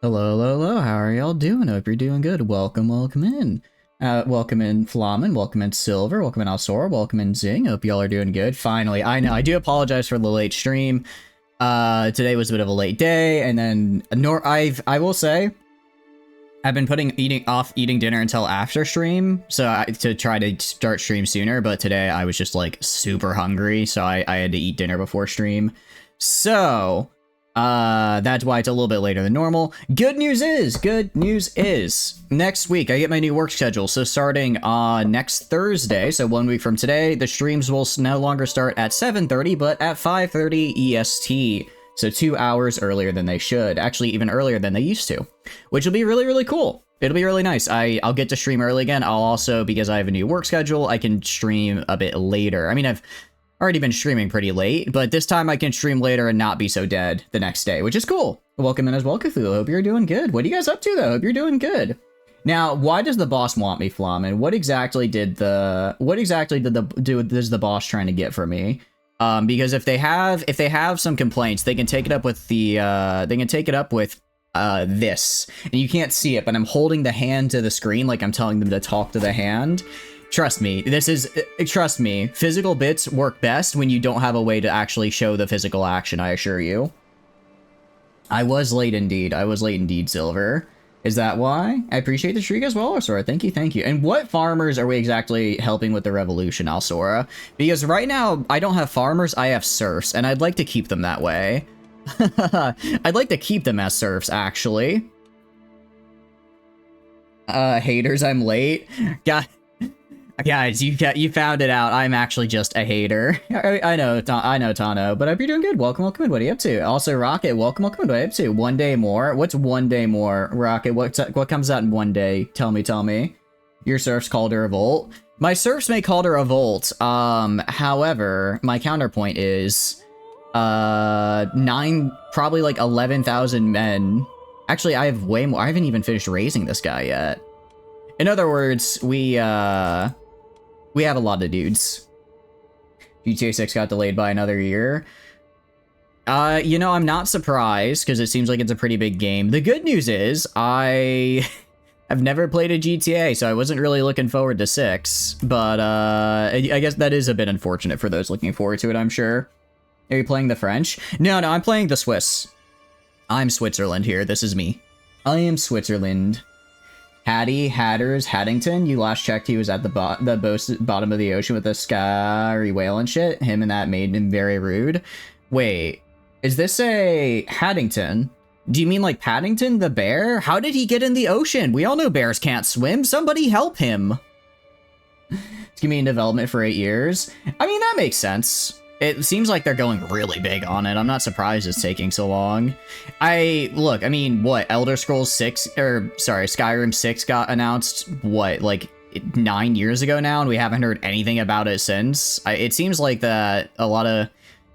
Hello, hello, hello. How are y'all doing? Hope you're doing good. Welcome, welcome in. Welcome in Flamen, welcome in Silver, welcome in Alsora, welcome in Zing. Hope y'all are doing good. Finally, I know, I do apologize for the late stream. Today was a bit of a late day, and then, I will say, I've been eating dinner until after stream, so to try to start stream sooner, but today I was just, like, super hungry, so I had to eat dinner before stream. So, that's why it's a little bit later than normal. Good news is, next week I get my new work schedule. So starting on next Thursday, so 1 week from today, the streams will no longer start at 7:30, but at 5:30 EST. So 2 hours earlier than they should. Actually, even earlier than they used to, which will be really, really cool. It'll be really nice. I'll get to stream early again. I'll also, because I have a new work schedule, I can stream a bit later. I mean, I've already been streaming pretty late, but this time I can stream later and not be so dead the next day, which is cool. Welcome in as well, Cthulhu. Hope you're doing good. What are you guys up to, though? Hope you're doing good. Now, why does the boss want me, Flamen? What exactly does the boss trying to get from me? Because if they have some complaints, they can take it up with this, and you can't see it, but I'm holding the hand to the screen like I'm telling them to talk to the hand. Trust me, physical bits work best when you don't have a way to actually show the physical action, I assure you. I was late indeed, Silver. Is that why? I appreciate the streak as well, Alsora. Thank you. And what farmers are we exactly helping with the revolution, Alsora? Because right now, I don't have farmers, I have serfs, and I'd like to keep them that way. I'd like to keep them as serfs, actually. Haters, I'm late. Guys, you found it out. I'm actually just a hater. I know, Tano, but I hope you're doing good. Welcome in. What are you up to? Also, Rocket, welcome in. What are you up to? 1 day more? What's 1 day more, Rocket? What comes out in 1 day? Tell me. Your serfs called a revolt. My serfs may call a revolt. However, my counterpoint is, probably like 11,000 men. Actually, I have way more. I haven't even finished raising this guy yet. In other words, we have a lot of dudes. GTA 6 got delayed by another year. You know, I'm not surprised, because it seems like it's a pretty big game. The good news is, I've never played a GTA, so I wasn't really looking forward to 6. But, I guess that is a bit unfortunate for those looking forward to it, I'm sure. Are you playing the French? No, I'm playing the Swiss. I'm Switzerland here, this is me. I am Switzerland. Haddington, you last checked he was at the bottom of the ocean with a scary whale and shit. Him and that made him very rude. Wait, is this a Haddington? Do you mean like Paddington the bear? How did he get in the ocean? We all know bears can't swim. Somebody help him. It's gonna be in development for 8 years. I mean, that makes sense. It seems like they're going really big on it. I'm not surprised it's taking so long. I mean, what, Skyrim 6 got announced, what, like 9 years ago now, and we haven't heard anything about it since? It seems like that a lot of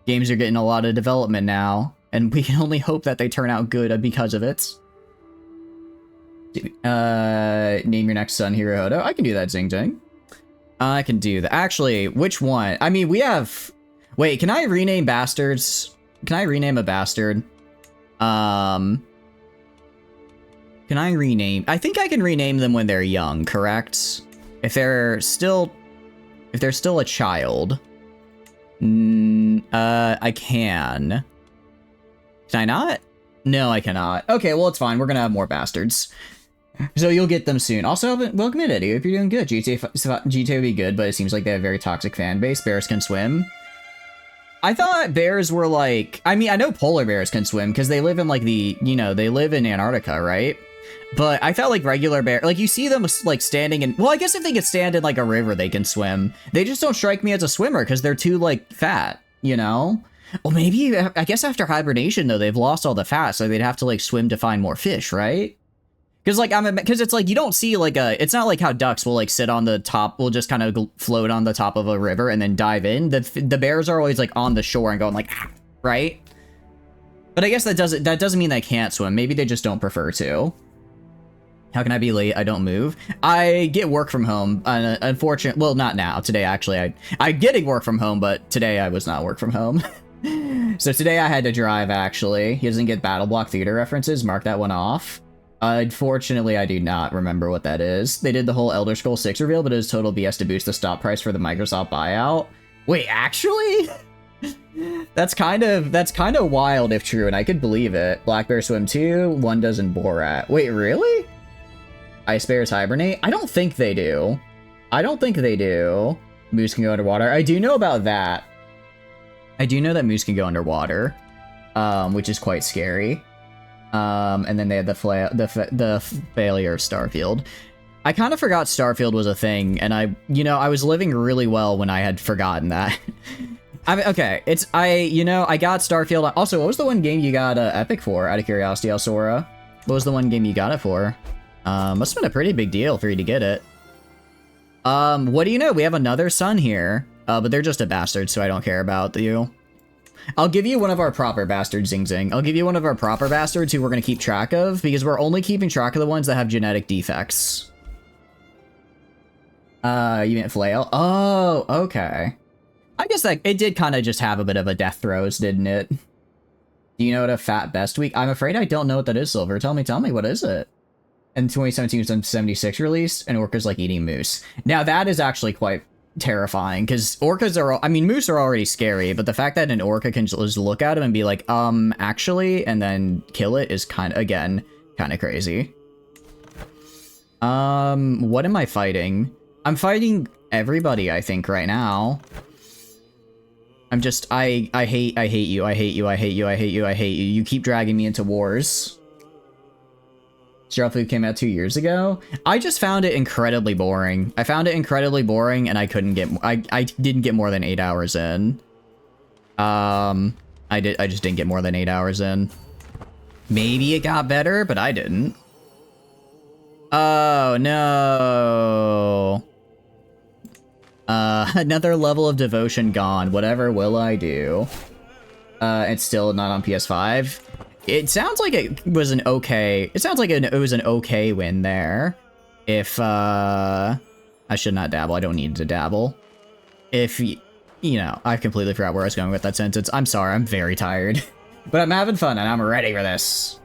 games are getting a lot of development now, and we can only hope that they turn out good because of it. Name your next son Hirohoto. I can do that, Zing Zing. I can do that. Actually, which one? I mean, we have... Wait, can I rename bastards? Can I rename a bastard? Can I rename? I think I can rename them when they're young, correct? If they're still a child. I can. Can I not? No, I cannot. Okay, well, it's fine. We're gonna have more bastards. So you'll get them soon. Also, welcome in, Eddie. If you're doing good. GTA would be good, but it seems like they have a very toxic fan base. Bears can swim. I thought bears were like, I mean, I know polar bears can swim because they live in like they live in Antarctica, right? But I felt like regular bear, like you see them like standing in, well, I guess if they could stand in like a river, they can swim. They just don't strike me as a swimmer because they're too like fat, you know? Well, maybe, I guess after hibernation though, they've lost all the fat, so they'd have to like swim to find more fish, right? Because it's like you don't see like it's not like how ducks will like sit on the top, will just kind of float on the top of a river and then dive in. The bears are always like on the shore and going like, right? But I guess that doesn't mean they can't swim. Maybe they just don't prefer to. How can I be late? I don't move. I get work from home. Unfortunately, well, not now. Today, actually, I'm getting work from home, but today I was not work from home. So today I had to drive, actually. He doesn't get Battle Block Theater references. Mark that one off. Unfortunately, I do not remember what that is. They did the whole Elder Scrolls 6 reveal, but it was total BS to boost the stop price for the Microsoft buyout. Wait, actually? That's kind of wild if true, and I could believe it. Black Bear Swim 2, 1 dozen Borat. Wait, really? Ice Bears hibernate? I don't think they do. I don't think they do. Moose can go underwater. I do know about that. I do know that moose can go underwater, which is quite scary. And then they had the failure of Starfield. I kind of forgot Starfield was a thing, and I was living really well when I had forgotten that. I mean, okay, I got Starfield. Also, what was the one game you got Epic for, out of curiosity, Alsora? What was the one game you got it for? Must have been a pretty big deal for you to get it. What do you know? We have another son here, but they're just a bastard, so I don't care about you. I'll give you one of our proper bastards, Zing Zing. I'll give you one of our proper bastards who we're going to keep track of, because we're only keeping track of the ones that have genetic defects. You meant Flail? Oh, okay. I guess that it did kind of just have a bit of a death throes, didn't it? Do you know what a fat best week? I'm afraid I don't know what that is, Silver. Tell me, what is it? In 2017 was 76 release, and orcas like eating moose. Now that is actually quite terrifying, because orcas are, I mean, moose are already scary, but the fact that an orca can just look at him and be like, actually, and then kill it is kind of crazy. What am I fighting? I'm fighting everybody, I think, right now. I'm just, I hate you. You keep dragging me into wars. Starfield came out 2 years ago. I just found it incredibly boring. I found it incredibly boring, and I couldn't get, I didn't get more than 8 hours in. I just didn't get more than 8 hours in. Maybe it got better, but I didn't. Oh, no. Another level of devotion gone. Whatever will I do? It's still not on PS5. It sounds like it was an okay... It sounds like it was an okay win there. If, I should not dabble. I don't need to dabble. If, you know, I completely forgot where I was going with that sentence. I'm sorry. I'm very tired. But I'm having fun, and I'm ready for this.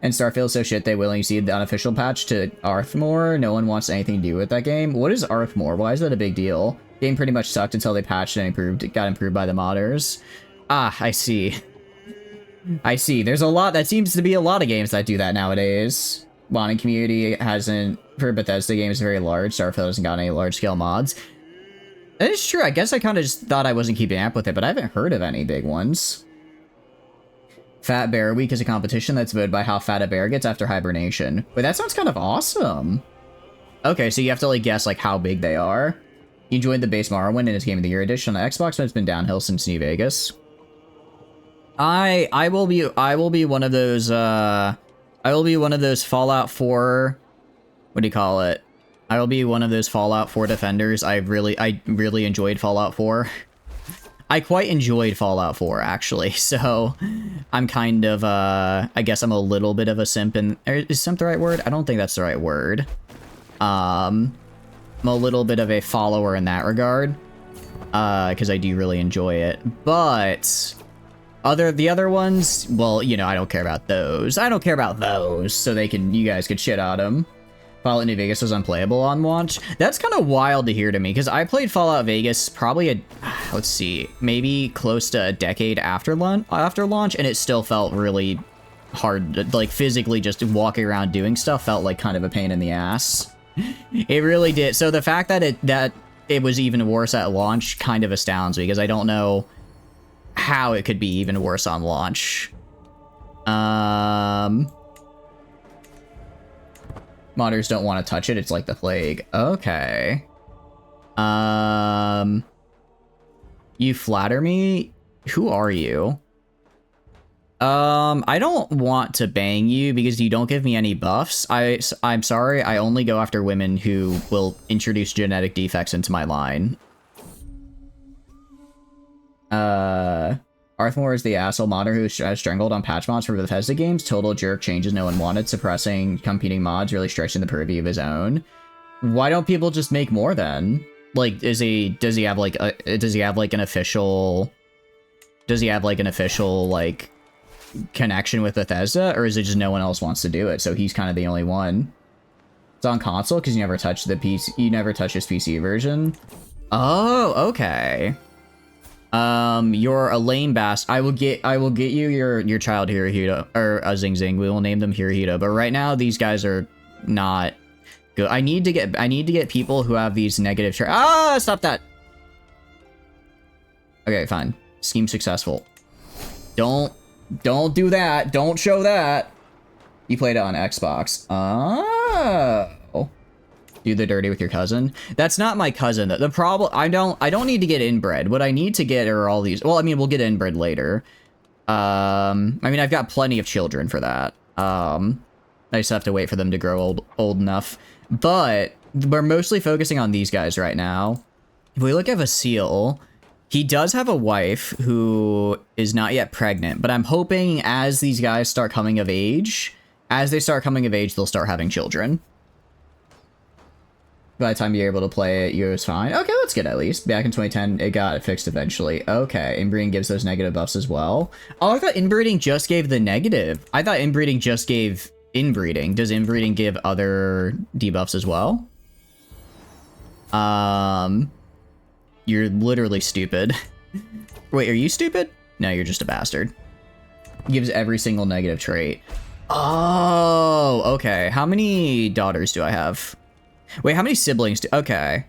And Starfield's so shit they willing to see the unofficial patch to Arthmore. No one wants anything to do with that game. What is Arthmore? Why is that a big deal? Game pretty much sucked until they patched and got improved by the modders. Ah, I see. I see. There's a lot. That seems to be a lot of games that do that nowadays. Modding community hasn't, for Bethesda games, very large. Starfield hasn't got any large-scale mods. That is true. I guess I kind of just thought I wasn't keeping up with it, but I haven't heard of any big ones. Fat Bear Week is a competition that's voted by how fat a bear gets after hibernation. Wait, that sounds kind of awesome. Okay, so you have to, like, guess, like, how big they are. You joined the base Morrowind in its Game of the Year edition on Xbox, but it's been downhill since New Vegas. I will be one of those, I will be one of those Fallout 4, what do you call it? I will be one of those Fallout 4 defenders. I really enjoyed Fallout 4. I quite enjoyed Fallout 4, actually, so I'm kind of, I guess I'm a little bit of a simp, and is simp the right word? I don't think that's the right word. I'm a little bit of a follower in that regard, because I do really enjoy it, but the other ones, well, you know, I don't care about those. I don't care about those, so you guys could shit on them. Fallout New Vegas was unplayable on launch. That's kind of wild to hear to me, because I played Fallout Vegas probably let's see, maybe close to a decade after launch, and it still felt really hard. Like, physically just walking around doing stuff felt like kind of a pain in the ass. It really did. So the fact that it was even worse at launch kind of astounds me, because I don't know how it could be even worse on launch. Modders don't want to touch it. It's like the plague. Okay. You flatter me? Who are you? I don't want to bang you because you don't give me any buffs. I'm sorry. I only go after women who will introduce genetic defects into my line. Arthmore is the asshole modder who has strangled on patch mods for Bethesda games. Total jerk, changes no one wanted, suppressing competing mods, really stretching the purview of his own. Why don't people just make more then? Like, does he have like an official, like, connection with Bethesda, or is it just no one else wants to do it? So he's kind of the only one. It's on console because you never touch the PC. You never touch his PC version. Oh, okay. You're a lame bastard. I will get you your child Hirohito or Zing Zing. We will name them Hirohito. But right now these guys are not good. I need to get people who have these negative traits. Ah, stop that. Okay, fine. Scheme successful. Don't do that. Don't show that. You played it on Xbox. Oh. Do the dirty with your cousin. That's not my cousin. The problem, I don't need to get inbred. What I need to get are all these. Well, I mean, we'll get inbred later. I mean, I've got plenty of children for that. I just have to wait for them to grow old enough. But we're mostly focusing on these guys right now. If we look at Vasil, he does have a wife who is not yet pregnant, but I'm hoping as these guys start coming of age, they'll start having children. By the time you're able to play it, was fine. Okay, that's good at least. Back in 2010, it got fixed eventually. Okay, inbreeding gives those negative buffs as well. Oh, I thought inbreeding just gave the negative. I thought inbreeding just gave inbreeding. Does inbreeding give other debuffs as well? You're literally stupid. Wait, are you stupid? No, you're just a bastard. Gives every single negative trait. Oh, okay. How many daughters do I have? Wait, how many siblings do... Okay.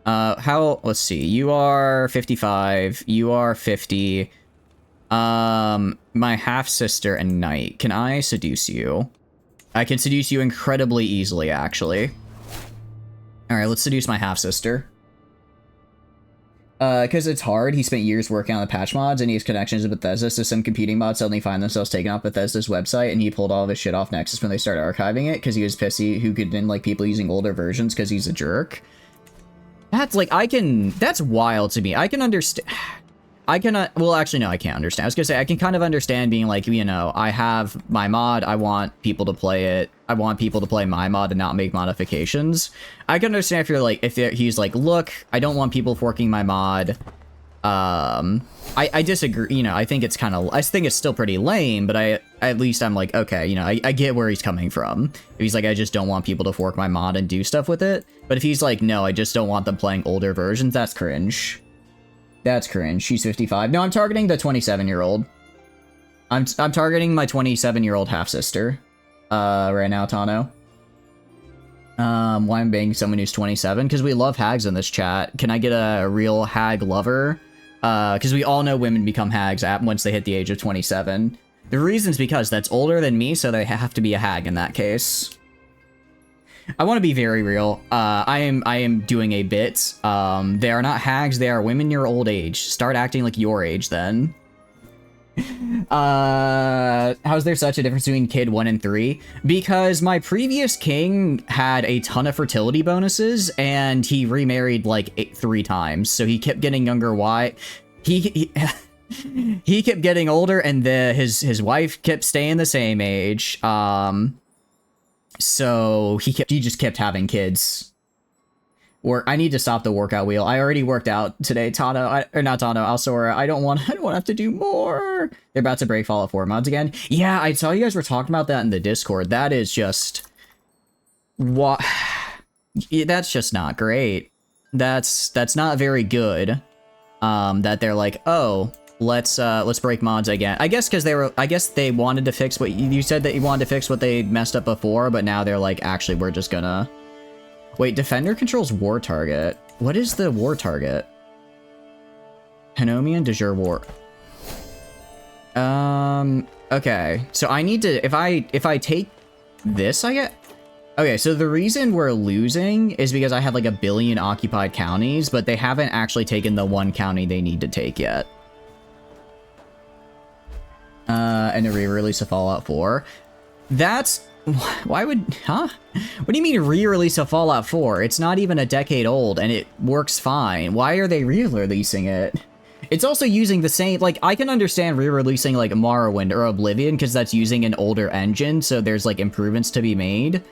Let's see. You are 55. You are 50. My half-sister and Knight. Can I seduce you? I can seduce you incredibly easily, actually. Alright, let's seduce my half-sister. Because it's hard. He spent years working on the patch mods, and he has connections to Bethesda, so some competing mods suddenly find themselves taking off Bethesda's website, and he pulled all of his shit off Nexus when they started archiving it, because he was pissy who could didn't like people using older versions because he's a jerk. That's like, that's wild to me. I can understand... well, actually, no, I can't understand. I was gonna say, I can kind of understand being like, you know, I have my mod, I want people to play it, I want people to play my mod and not make modifications. I can understand if you're like, he's like, look, I don't want people forking my mod. I disagree, you know, I think it's still pretty lame, but at least I'm like, okay, you know, I get where he's coming from. If he's like, I just don't want people to fork my mod and do stuff with it. But if he's like, no, I just don't want them playing older versions, that's cringe. That's cringe. She's 55. No, I'm targeting the 27-year-old. I'm targeting my 27-year-old half-sister. Right now, Tano. Why I'm banging someone who's 27? Because we love hags in this chat. Can I get a real hag lover? Because we all know women become hags once they hit the age of 27. The reason's because that's older than me, so they have to be a hag in that case. I want to be very real. I am doing a bit. They are not hags, they are women your old age. Start acting like your age then. How's there such a difference between kid 1 and 3? Because my previous king had a ton of fertility bonuses and he remarried like 3 times. So he kept getting younger. Why? He kept getting older and his wife kept staying the same age. So he just kept having kids. I need to stop the workout wheel. I already worked out today, Tano. Or not Tano, Alsora. I don't want to have to do more. They're about to break Fallout 4 mods again. Yeah, I saw you guys were talking about that in the Discord. That is just what. That's just not great. That's not very good. That they're like, oh, let's break mods again. I guess because they wanted to fix what you said, that you wanted to fix what they messed up before, but now they're like, actually, we're just gonna wait. Defender controls war target. What is the war target? Hanomian de jure war. Okay, so I need to, if I take this, I get. Okay, so the reason we're losing is because I have like 1 billion occupied counties, but they haven't actually taken the 1 county they need to take yet. And a re-release of Fallout 4. That's... Why would... Huh? What do you mean re-release of Fallout 4? It's not even a decade old, and it works fine. Why are they re-releasing it? It's also using the same... Like, I can understand re-releasing, like, Morrowind or Oblivion, because that's using an older engine, so there's, like, improvements to be made.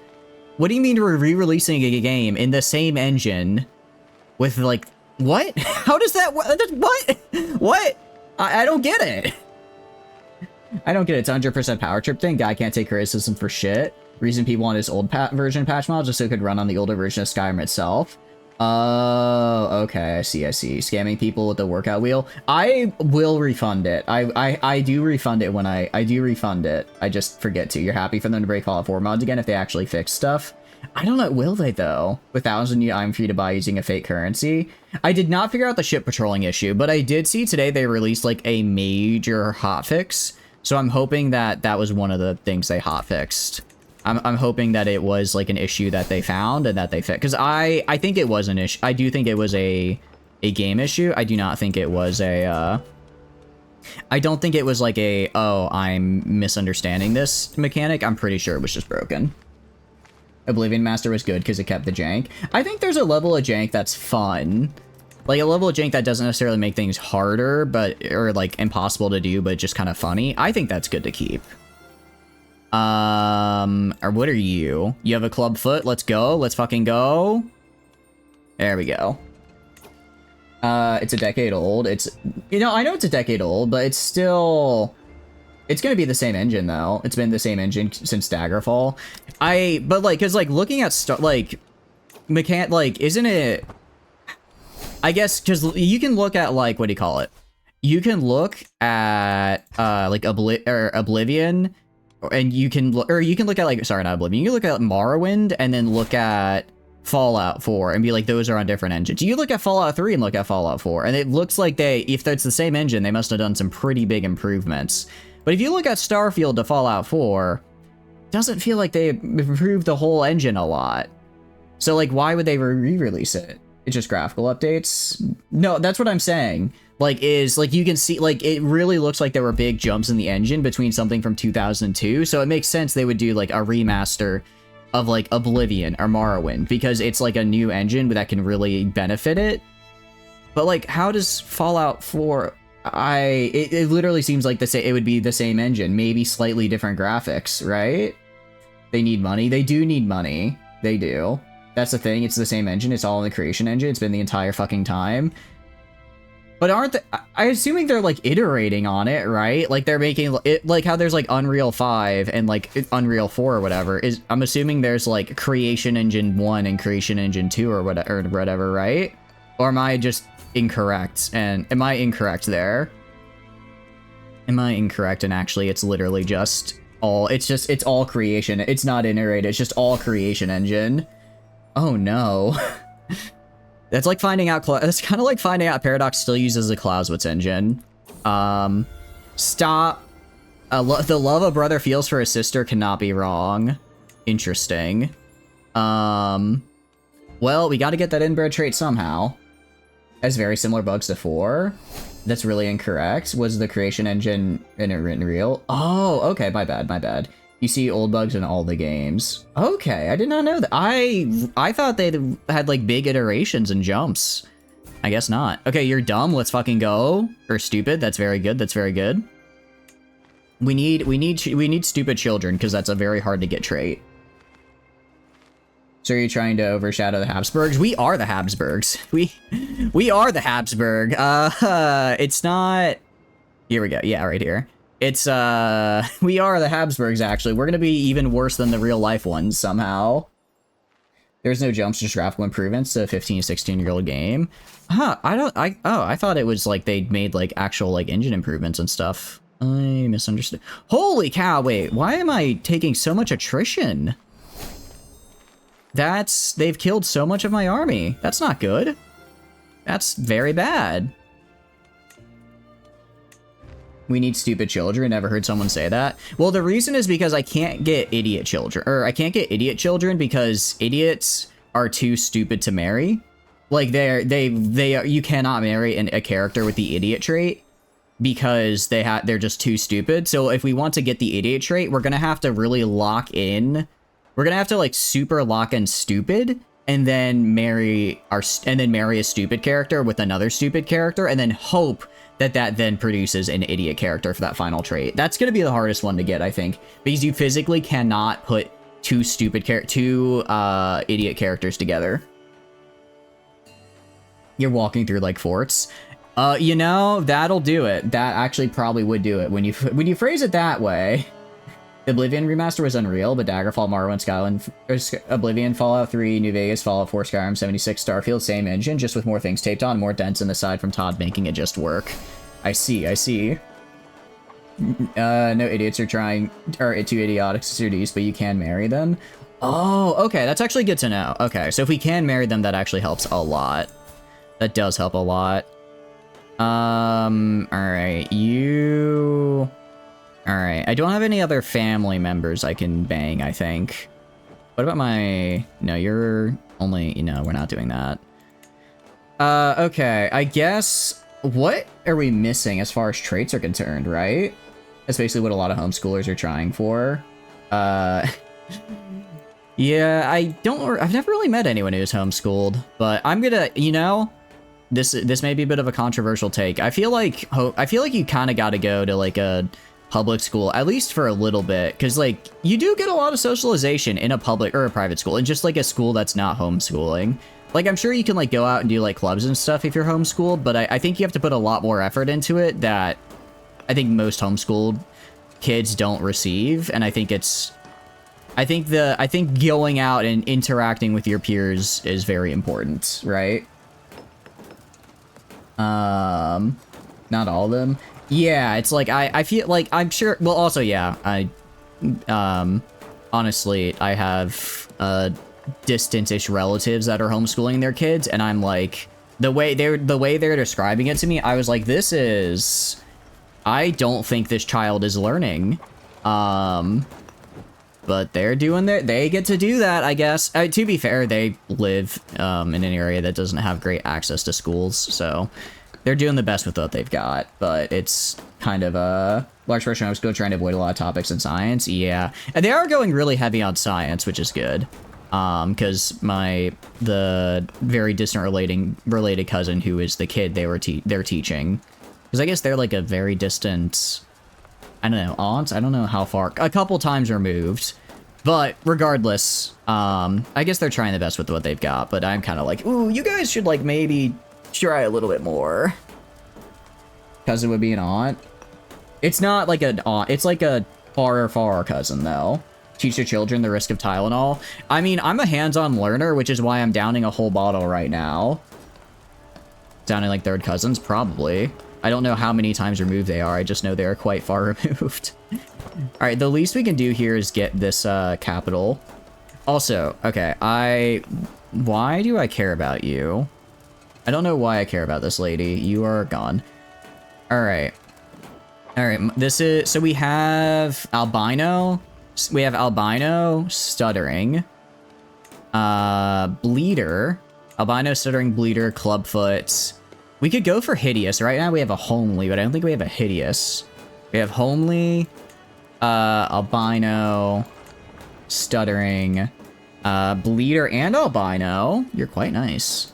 What do you mean we're re-releasing a game in the same engine with, like... What? How does that... What? What? I don't get it. I don't get it. It's 100% power trip thing. Guy can't take criticism for shit. Reason people want his old version patch mod just so it could run on the older version of Skyrim itself. Oh, okay. I see. Scamming people with the workout wheel. I will refund it. I do refund it when I do refund it. I just forget to. You're happy for them to break Fallout 4 mods again if they actually fix stuff? I don't know. Will they though? With 1,000 I'm free to buy using a fake currency. I did not figure out the ship patrolling issue, but I did see today they released like a major hotfix. So I'm hoping that that was one of the things they hotfixed. I'm hoping that it was like an issue that they found and that they fixed. Because I think it was an issue. I do think it was a game issue. I do not think it was a... I don't think it was like a, oh, I'm misunderstanding this mechanic. I'm pretty sure it was just broken. Oblivion Master was good because it kept the jank. I think there's a level of jank that's fun. Like a level of jank that doesn't necessarily make things harder, but or like impossible to do, but just kind of funny. I think that's good to keep. Or what are you? You have a club foot? Let's go. Let's fucking go. There we go. It's a decade old. It's, you know, I know it's a decade old, but it's still... It's gonna be the same engine, though. It's been the same engine since Daggerfall. But, like, because, like, looking at, isn't it... I guess, because you can look at, like, what do you call it? You can look at, like, Oblivion... And you can look at, like, sorry, not Oblivion. You can look at Morrowind and then look at Fallout 4 and be like, those are on different engines. You look at Fallout 3 and look at Fallout 4, and it looks like if that's the same engine, they must have done some pretty big improvements. But if you look at Starfield to Fallout 4, it doesn't feel like they improved the whole engine a lot. So, like, why would they re-release it? It's just graphical updates? No, that's what I'm saying. Like, you can see, like, it really looks like there were big jumps in the engine between something from 2002, so it makes sense they would do, like, a remaster of, like, Oblivion or Morrowind, because it's, like, a new engine that can really benefit it. But, like, how does Fallout 4... It literally seems like it would be the same engine, maybe slightly different graphics, right? They need money. They do need money. They do. That's the thing, it's the same engine, it's all in the creation engine, it's been the entire fucking time. But aren't they, I'm assuming they're, like, iterating on it, right? Like, they're making it, like, how there's, like, Unreal 5 and, like, Unreal 4 or whatever, I'm assuming there's, like, Creation Engine 1 and Creation Engine 2 or whatever, right? Or am I just incorrect? And am I incorrect there? Am I incorrect and actually it's literally just all, it's all creation, it's not iterated, it's just all Creation Engine. Oh no. That's like finding out, that's kind of like finding out Paradox still uses the Clausewitz engine. Stop. The love a brother feels for his sister cannot be wrong. Interesting. Well, we got to get that inbred trait somehow. Has very similar bugs to 4. That's really incorrect. Was the creation engine in real? Oh, okay, my bad. You see old bugs in all the games. Okay, I did not know that. I thought they had, like, big iterations and jumps. I guess not. Okay, you're dumb. Let's fucking go. Or stupid. That's very good. That's very good. We need stupid children because that's a very hard to get trait. So are you trying to overshadow the Habsburgs? We are the Habsburgs. We are the Habsburg. It's not. Here we go. Yeah, right here. It's, we are the Habsburgs, actually. We're gonna be even worse than the real-life ones, somehow. There's no jumps, just graphical improvements to a 15, 16-year-old game. Huh, I thought it was, like, they'd made, like, actual, like, engine improvements and stuff. I misunderstood. Holy cow, wait, why am I taking so much attrition? They've killed so much of my army. That's not good. That's very bad. We need stupid children. Never heard someone say that. Well, the reason is because I can't get idiot children. Or I can't get idiot children because idiots are too stupid to marry. Like, you cannot marry a character with the idiot trait because they're just too stupid. So if we want to get the idiot trait, we're gonna have to really lock in. We're gonna have to, like, super lock in stupid and then marry a stupid character with another stupid character and then hope that then produces an idiot character for that final trait. That's going to be the hardest one to get, I think, because you physically cannot put two idiot characters together. You're walking through, like, forts. You know, that'll do it. That actually probably would do it. When you phrase it that way. Oblivion remaster was unreal, but Daggerfall, Morrowind, Skyrim, Oblivion, Fallout 3, New Vegas, Fallout 4, Skyrim, 76, Starfield, same engine, just with more things taped on, more dents, and aside from Todd making it just work. I see. No idiots are trying, or too idiotic to seduce, but you can marry them. Oh, okay, that's actually good to know. Okay, so if we can marry them, that actually helps a lot. That does help a lot. Alright, you... Alright, I don't have any other family members I can bang, I think. What about my... No, you're only... No, we're not doing that. Okay, I guess... What are we missing as far as traits are concerned, right? That's basically what a lot of homeschoolers are trying for. Yeah, I've never really met anyone who's homeschooled, but I'm gonna, you know, this may be a bit of a controversial take. I feel like you kind of got to go to like a public school, at least for a little bit, because like you do get a lot of socialization in a public or a private school, and just like a school that's not homeschooling. Like, I'm sure you can like go out and do like clubs and stuff if you're homeschooled, but I think you have to put a lot more effort into it that I think most homeschooled kids don't receive, and I think going out and interacting with your peers is very important, right? Not all of them. Yeah, it's like I feel like I'm sure. Well, also, yeah, honestly, I have distant-ish relatives that are homeschooling their kids, and I'm like, the way they're describing it to me, I was like, I don't think this child is learning. But they're doing they get to do that, I guess. To be fair, they live in an area that doesn't have great access to schools, so they're doing the best with what they've got. But it's kind of a large portion. I was still trying to avoid a lot of topics in science. Yeah, and they are going really heavy on science, which is good. Because the very distant related cousin who is the kid they're teaching, because I guess they're like a very distant, I don't know, aunts? I don't know how far, a couple times removed, but regardless, I guess they're trying the best with what they've got, but I'm kind of like, ooh, you guys should like maybe try a little bit more. Cousin would be an aunt. It's not like an aunt, it's like a far cousin though. Teach your children the risk of Tylenol. I mean, I'm a hands-on learner, which is why I'm downing a whole bottle right now. Downing like third cousins, probably. I don't know how many times removed they are. I just know they are quite far removed. All right, the least we can do here is get this capital. Also, okay, why do I care about you? I don't know why I care about this lady. You are gone. All right. All right, so we have albino. We have albino, stuttering, bleeder, albino, stuttering, bleeder, clubfoot. We could go for hideous. Right now we have a homely, but I don't think we have a hideous. We have homely, albino, stuttering, bleeder, and albino. You're quite nice.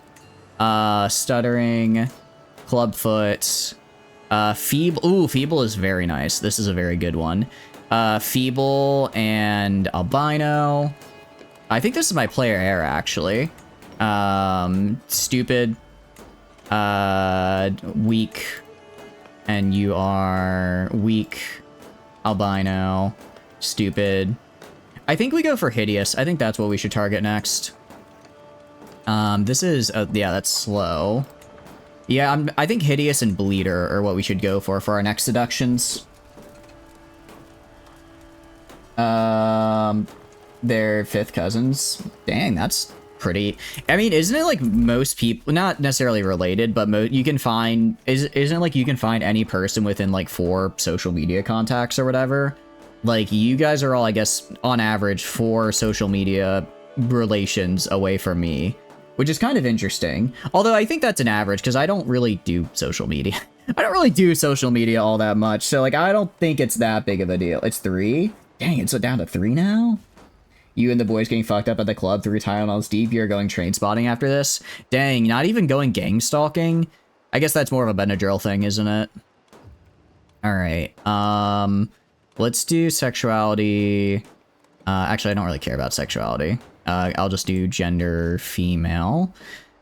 Stuttering, clubfoot, feeble. Ooh, feeble is very nice. This is a very good one. Feeble and albino. I think this is my player error, actually. Stupid. Weak. And you are weak. Albino. Stupid. I think we go for hideous. I think that's what we should target next. This is, yeah, that's slow. Yeah, I think hideous and bleeder are what we should go for our next seductions. They're fifth cousins. Dang, that's pretty. I mean, isn't it like most people, not necessarily related, but you can find, isn't it like you can find any person within like 4 social media contacts or whatever? Like, you guys are all, I guess, on average 4 social media relations away from me, which is kind of interesting. Although I think that's an average, because I don't really do social media. I don't really do social media all that much, so like, I don't think it's that big of a deal. It's 3? Dang, it's down to 3 now? You and the boys getting fucked up at the club 3 Tylenols deep. You're going train spotting after this? Dang, not even going gang stalking? I guess that's more of a Benadryl thing, isn't it? Alright, let's do sexuality. Actually, I don't really care about sexuality. I'll just do gender female.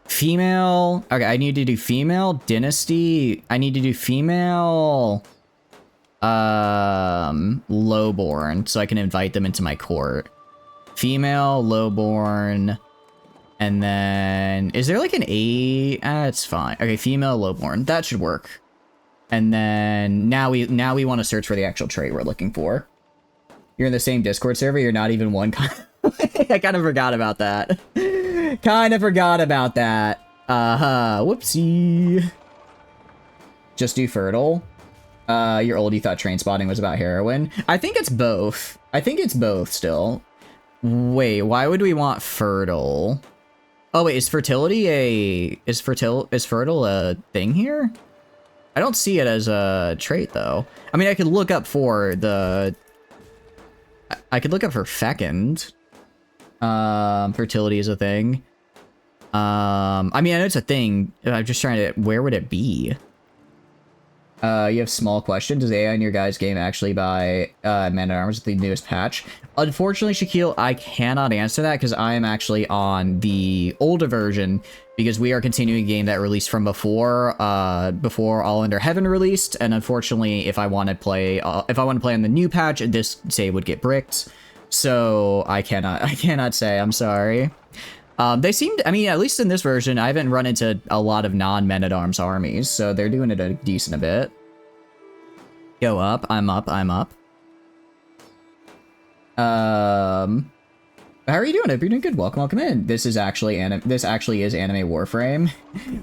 Female. Okay, I need to do female dynasty. I need to do female lowborn so I can invite them into my court. Female lowborn. And then is there like an A? It's fine. Okay, female lowborn. That should work. And then now we want to search for the actual trait we're looking for. You're in the same Discord server, you're not even one. I kind of forgot about that. Whoopsie. Just do fertile. You're old, you thought train spotting was about heroin. I think it's both. Still. Wait, why would we want fertile? Oh wait, is fertile a thing here? I don't see it as a trait though. I mean, I could look up for the... I could look up for fecund. Fertility is a thing. I mean, I know it's a thing. I'm just trying to... Where would it be? You have small question. Does AI in your guys' game actually buy Man-at-Arms with the newest patch? Unfortunately, Shaquille, I cannot answer that because I am actually on the older version because we are continuing a game that released from before All Under Heaven released, and unfortunately, if I want to play on the new patch, this save would get bricked. So I cannot say. I'm sorry. They seemed, I mean, at least in this version, I haven't run into a lot of non-Men-at-Arms armies, so they're doing it a decent bit. Go up, I'm up. How are you doing? Hope you're doing good. Welcome in. This actually is anime Warframe.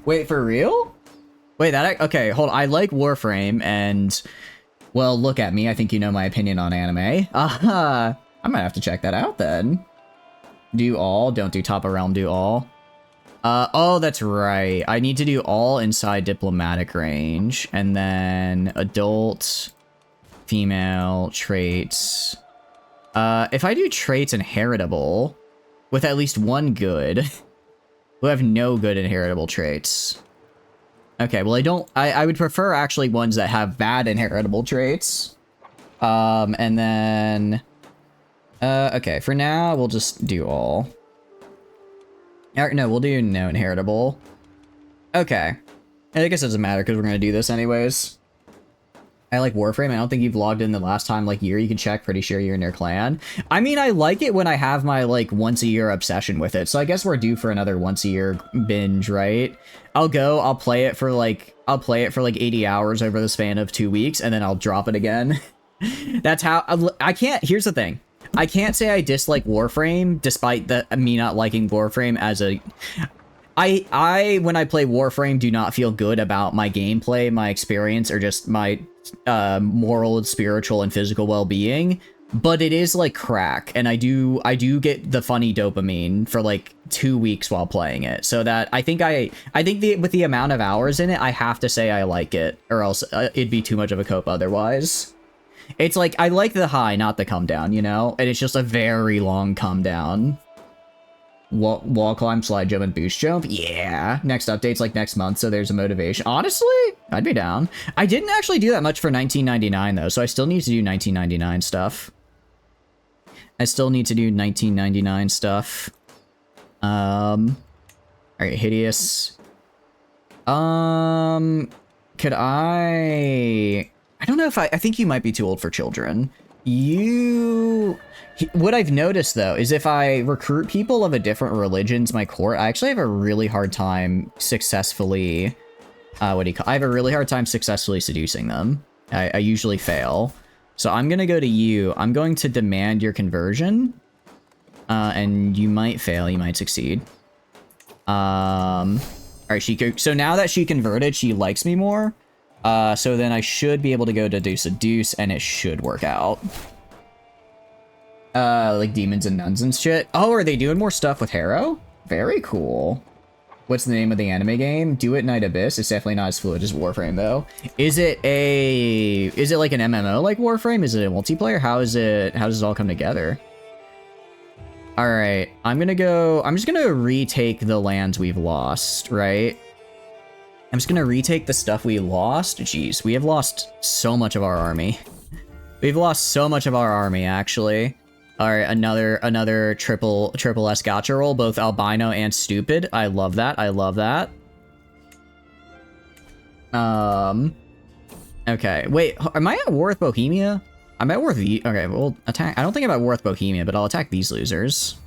Wait, for real? Wait, okay, hold on. I like Warframe, and, well, look at me. I think you know my opinion on anime. I might have to check that out then. Do all, don't do top of realm, do all. Oh, that's right. I need to do all inside diplomatic range, and then adult, female, traits. If I do traits inheritable, with at least one good, who have no good inheritable traits. Okay, well I would prefer actually ones that have bad inheritable traits. And then... okay, for now, we'll just do all. No, we'll do no inheritable. Okay. I guess it doesn't matter, because we're going to do this anyways. I like Warframe. I don't think you've logged in the last time, like, year. You can check. Pretty sure you're in your clan. I mean, I like it when I have my, like, once-a-year obsession with it. So I guess we're due for another once-a-year binge, right? I'll play it for, like, 80 hours over the span of 2 weeks, and then I'll drop it again. That's how... Here's the thing. I can't say I dislike Warframe, despite me not liking Warframe as a... when I play Warframe, do not feel good about my gameplay, my experience, or just my moral, spiritual, and physical well-being. But it is like crack, and I do get the funny dopamine for like 2 weeks while playing it. So that I think with the amount of hours in it, I have to say I like it, or else it'd be too much of a cope otherwise. It's like, I like the high, not the come down, you know? And it's just a very long come down. Wall climb, slide jump, and boost jump? Yeah. Next update's like next month, so there's a motivation. Honestly, I'd be down. I didn't actually do that much for 1999, though, so I still need to do 1999 stuff. Alright, hideous. Could I don't know if I think you might be too old for children. What I've noticed, though, is if I recruit people of a different religion to my court, I actually have a really hard time successfully... I have a really hard time successfully seducing them. I usually fail. So I'm going to go to you. I'm going to demand your conversion. And you might fail, you might succeed. Alright, so now that she converted, she likes me more. So then I should be able to go to seduce, and it should work out. Like demons and nuns and shit. Oh, are they doing more stuff with Harrow? Very cool. What's the name of the anime game? Do It Night Abyss. It's definitely not as fluid as Warframe, though. Is it like an MMO like Warframe? Is it a multiplayer? How does it all come together? Alright, I'm just gonna retake the lands we've lost, right? I'm just gonna retake the stuff we lost. Jeez, we have lost so much of our army. We've lost so much of our army, actually. All right, another triple S gotcha roll, both albino and stupid. I love that. I love that. Okay, wait, am I at war with Bohemia? I'm at war with the, okay, well, attack. I don't think I'm at war with Bohemia, but I'll attack these losers.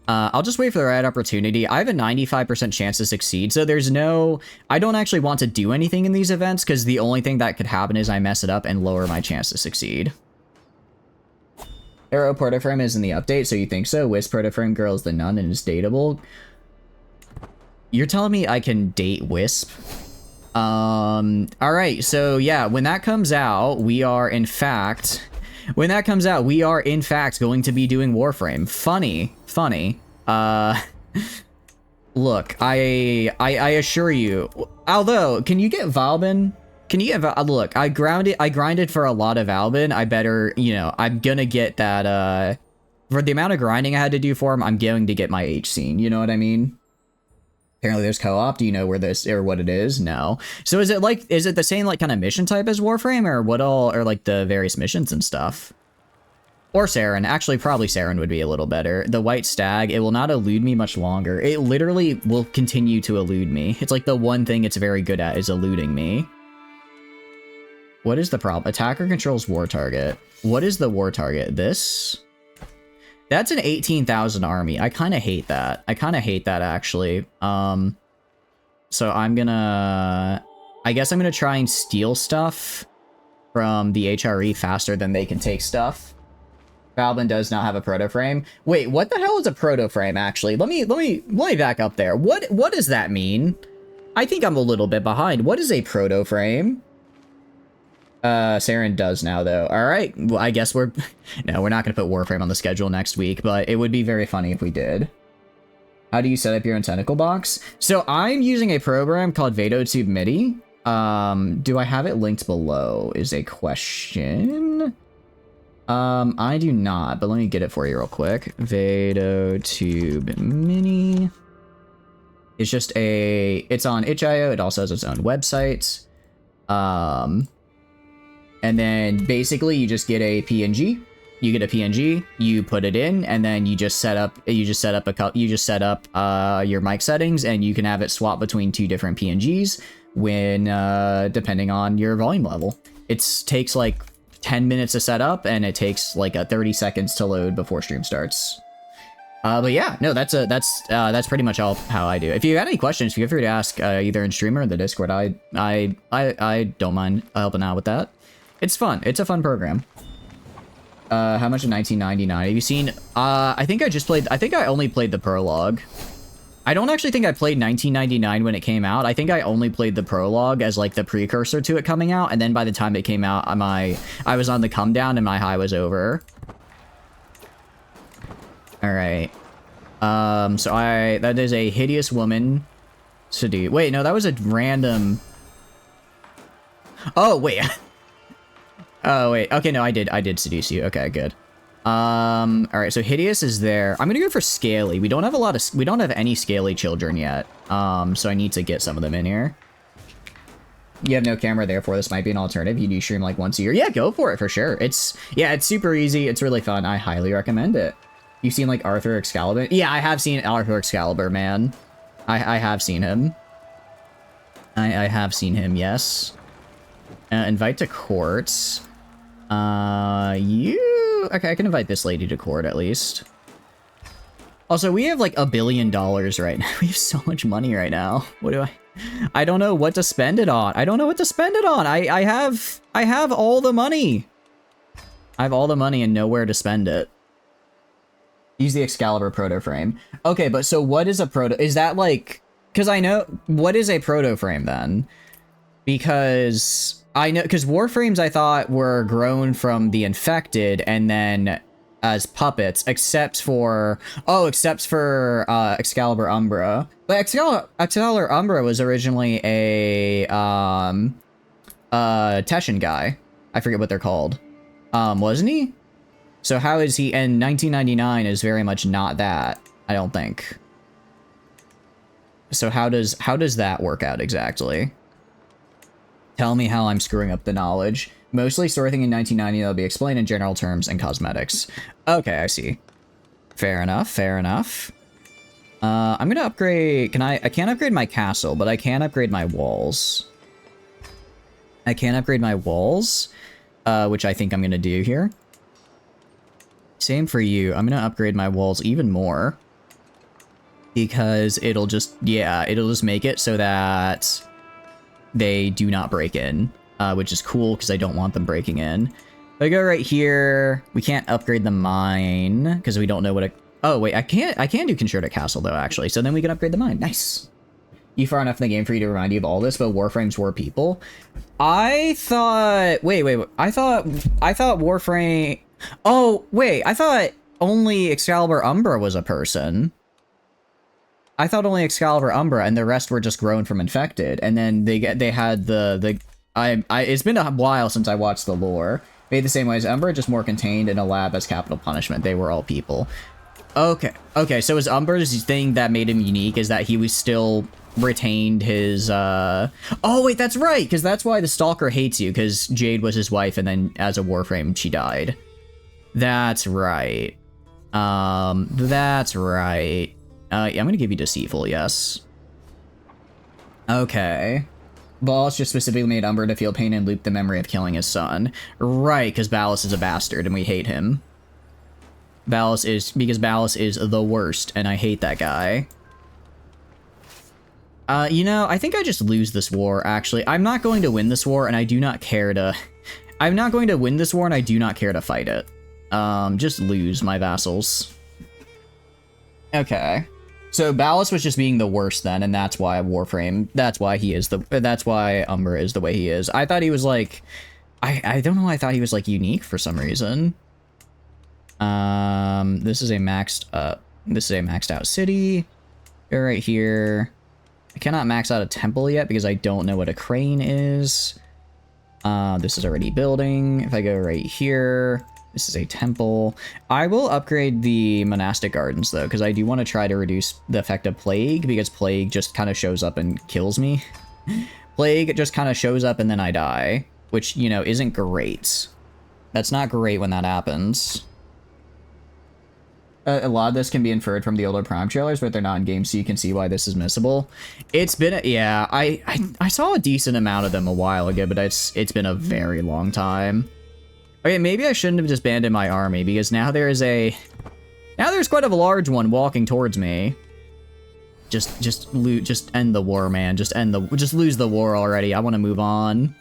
I'll just wait for the right opportunity. I have a 95% chance to succeed, so there's no... I don't actually want to do anything in these events, because the only thing that could happen is I mess it up and lower my chance to succeed. Arrow protoframe is in the update, so you think so? Wisp protoframe girl is the nun and is dateable. You're telling me I can date Wisp? Alright, so yeah, when that comes out, we are in fact... When that comes out, we are in fact going to be doing Warframe. Funny. Look, I assure you. Although, can you get Valbin? Can you get look, I grinded for a lot of Valbin. I better, you know, I'm gonna get that, for the amount of grinding I had to do for him, I'm going to get my H scene, you know what I mean? Apparently there's co-op. Do you know where this, or what it is? No. So is it the same, like, kind of mission type as Warframe, or what all, or like the various missions and stuff? Or Saren. Actually, probably Saren would be a little better. The White Stag, it will not elude me much longer. It literally will continue to elude me. It's like the one thing it's very good at is eluding me. What is the problem? Attacker controls war target. What is the war target? This? That's an 18,000 army. I kind of hate that. I kind of hate that, actually. So I'm gonna... I guess I'm gonna try and steal stuff from the HRE faster than they can take stuff. Valbin does not have a proto frame. Wait, what the hell is a proto frame, actually? Let me back up there. What does that mean? I think I'm a little bit behind. What is a proto frame? Saren does now, though. All right. Well, I guess we're... No, we're not going to put Warframe on the schedule next week, but it would be very funny if we did. How do you set up your own tentacle box? So I'm using a program called VadoTube MIDI. Do I have it linked below is a question. I do not, but let me get it for you real quick. VadoTube Mini. It's just it's on itch.io. It also has its own website. And then basically you just get a PNG. You get a PNG, you put it in, and then you just set up your mic settings, and you can have it swap between two different PNGs when depending on your volume level. It takes like 10 minutes to set up, and it takes like 30 seconds to load before stream starts. But yeah, no, that's pretty much all how I do. If you have any questions, feel free to ask either in stream or in the Discord. I don't mind helping out with that. It's fun. It's a fun program. How much in 1999? Have you seen? I think I only played the prologue. I don't actually think I played 1999 when it came out. I think I only played the prologue as like the precursor to it coming out, and then by the time it came out, I was on the come down and my high was over. All right. So that is a hideous woman. Seduce. Wait, no, that was a random. Oh wait. Oh wait. Okay, no, I did seduce you. Okay, good. All right, so hideous is there. I'm gonna go for scaly. We don't have any scaly children yet. So I need to get some of them in here. You have no camera, therefore this might be an alternative. You do stream like once a year. Yeah, go for it for sure. It's super easy. It's really fun. I highly recommend it. You've seen like Arthur Excalibur? Yeah, I have seen Arthur Excalibur, man. I have seen him. I have seen him, yes. Invite to court. Okay, I can invite this lady to court at least. Also, we have like $1 billion right now. We have so much money right now. What do I don't know what to spend it on. I don't know what to spend it on. I have all the money. I have all the money and nowhere to spend it. Use the Excalibur proto frame. Okay, but so what is a proto? Is that like, because I know, what is a proto frame then? Because I know, because Warframes I thought were grown from the infected and then as puppets, except for Excalibur Umbra. But Excalibur Umbra was originally a Teshin guy. I forget what they're called. Wasn't he? So how is he? And 1999 is very much not that, I don't think. So how does that work out exactly? Tell me how I'm screwing up the knowledge. Mostly store thing in 1990 that'll be explained in general terms and cosmetics. Okay, I see. Fair enough, fair enough. I'm gonna upgrade... I can't upgrade my castle, but I can upgrade my walls. I can upgrade my walls, which I think I'm gonna do here. Same for you. I'm gonna upgrade my walls even more. Because it'll just... Yeah, it'll just make it so that they do not break in. Which is cool, because I don't want them breaking in. If I go right here, we can't upgrade the mine, because we don't know what a... Oh, wait, I can do Concerta Castle, though, actually. So then we can upgrade the mine. Nice. You far enough in the game for you to remind you of all this, but Warframes were people. I thought... Wait. I thought Warframe... Oh, wait. I thought only Excalibur Umbra was a person. I thought only Excalibur Umbra, and the rest were just grown from infected. And then they had it's been a while since I watched the lore. Made the same way as Umbra, just more contained in a lab as capital punishment. They were all people. Okay, so his Umbra's thing that made him unique is that he was still retained his, Oh, wait, that's right, because that's why the Stalker hates you, because Jade was his wife, and then as a Warframe, she died. That's right. That's right. I'm gonna give you Deceitful, yes. Okay. Ballas just specifically made Umbra to feel pain and loop the memory of killing his son. Right, because Ballas is a bastard and we hate him. Because Ballas is the worst and I hate that guy. You know, I think I just lose this war, actually. I'm not going to win this war and I do not care to... I'm not going to win this war and I do not care to fight it. Just lose, my vassals. Okay. So Ballas was just being the worst then, and that's why Warframe, that's why Umbra is the way he is. I thought he was like, I don't know, I thought he was like unique for some reason. This is a maxed out city. Go right here. I cannot max out a temple yet because I don't know what a crane is. This is already building. If I go right here, this is a temple. I will upgrade the monastic gardens though, because I do want to try to reduce the effect of plague, because plague just kind of shows up and kills me. Plague just kind of shows up and then I die, which, you know, isn't great. That's not great when that happens. A lot of this can be inferred from the older Prime trailers, but they're not in game, so you can see why this is missable. It's been, yeah, I saw a decent amount of them a while ago, but it's been a very long time. Okay, maybe I shouldn't have disbanded my army, because now there's quite a large one walking towards me. Just end the war, man. Just lose the war already. I want to move on.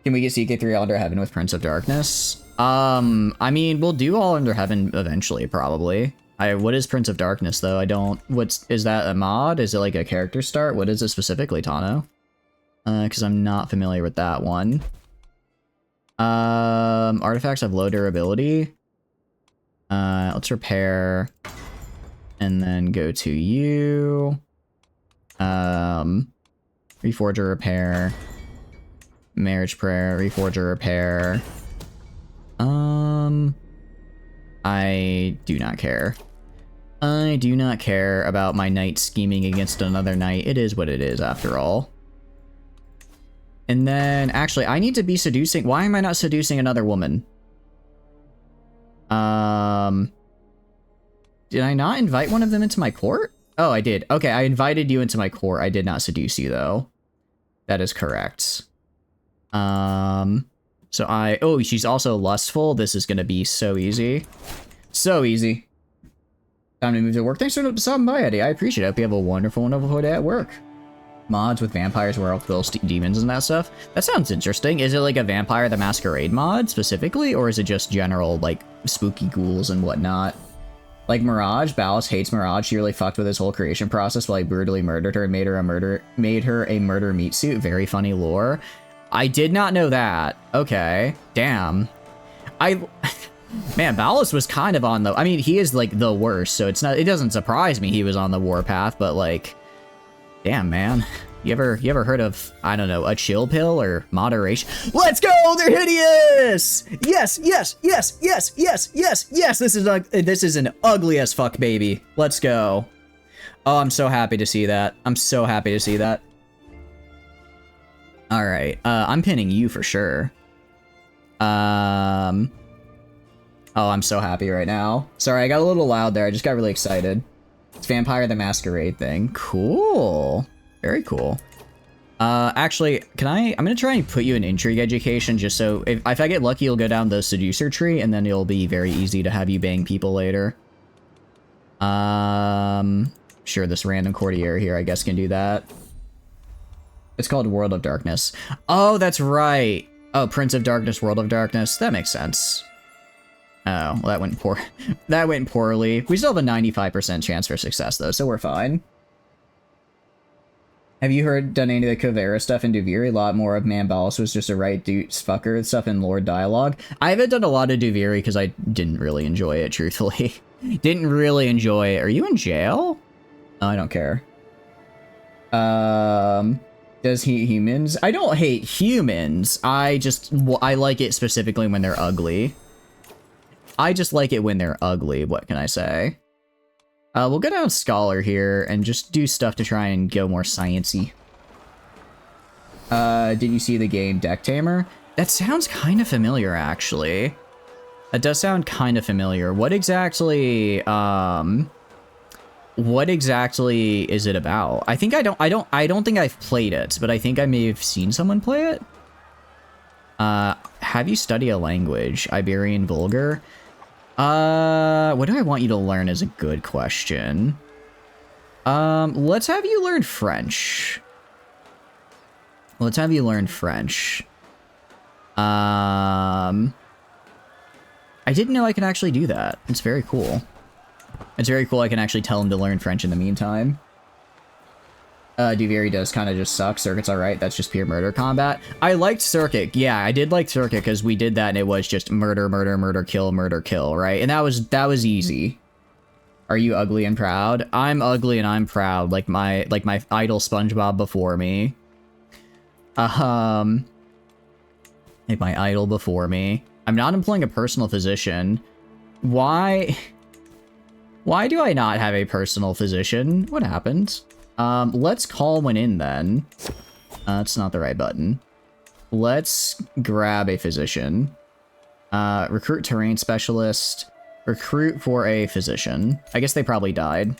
Can we get CK3 Under Heaven with Prince of Darkness? I mean, we'll do all Under Heaven eventually, probably. What is Prince of Darkness, though? Is that a mod? Is it like a character start? What is it specifically, Tano? Because I'm not familiar with that one. Artifacts have low durability. Let's repair. And then go to you. Reforger repair. Marriage prayer, reforger repair. I do not care. I do not care about my knight scheming against another knight. It is what it is, after all. And then, actually, I need to be seducing... Why am I not seducing another woman? Did I not invite one of them into my court? Oh, I did. Okay, I invited you into my court. I did not seduce you, though. That is correct. Oh, she's also lustful. This is gonna be so easy. So easy. Time to move to work. Thanks for stopping by, Eddie. I appreciate it. Hope you have a wonderful, wonderful day at work. Mods with vampires, werewolves, demons, and that stuff. That sounds interesting. Is it like a Vampire the Masquerade mod, specifically? Or is it just general, like, spooky ghouls and whatnot? Like Mirage, Ballas hates Mirage. She really fucked with his whole creation process while he brutally murdered her and made her a murder meat suit. Very funny lore. I did not know that. Okay. Damn. Man, Ballas was kind of on the... I mean, he is, like, the worst, so it doesn't surprise me he was on the warpath, but, like... Damn, man. You ever heard of, I don't know, a chill pill or moderation? Let's go! They're hideous! Yes, yes, yes, yes, yes, yes, yes! This is an ugly as fuck baby. Let's go. Oh, I'm so happy to see that. I'm so happy to see that. All right, I'm pinning you for sure. Oh, I'm so happy right now. Sorry, I got a little loud there. I just got really excited. It's Vampire the Masquerade thing. Cool. Very cool. Actually, I'm gonna try and put you in intrigue education just so if I get lucky, you'll go down the seducer tree and then it'll be very easy to have you bang people later. Sure, this random courtier here, I guess, can do that. It's called World of Darkness. Oh, that's right. Oh, Prince of Darkness, World of Darkness. That makes sense. Oh, well, that went that went poorly. We still have a 95% chance for success, though, so we're fine. Have you done any of the Covera stuff in Duviri? A lot more of Mambalis was just a right dude's fucker stuff in Lord Dialogue. I haven't done a lot of Duviri because I didn't really enjoy it, truthfully. Didn't really enjoy it. Are you in jail? Oh, I don't care. Does he hate humans? I don't hate humans. I like it specifically when they're ugly. I just like it when they're ugly. What can I say? We'll go down Scholar here and just do stuff to try and go more sciencey. Did you see the game Deck Tamer? That sounds kind of familiar, actually. That does sound kind of familiar. What exactly is it about? I don't think I've played it, but I think I may have seen someone play it. Have you studied a language? Iberian Vulgar? What do I want you to learn is a good question. Let's have you learn French. Let's have you learn French. I didn't know I could actually do that. It's very cool. It's very cool I can actually tell him to learn French in the meantime. Duviri does kind of just suck. Circuit's alright. That's just pure murder combat. I liked Circuit. Yeah, I did like Circuit because we did that and it was just murder, kill, right? And that was easy. Are you ugly and proud? I'm ugly and I'm proud, like my idol SpongeBob before me. Like my idol before me. I'm not employing a personal physician. Why do I not have a personal physician? What happened? Let's call one in then. That's not the right button. Let's grab a physician. Recruit terrain specialist. Recruit for a physician. I guess they probably died.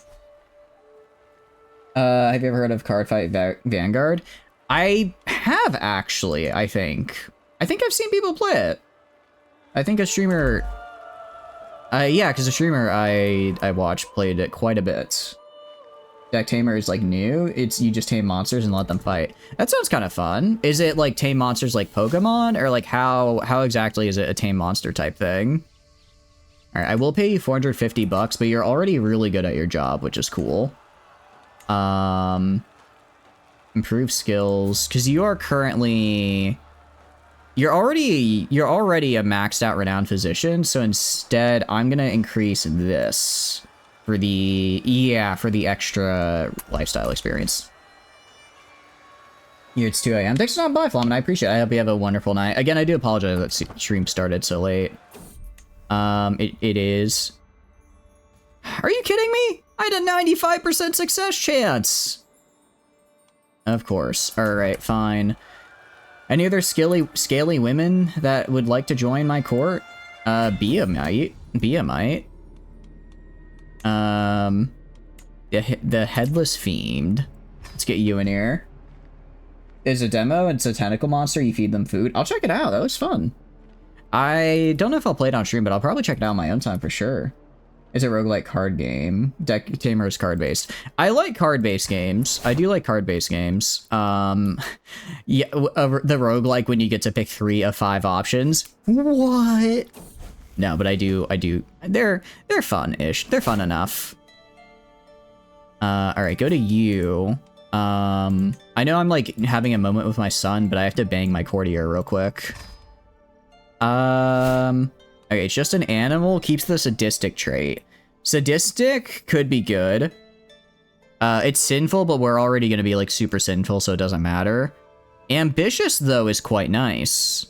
Have you ever heard of Cardfight Vanguard? I have, actually, I think. I think I've seen people play it. I think a streamer... yeah, because a streamer I watched played it quite a bit. Deck Tamer is like new. It's you just tame monsters and let them fight. That sounds kind of fun. Is it like tame monsters like Pokemon, or like how exactly is it a tame monster type thing? All right, I will pay you 450 bucks, but you're already really good at your job, which is cool. Improve skills, because you are currently... You're already a maxed out renowned physician, so instead I'm gonna increase this for for the extra lifestyle experience. Yeah, it's 2 AM. Thanks for stopping by, Flamin. I appreciate it. I hope you have a wonderful night. Again, I do apologize that stream started so late. It is. Are you kidding me? I had a 95% success chance. Of course. All right, fine. Any other scaly women that would like to join my court? Be a mite. The Headless Fiend. Let's get you in here. There's a demo, it's a tentacle monster, you feed them food. I'll check it out, that was fun. I don't know if I'll play it on stream, but I'll probably check it out on my own time for sure. It's a roguelike card game. Deck Tamer is card-based. I like card-based games. I do like card-based games. Yeah, the roguelike when you get to pick 3 of 5 options. What? No, but I do. They're fun-ish. They're fun enough. All right, go to you. I know I'm like having a moment with my son, but I have to bang my courtier real quick. Okay, it's just an animal, keeps the sadistic trait. Sadistic could be good. It's sinful, but we're already gonna be like super sinful, so it doesn't matter. Ambitious though is quite nice.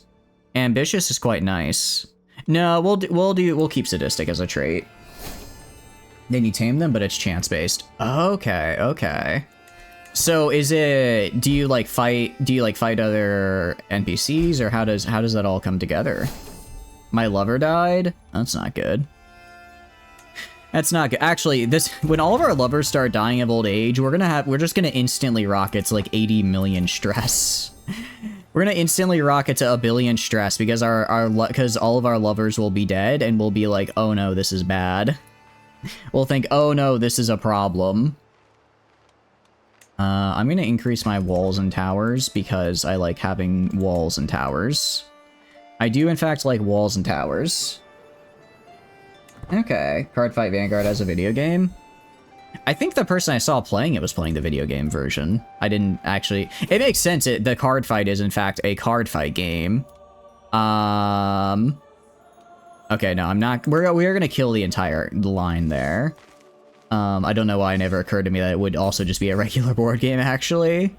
Ambitious is quite nice. No, we'll keep sadistic as a trait. Then you tame them, but it's chance based. Okay. So is it, do you like fight other NPCs, or how does that all come together? My lover died? That's not good. That's not good. Actually, when all of our lovers start dying of old age, we're just gonna instantly rocket to like 80 million stress. We're gonna instantly rocket to 1 billion stress because because all of our lovers will be dead, and we'll be like, oh no, this is bad. We'll think, oh no, this is a problem. I'm gonna increase my walls and towers because I like having walls and towers. I do in fact like walls and towers. Okay, Cardfight Vanguard as a video game. I think the person I saw playing it was playing the video game version. I didn't actually... It makes sense. The card fight is in fact a card fight game. Okay, no, I'm not... We are gonna kill the entire line there. I don't know why it never occurred to me that it would also just be a regular board game, actually.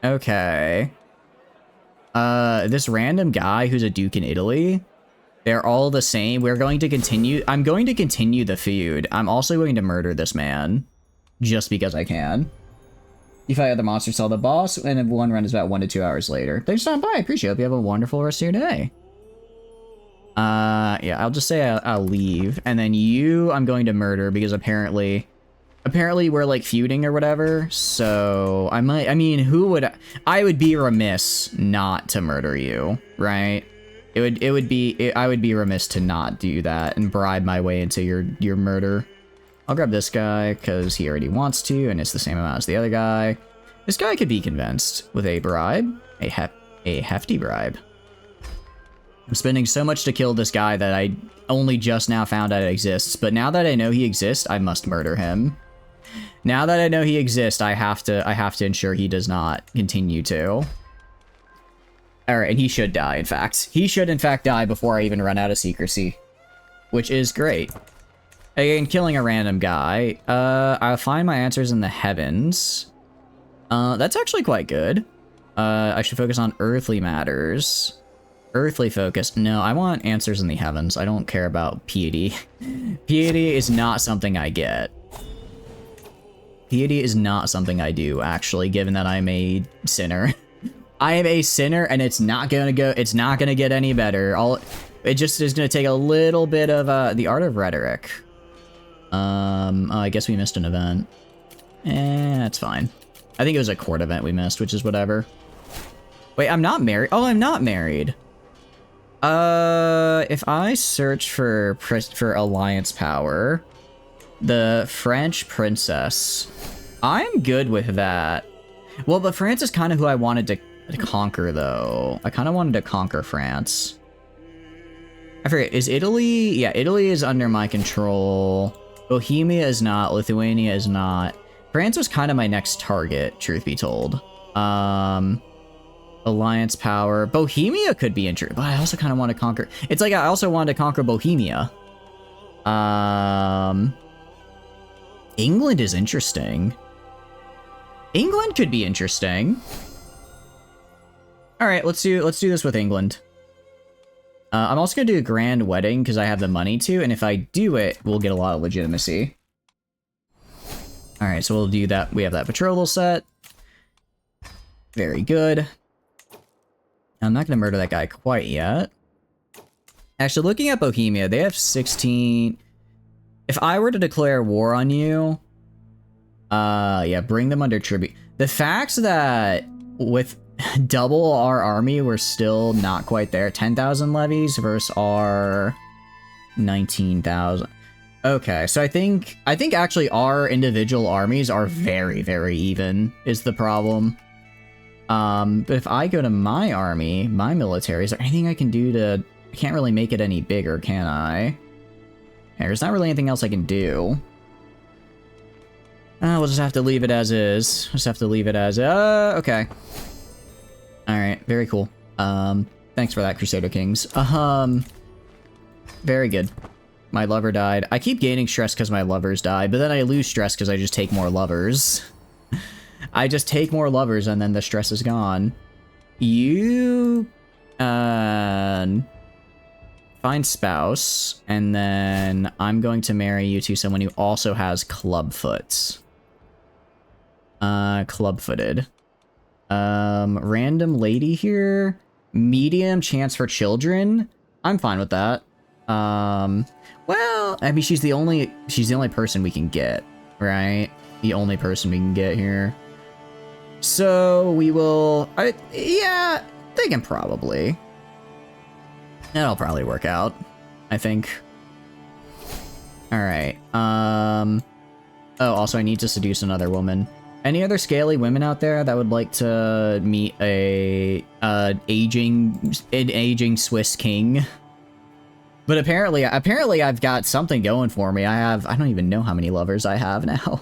Okay. This random guy who's a duke in Italy, they're all the same. We're going to continue... I'm going to continue the feud. I'm also going to murder this man, just because I can. You fight other monsters, sell the boss, and one run is about 1 to 2 hours later. Thanks for stopping by. I appreciate it. Hope you have a wonderful rest of your day. Yeah, I'll just say I'll leave, and then you I'm going to murder because apparently we're like feuding or whatever, so I would be remiss not to murder you, right? I would be remiss to not do that and bribe my way into your murder. I'll grab this guy because he already wants to, and it's the same amount as the other guy. This guy could be convinced with a bribe, a hefty bribe. I'm spending so much to kill this guy that I only just now found out exists, but now that I know he exists, I must murder him. Now that I know he exists, I have to ensure he does not continue to. Alright, and he should die, in fact. He should, in fact, die before I even run out of secrecy. Which is great. Again, killing a random guy. I'll find my answers in the heavens. That's actually quite good. I should focus on earthly matters. Earthly focus. No, I want answers in the heavens. I don't care about piety. Piety is not something I get. Piety is not something I do, actually, given that I'm a sinner. I am a sinner, and it's not gonna get any better. It just is gonna take a little bit of the art of rhetoric. Oh, I guess we missed an event. That's fine. I think it was a court event we missed, which is whatever. Wait, I'm not married. Oh, I'm not married. If I search for alliance power, the French princess, I'm good with that. Well, but France is kind of who I wanted to conquer, though. I kind of wanted to conquer France. I forget, is Italy? Yeah, Italy is under my control. Bohemia is not. Lithuania is not. France was kind of my next target, truth be told. Alliance power. Bohemia could be interesting, but I also kind of want to conquer. It's like I also wanted to conquer Bohemia. England is interesting. England could be interesting. All right, let's do this with England. I'm also gonna do a grand wedding because I have the money to, and if I do it, we'll get a lot of legitimacy. All right, so we'll do that. We have that betrothal set. Very good. I'm not gonna murder that guy quite yet. Actually, looking at Bohemia, they have 16. If I were to declare war on you, yeah, bring them under tribute. The fact that with double our army, we're still not quite there. 10,000 levies versus our 19,000. Okay, so I think actually our individual armies are very, very even is the problem. But if I go to my army, my military, is there anything I can do to... I can't really make it any bigger, can I? There's not really anything else I can do. We'll just have to leave it as is. Just have to leave it as... okay. Alright, very cool. Thanks for that, Crusader Kings. Very good. My lover died. I keep gaining stress because my lovers die, but then I lose stress because I just take more lovers. I just take more lovers and then the stress is gone. You... Find spouse, and then I'm going to marry you to someone who also has clubfoot. Club-footed. Random lady here. Medium chance for children. I'm fine with that. Well, I mean, she's the only person we can get, right? The only person we can get here. So we will, yeah, they can probably. That'll probably work out, I think. All right. Oh, also I need to seduce another woman. Any other scaly women out there that would like to meet an aging Swiss king? But apparently I've got something going for me. I don't even know how many lovers I have now.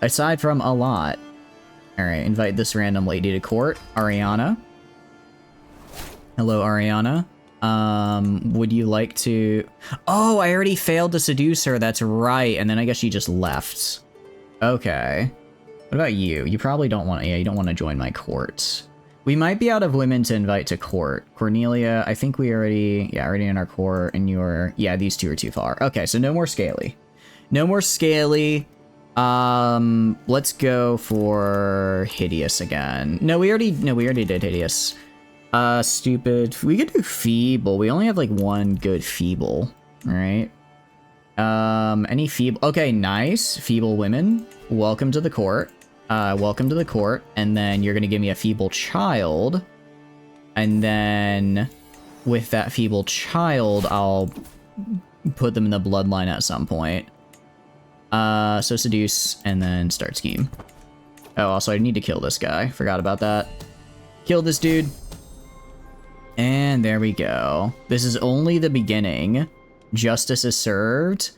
Aside from a lot. All right, invite this random lady to court, Ariana. Hello, Ariana. Would you like to... Oh, I already failed to seduce her. That's right. And then I guess she just left. Okay. What about you? You probably don't want to... Yeah, you don't want to join my court. We might be out of women to invite to court. Cornelia, I think we already... Yeah, already in our court. And you're... Yeah, these two are too far. Okay, so no more scaly. No more scaly. Let's go for hideous again. No, we already did hideous. Stupid. We could do feeble. We only have like one good feeble, right? Any feeble? Okay, nice. Feeble women. Welcome to the court. Welcome to the court. And then you're gonna give me a feeble child. And then with that feeble child, I'll put them in the bloodline at some point. So seduce and then start scheme. Oh, also I need to kill this guy. Forgot about that. Kill this dude. And there we go. This is only the beginning. Justice is served.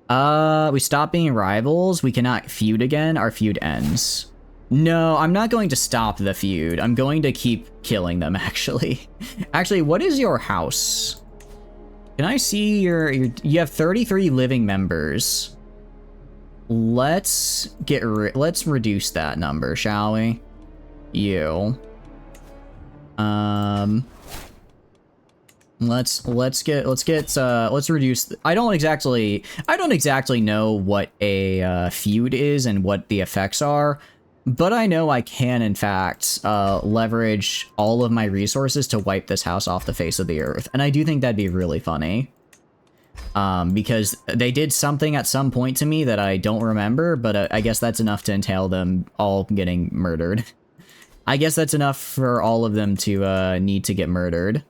We stop being rivals. We cannot feud again. Our feud ends. No, I'm not going to stop the feud. I'm going to keep killing them, actually. Actually, what is your house? Can I see your you have 33 living members. Let's reduce that number, shall we? You. Let's reduce. I don't exactly know what a feud is and what the effects are, but I know I can in fact leverage all of my resources to wipe this house off the face of the earth, and I do think that'd be really funny. Because they did something at some point to me that I don't remember, but I guess that's enough to entail them all getting murdered. I guess that's enough for all of them to need to get murdered.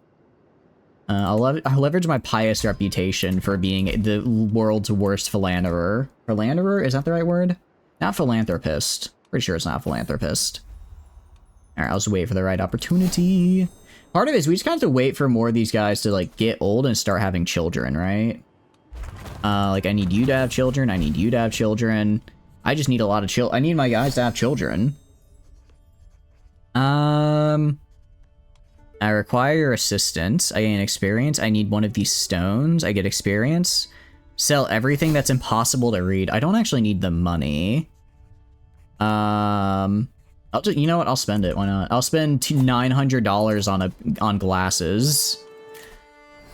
I'll leverage my pious reputation for being the world's worst philanderer. Philanderer? Is that the right word? Not philanthropist. Pretty sure it's not philanthropist. Alright, I'll just wait for the right opportunity. Part of it is we just kind of have to wait for more of these guys to, like, get old and start having children, right? Like, I need you to have children. I need you to have children. I just need a lot of I need my guys to have children. I require your assistance. I gain experience. I need one of these stones. I get experience. Sell everything that's impossible to read. I don't actually need the money. I'll just, you know what? I'll spend it. Why not? I'll spend $900 on glasses.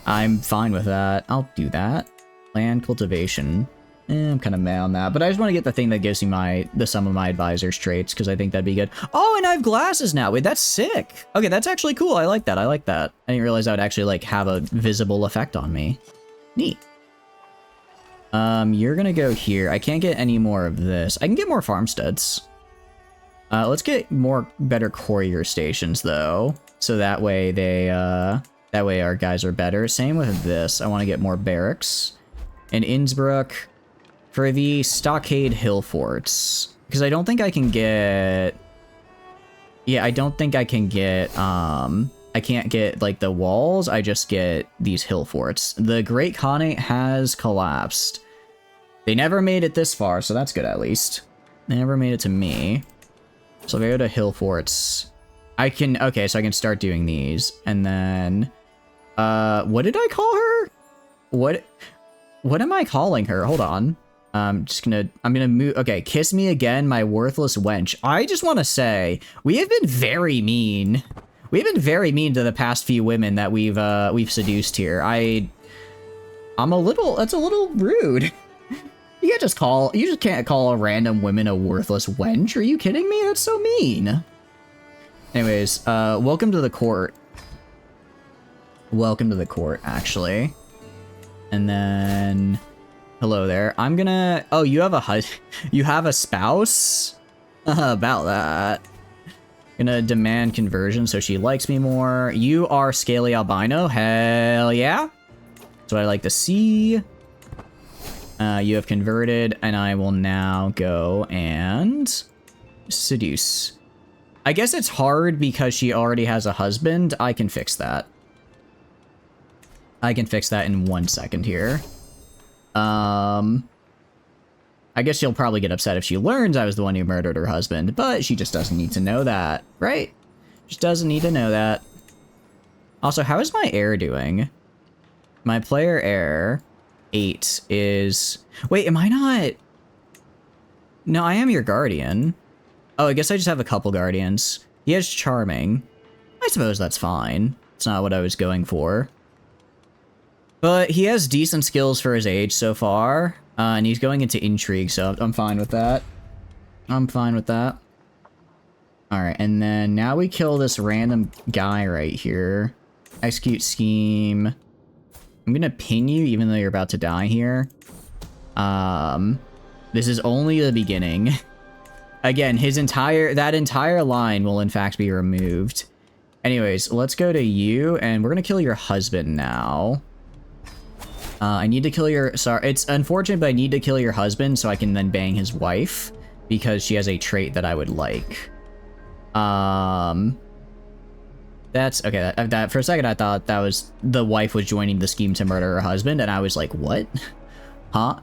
I'm fine with that. I'll do that. Land cultivation. I'm kind of mad on that, but I just want to get the thing that gives me the sum of my advisor's traits, because I think that'd be good. Oh, and I have glasses now. Wait, that's sick. Okay, that's actually cool. I like that. I like that. I didn't realize that would actually, like, have a visible effect on me. Neat. You're gonna go here. I can't get any more of this. I can get more farmsteads. Let's get better courier stations, though, so that way that way our guys are better. Same with this. I want to get more barracks. And Innsbruck for the Stockade Hill Forts, because I don't think I can get... Yeah, I don't think I can get, I can't get, like, the walls, I just get these hill forts. The Great Khanate has collapsed. They never made it this far, so that's good at least. They never made it to me. So if I go to hill forts, I can, okay, so I can start doing these. And then, what did I call her? What am I calling her? Hold on. I'm gonna move. Okay, kiss me again, my worthless wench. I just want to say, we have been very mean. We've been very mean to the past few women that we've seduced here. That's a little rude. You just can't call a random woman a worthless wench. Are you kidding me? That's so mean. Anyways, welcome to the court. Welcome to the court, actually. And then, hello there. I'm gonna, oh, you have a spouse? About that. Gonna demand conversion so she likes me more. You are scaly albino. Hell yeah. That's what I like to see. You have converted, and I will now go and seduce. I guess it's hard because she already has a husband. I can fix that. I can fix that in 1 second here. I guess she'll probably get upset if she learns I was the one who murdered her husband, but she just doesn't need to know that, right? Just doesn't need to know that. Also, how is my heir doing? My player heir 8 is... Wait, am I not... No, I am your guardian. Oh, I guess I just have a couple guardians. He has charming. I suppose that's fine. It's not what I was going for. But he has decent skills for his age so far. And he's going into intrigue, so I'm fine with that. I'm fine with that. Alright, and then now we kill this random guy right here. Execute scheme. I'm gonna pin you even though you're about to die here. This is only the beginning. Again, that entire line will in fact be removed. Anyways, let's go to you, and we're gonna kill your husband now. I need to kill your... Sorry, it's unfortunate, but I need to kill your husband so I can then bang his wife, because she has a trait that I would like. That's... Okay, that for a second I thought that was... The wife was joining the scheme to murder her husband, and I was like, what? Huh?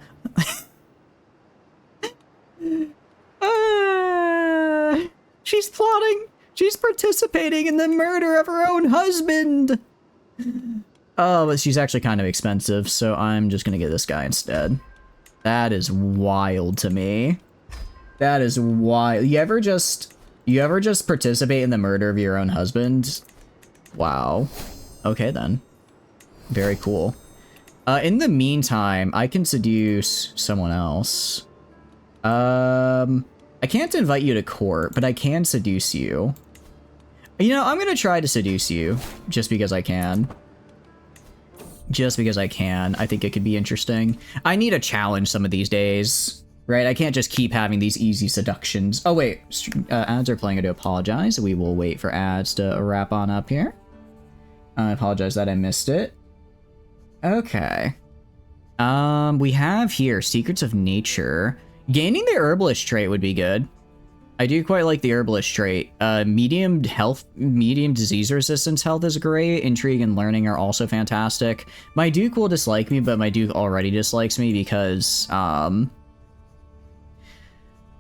She's plotting! She's participating in the murder of her own husband! Oh, but she's actually kind of expensive, so I'm just gonna get this guy instead. That is wild to me. That is wild. You ever just participate in the murder of your own husband? Wow. Okay then. Very cool. In the meantime, I can seduce someone else. I can't invite you to court, but I can seduce you. You know, I'm gonna try to seduce you, just because I can. Just because I can. I think it could be interesting. I need a challenge some of these days, right? I can't just keep having these easy seductions. Oh, wait. Ads are playing. I do apologize. We will wait for ads to wrap on up here. I apologize that I missed it. Okay. We have here Secrets of Nature. Gaining the herbalist trait would be good. I do quite like the herbalist trait. Medium disease resistance health is great. Intrigue and learning are also fantastic. My Duke will dislike me, but my Duke already dislikes me because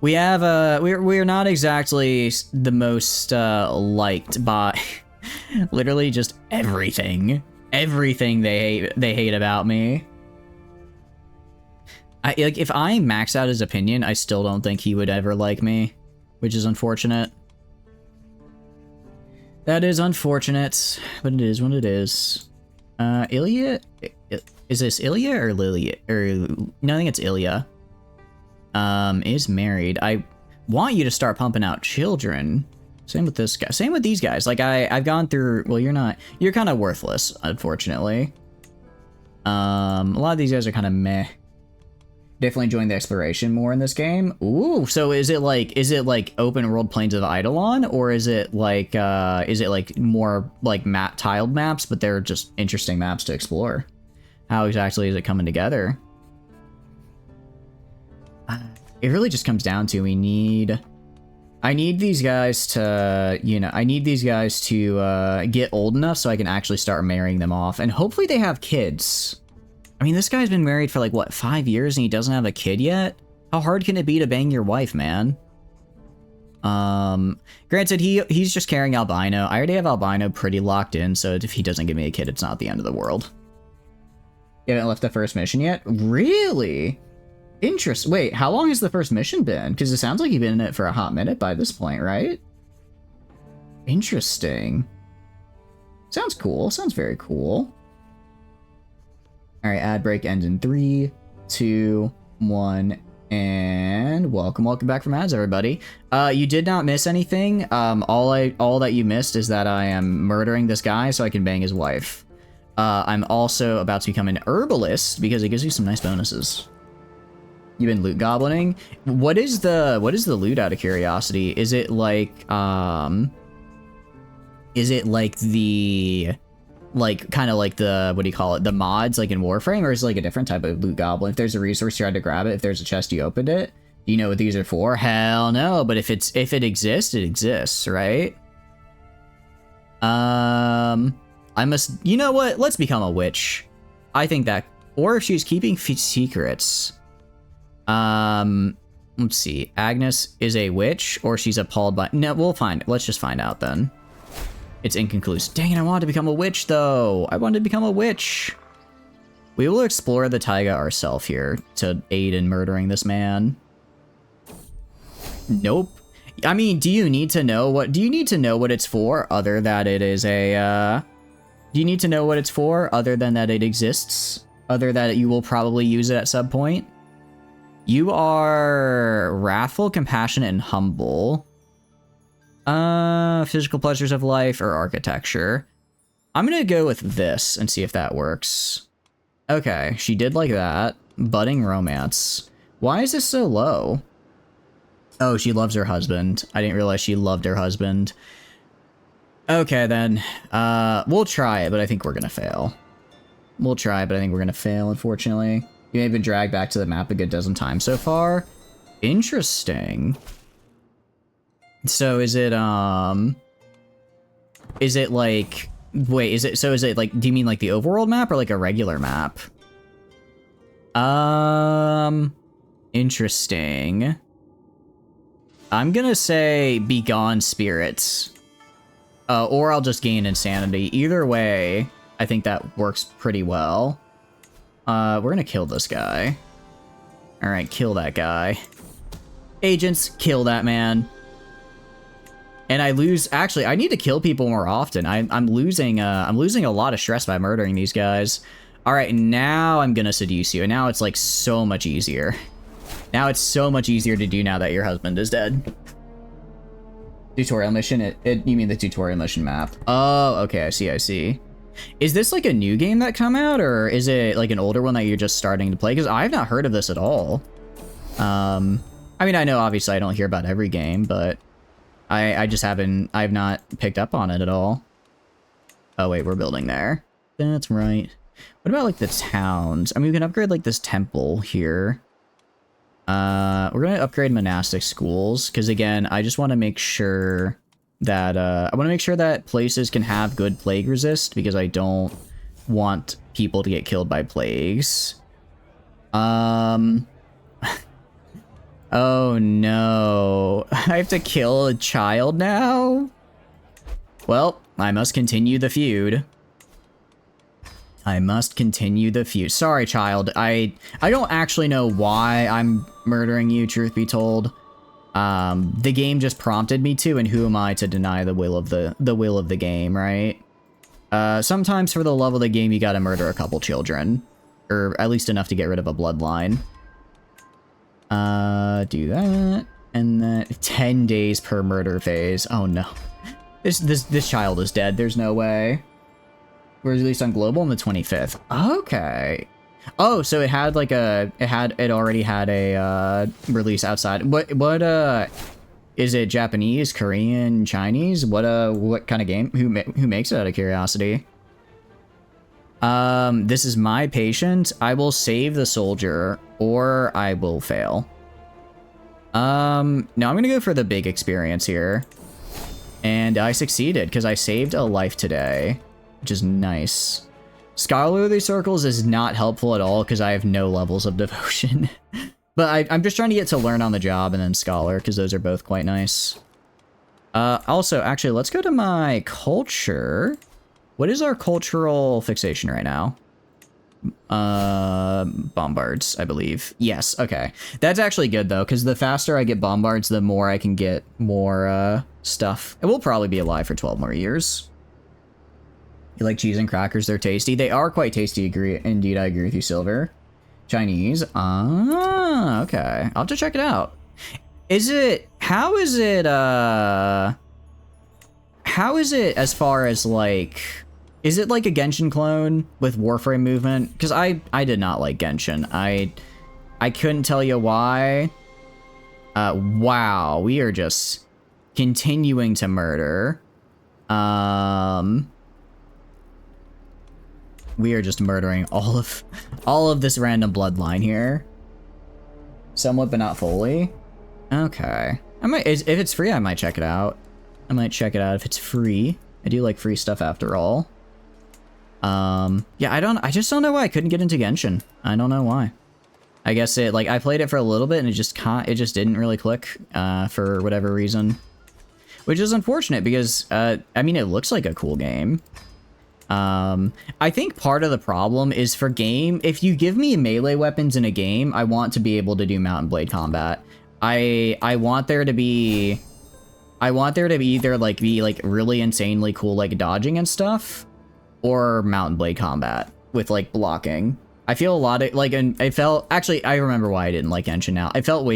we're not exactly the most liked by literally just everything. Everything they hate about me. Like, if I max out his opinion, I still don't think he would ever like me, which is unfortunate. That is unfortunate, but it is what it is. Ilya? Is this Ilya or Lilia? No, I think it's Ilya. Is married. I want you to start pumping out children. Same with this guy. Same with these guys. Like, I've gone through... Well, you're not... You're kind of worthless, unfortunately. A lot of these guys are kind of meh. Definitely enjoying the exploration more in this game. Ooh, so is it like open world Plains of Eidolon, or is it like more like tiled maps, but they're just interesting maps to explore? How exactly is it coming together? It really just comes down to I need these guys to, you know, get old enough so I can actually start marrying them off, and hopefully they have kids. I mean, this guy's been married for like, what, 5 years and he doesn't have a kid yet? How hard can it be to bang your wife, man? Granted, he's just carrying albino. I already have albino pretty locked in, so if he doesn't give me a kid, it's not the end of the world. You haven't left the first mission yet? Really? Wait, how long has the first mission been? Because it sounds like you've been in it for a hot minute by this point, right? Interesting. Sounds cool. Sounds very cool. All right, ad break ends in 3, 2, 1, and welcome back from ads, everybody. You did not miss anything. All that you missed is that I am murdering this guy so I can bang his wife. I'm also about to become an herbalist because it gives you some nice bonuses. You've been loot goblining. What is the loot, out of curiosity? Is it like the kind of like the, what do you call it, the mods like in Warframe, or is it like a different type of loot goblin? If there's a resource, you had to grab it. If there's a chest, you opened it. Do you know what these are for? Hell no. But if it exists, it exists, right? I must, you know what? Let's become a witch. I think that, or if she's keeping secrets. Let's see. Agnes is a witch, or she's appalled by, no, we'll find, let's just find out then. It's inconclusive. Dang it, I wanted to become a witch though. I wanted to become a witch. We will explore the taiga ourselves here to aid in murdering this man. Nope. I mean, do you need to know what it's for other than it is a, do you need to know what it's for other than that it exists? Other than you will probably use it at some point? You are wrathful, compassionate, and humble. Physical pleasures of life or architecture. I'm gonna go with this and see if that works. Okay, she did like that. Budding romance. Why is this so low? Oh, she loves her husband. I didn't realize she loved her husband. Okay, then. We'll try it, but I think we're gonna fail. We'll try, but I think we're gonna fail, unfortunately. You may have been dragged back to the map a good dozen times so far. Interesting. So is it like, wait, is it like, do you mean like the overworld map or like a regular map? Interesting. I'm gonna say Begone Spirits. Or I'll just gain insanity. Either way, I think that works pretty well. We're gonna kill this guy. Alright, kill that guy. Agents, kill that man. And I lose, actually, I need to kill people more often. I'm losing a lot of stress by murdering these guys. Alright, now I'm gonna seduce you, and now it's like so much easier. Now it's so much easier to do now that your husband is dead. Tutorial mission? You mean the tutorial mission map? Oh, okay, I see. Is this like a new game that come out, or is it like an older one that you're just starting to play? Because I've not heard of this at all. I mean, I know obviously I don't hear about every game, but I've not picked up on it at all. Oh wait, we're building there. That's right. What about like the towns? I mean, we can upgrade like this temple here. We're gonna upgrade monastic schools, because again, I just want to make sure that, I want to make sure that places can have good plague resist, because I don't want people to get killed by plagues. Oh no, I have to kill a child now? Well, I must continue the feud. Sorry, child. I don't actually know why I'm murdering you, truth be told. The game just prompted me to, and who am I to deny the will of the game, right? Sometimes for the love of the game, you gotta murder a couple children. Or at least enough to get rid of a bloodline. Do that. And then 10 days per murder phase. Oh no. This child is dead. There's no way. We're released on global on the 25th. Okay. Oh, so it had like it already had a release outside. What is it? Japanese, Korean, Chinese? What kind of game? Who makes it, out of curiosity? This is my patient. I will save the soldier, or I will fail. No, I'm gonna go for the big experience here. And I succeeded, because I saved a life today, which is nice. Scholarly circles is not helpful at all, because I have no levels of devotion. But I'm just trying to get to learn on the job and then scholar, because those are both quite nice. Also, actually, let's go to my culture. What is our cultural fixation right now? Bombards, I believe. Yes, okay. That's actually good, though, because the faster I get bombards, the more I can get more stuff. And we'll probably be alive for 12 more years. You like cheese and crackers? They're tasty. They are quite tasty. Indeed, I agree with you, Silver. Chinese. Ah, okay. I'll have to check it out. How is it as far as like, is it like a Genshin clone with Warframe movement? Because I did not like Genshin. I couldn't tell you why. Wow, we are just continuing to murder. We are just murdering all of this random bloodline here. Somewhat, but not fully. Okay. If it's free, I might check it out. I might check it out if it's free. I do like free stuff after all. Yeah, I just don't know why I couldn't get into Genshin. I don't know why. I guess I played it for a little bit and it just didn't really click, for whatever reason. Which is unfortunate because, I mean, it looks like a cool game. I think part of the problem is for if you give me melee weapons in a game, I want to be able to do mount and blade combat. I want there to be either be really insanely cool dodging and stuff, or mount and blade combat with blocking. I feel a lot of and I felt actually I remember why I didn't like Genshin now. I felt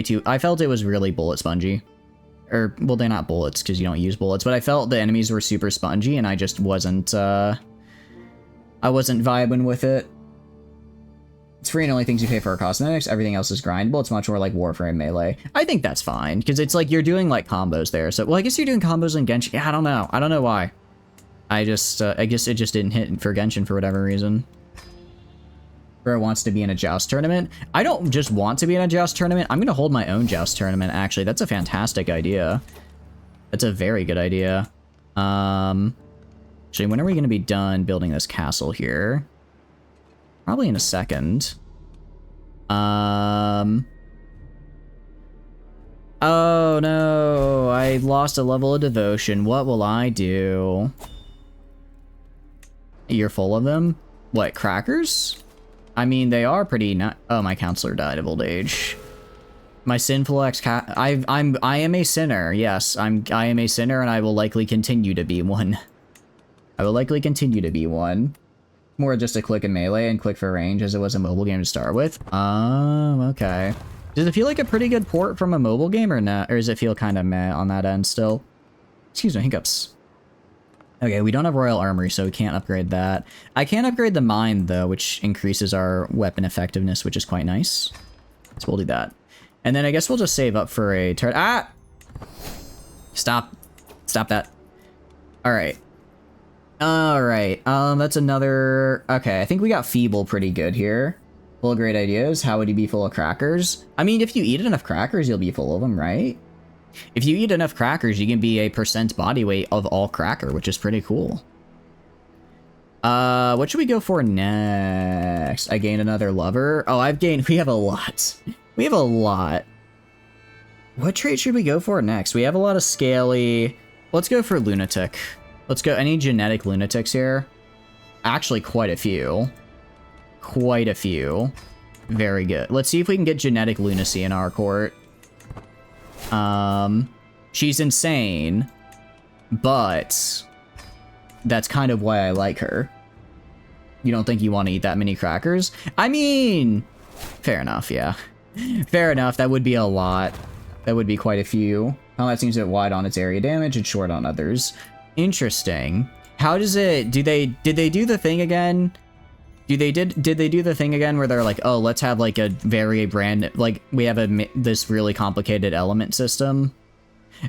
it was really bullet spongy. Or well, they're not bullets because you don't use bullets, but I felt the enemies were super spongy and I just wasn't I wasn't vibing with it. It's free and only things you pay for are cosmetics. Everything else is grindable. It's much more like Warframe melee. I think that's fine because it's you're doing combos there. So, well, I guess you're doing combos in Genshin. Yeah, I don't know. I don't know why. I guess it just didn't hit for Genshin for whatever reason. Bro wants to be in a joust tournament. I don't just want to be in a joust tournament. I'm going to hold my own joust tournament, actually. That's a fantastic idea. That's a very good idea. Actually, when are we going to be done building this castle here? Probably in a second. Oh no, I lost a level of devotion. What will I do? You're full of them? What, crackers? I mean, they are pretty not. Oh, my counselor died of old age. My sinful I am a sinner. Yes, I am a sinner, and I will likely continue to be one. I will likely continue to be one. More just a click in melee and click for range, as it was a mobile game to start with. Okay. Does it feel like a pretty good port from a mobile game or not? Or does it feel kind of meh on that end still? Excuse me, hiccups. Okay, we don't have Royal Armory, so we can't upgrade that. I can upgrade the Mine, though, which increases our weapon effectiveness, which is quite nice. So we'll do that. And then I guess we'll just save up for a turn. Ah! Stop. Stop that. Alright. Alright, that's another... Okay, I think we got Feeble pretty good here. Full of great ideas. How would he be full of crackers? I mean, if you eat enough crackers, you'll be full of them, right? If you eat enough crackers, you can be a % body weight of all cracker, which is pretty cool. What should we go for next? I gained another lover. Oh, we have a lot. We have a lot. What trait should we go for next? We have a lot of scaly. Let's go for lunatic. Let's go. Any genetic lunatics here? Actually, quite a few. Quite a few. Very good. Let's see if we can get genetic lunacy in our court. She's insane, but that's kind of why I like her. You don't think you want to eat that many crackers? I mean, fair enough, yeah. Fair enough, that would be a lot. That would be quite a few. Combat seems a bit wide on its area damage and short on others. Interesting. How does it, did they do the thing again? Did they do the thing again where they're like, oh, let's have like a very brand, like we have this really complicated element system.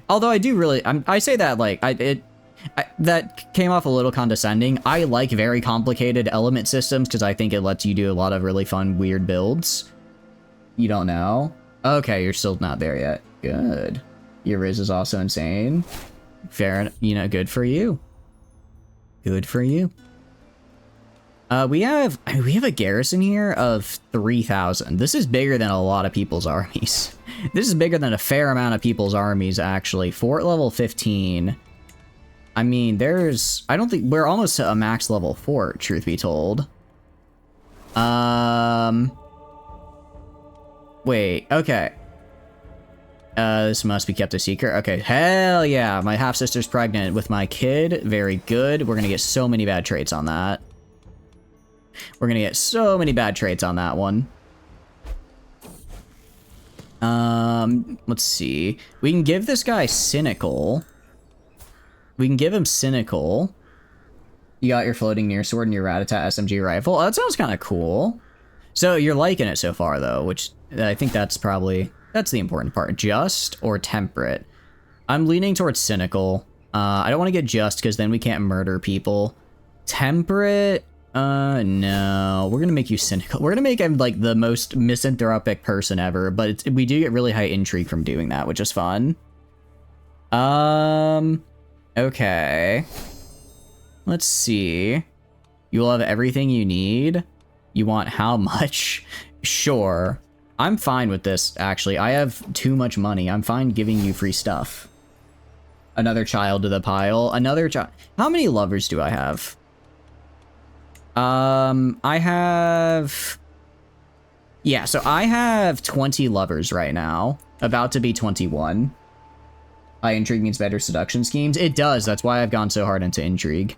Although I do really, I say that like, that came off a little condescending. I like very complicated element systems because I think it lets you do a lot of really fun, weird builds. You don't know? Okay, you're still not there yet. Good. Your Riz is also insane. Fair enough, you know, good for you. Good for you. We have a garrison here of 3,000. This is bigger than a lot of people's armies. This is bigger than a fair amount of people's armies, actually. Fort level 15. I mean, I don't think, we're almost to a max level fort, truth be told. Wait, okay. This must be kept a secret. Okay, hell yeah. My half-sister's pregnant with my kid. Very good. We're gonna get so many bad traits on that. We're gonna get so many bad traits on that one. Let's see. We can give this guy Cynical. We can give him Cynical. You got your floating near sword and your Ratatat SMG rifle. Oh, that sounds kind of cool. So you're liking it so far, though, which I think that's probably... That's the important part. Just or temperate? I'm leaning towards Cynical. I don't want to get just because then we can't murder people. Temperate? No. We're going to make you cynical. We're going to make him like the most misanthropic person ever, but we do get really high intrigue from doing that, which is fun. Okay. Let's see. You will have everything you need. You want how much? Sure. I'm fine with this, actually. I have too much money. I'm fine giving you free stuff. Another child to the pile. Another child. How many lovers do I have? I have... Yeah, so I have 20 lovers right now. About to be 21. Intrigue means better seduction schemes. It does. That's why I've gone so hard into intrigue.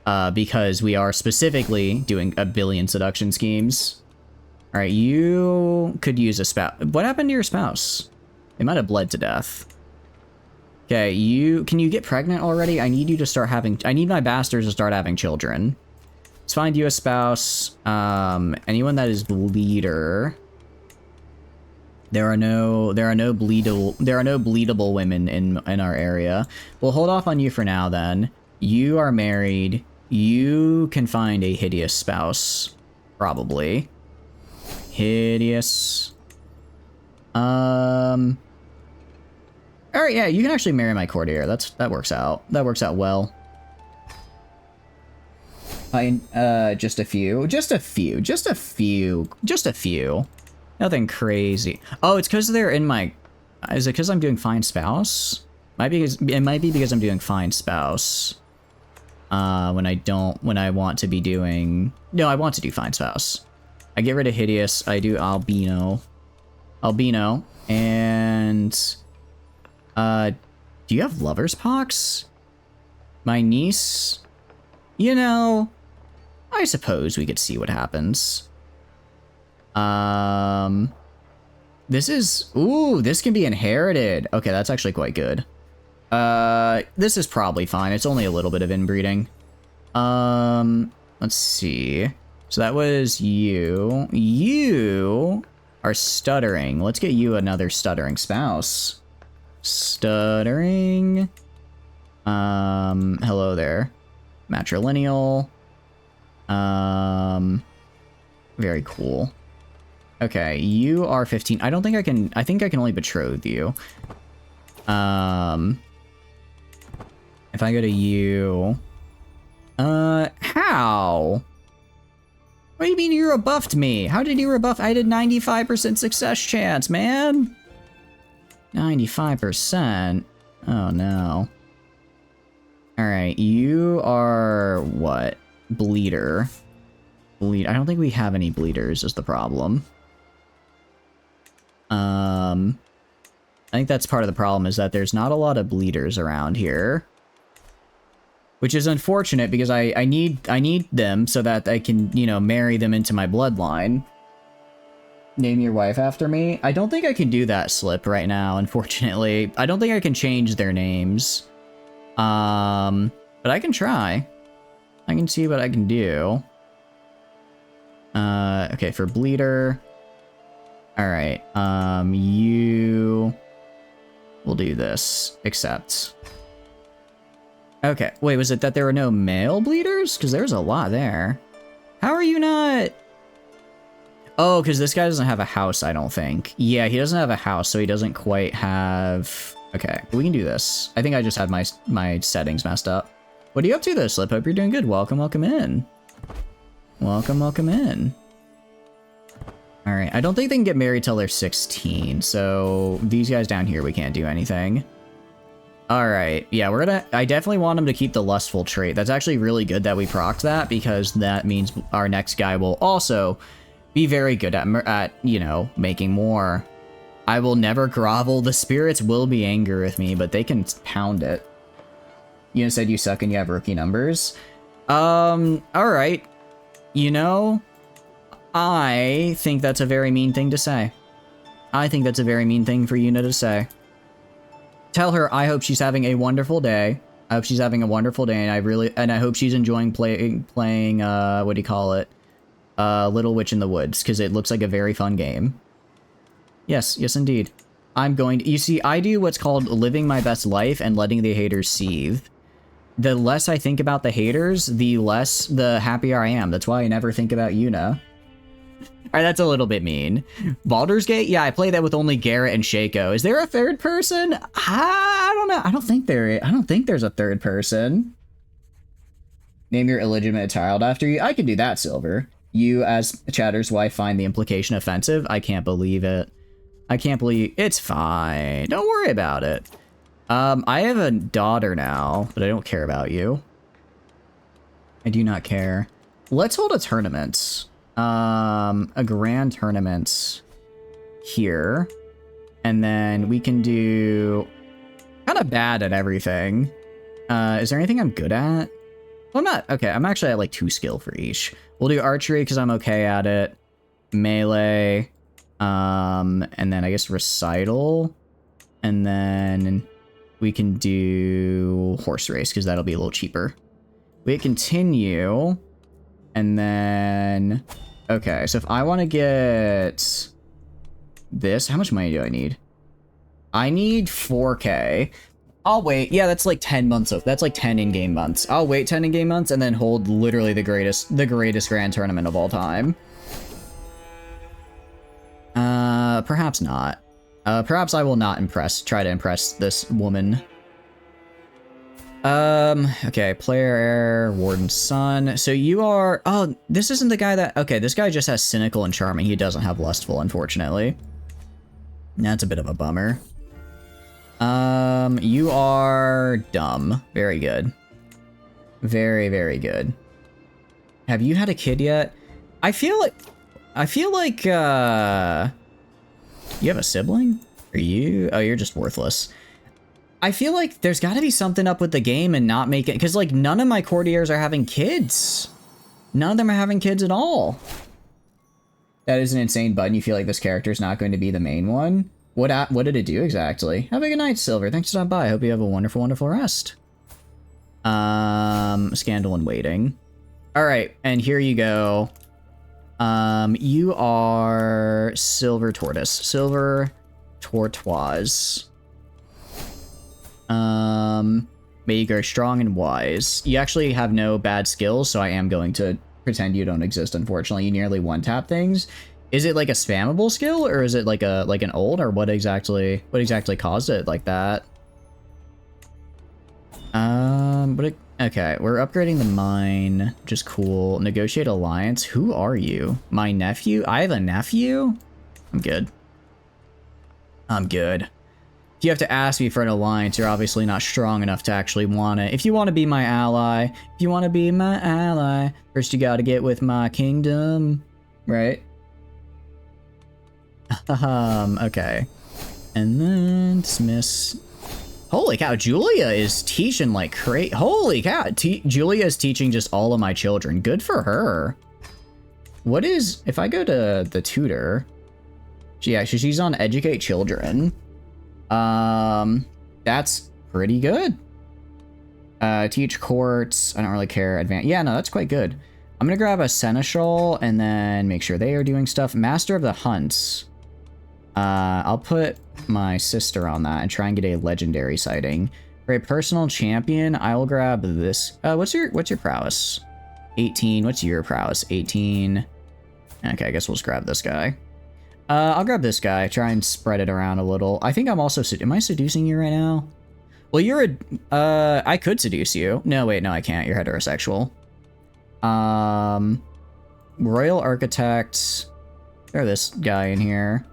Because we are specifically doing a billion seduction schemes. All right, you could use a spouse. What happened to your spouse? They might have bled to death. Okay, can you get pregnant already? I need you to start having, I need my bastards to start having children. Let's find you a spouse. Anyone that is bleeder. There are no bleedable women in our area. We'll hold off on you for now then. You are married. You can find a hideous spouse, probably. Hideous. All right, yeah, you can actually marry my courtier. That works out. That works out well. Just a few. Nothing crazy. Oh, it's because they're in my... Is it because I'm doing fine spouse? It might be because I'm doing fine spouse. When I want to be doing... No, I want to do fine spouse. I get rid of hideous. I do albino. And... do you have lover's pox? My niece? You know... I suppose we could see what happens. This is... Ooh, this can be inherited. Okay, that's actually quite good. This is probably fine. It's only a little bit of inbreeding. Let's see. So that was you. You are stuttering. Let's get you another stuttering spouse. Stuttering. Hello there. Matrilineal. Very cool. Okay, you are 15. I think I can only betroth you. If I go to you... how? What do you mean you rebuffed me? How did you rebuff? I did 95% success chance, man. 95%? Oh, no. Alright, you are... what? Bleeder. I don't think we have any bleeders is the problem. I think that's part of the problem is that there's not a lot of bleeders around here. Which is unfortunate because I need them so that I can, you know, marry them into my bloodline. Name your wife after me? I don't think I can do that, Slip, right now, unfortunately. I don't think I can change their names. But I can try. I can see what I can do. Okay, for bleeder. Alright, you... We'll do this. Accept. Okay, wait, was it that there were no male bleeders? Because there's a lot there. How are you not... Oh, because this guy doesn't have a house, I don't think. Yeah, he doesn't have a house, so he doesn't quite have... Okay, we can do this. I think I just had my settings messed up. What are you up to, though, Slip? Hope you're doing good. Welcome, welcome in. Welcome, welcome in. Alright, I don't think they can get married till they're 16, so these guys down here, we can't do anything. Alright, yeah, I definitely want them to keep the lustful trait. That's actually really good that we procced that, because that means our next guy will also be very good at you know, making more. I will never grovel. The spirits will be angry with me, but they can pound it. You said you suck and you have rookie numbers. Alright. You know, I think that's a very mean thing to say. I think that's a very mean thing for Yuna to say. Tell her I hope she's having a wonderful day. I hope she's having a wonderful day, and I hope she's enjoying playing what do you call it? Little Witch in the Woods, because it looks like a very fun game. Yes, yes indeed. I'm going to, you see, I do what's called living my best life and letting the haters seethe. The less I think about the haters, the happier I am. That's why I never think about Yuna. Alright, that's a little bit mean. Baldur's Gate? Yeah, I play that with only Garrett and Shaco. Is there a third person? I don't know. I don't think there's a third person. Name your illegitimate child after you. I can do that, Silver. You, as Chatter's wife, find the implication offensive? I can't believe it. I can't believe... It's fine. Don't worry about it. I have a daughter now, but I don't care about you. I do not care. Let's hold a tournament. A grand tournament here. And then we can do... Kind of bad at everything. Is there anything I'm good at? Well, I'm not. Okay, I'm actually at like 2 skill for each. We'll do archery because I'm okay at it. Melee. And then I guess recital. And then we can do horse race because that'll be a little cheaper. We continue. And then... Okay, so if I want to get this, how much money do I need? I need 4K. I'll wait. Yeah, that's like 10 months. That's like 10 in-game months. I'll wait 10 in-game months and then hold literally the greatest grand tournament of all time. Perhaps not. Perhaps I will not try to impress this woman. Okay, player error, Warden's son. So you are, oh, this isn't the guy that, okay, this guy just has cynical and charming. He doesn't have lustful, unfortunately. That's a bit of a bummer. You are dumb. Very good. Very, very good. Have you had a kid yet? I feel like, you have a sibling? Are you? Oh, you're just worthless. I feel like there's got to be something up with the game and not make it, because like none of my courtiers are having kids. None of them are having kids at all. That is an insane button. You feel like this character is not going to be the main one. What did it do exactly? Have a good night, Silver. Thanks for stopping by. I hope you have a wonderful, wonderful rest. Scandal and waiting. All right, and here you go. You are Silver Tortoise. Silver Tortoise. May you grow strong and wise. You actually have no bad skills, so I am going to pretend you don't exist, unfortunately. You nearly one-tap things. Is it like a spammable skill, or is it like an ult, or what exactly caused it like that? Okay, we're upgrading the mine, which is cool. Negotiate alliance. Who are you? My nephew? I have a nephew? I'm good. I'm good. If you have to ask me for an alliance, you're obviously not strong enough to actually want it. If you want to be my ally, first you gotta get with my kingdom, right? Okay. And then dismiss. Holy cow, Julia is teaching like crazy. Holy cow, Julia is teaching just all of my children. Good for her. What is, if I go to the tutor, she's on educate children. That's pretty good. Teach courts. I don't really care. Advance. Yeah, no, that's quite good. I'm gonna grab a seneschal and then make sure they are doing stuff. Master of the hunts. I'll put my sister on that and try and get a legendary sighting. For a personal champion, I will grab this. What's your prowess? 18. What's your prowess? 18. Okay, I guess we'll just grab this guy. I'll grab this guy. Try and spread it around a little. I think I'm also... Am I seducing you right now? Well, you're a... I could seduce you. No, wait, no, I can't. You're heterosexual. Royal Architect. Throw this guy in here.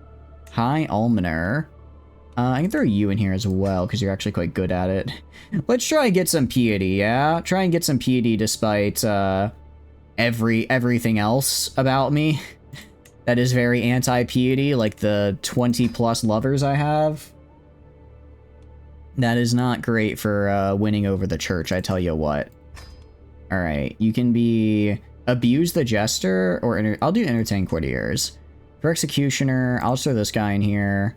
High Almoner. I can throw you in here as well, because you're actually quite good at it. Let's try and get some piety, yeah? Try and get some piety despite, everything else about me. That is very anti-piety, like the 20+ lovers I have. That is not great for winning over the church, I tell you what. Alright, you can be... Abuse the Jester, or... I'll do Entertain Courtiers. For Executioner, I'll throw this guy in here.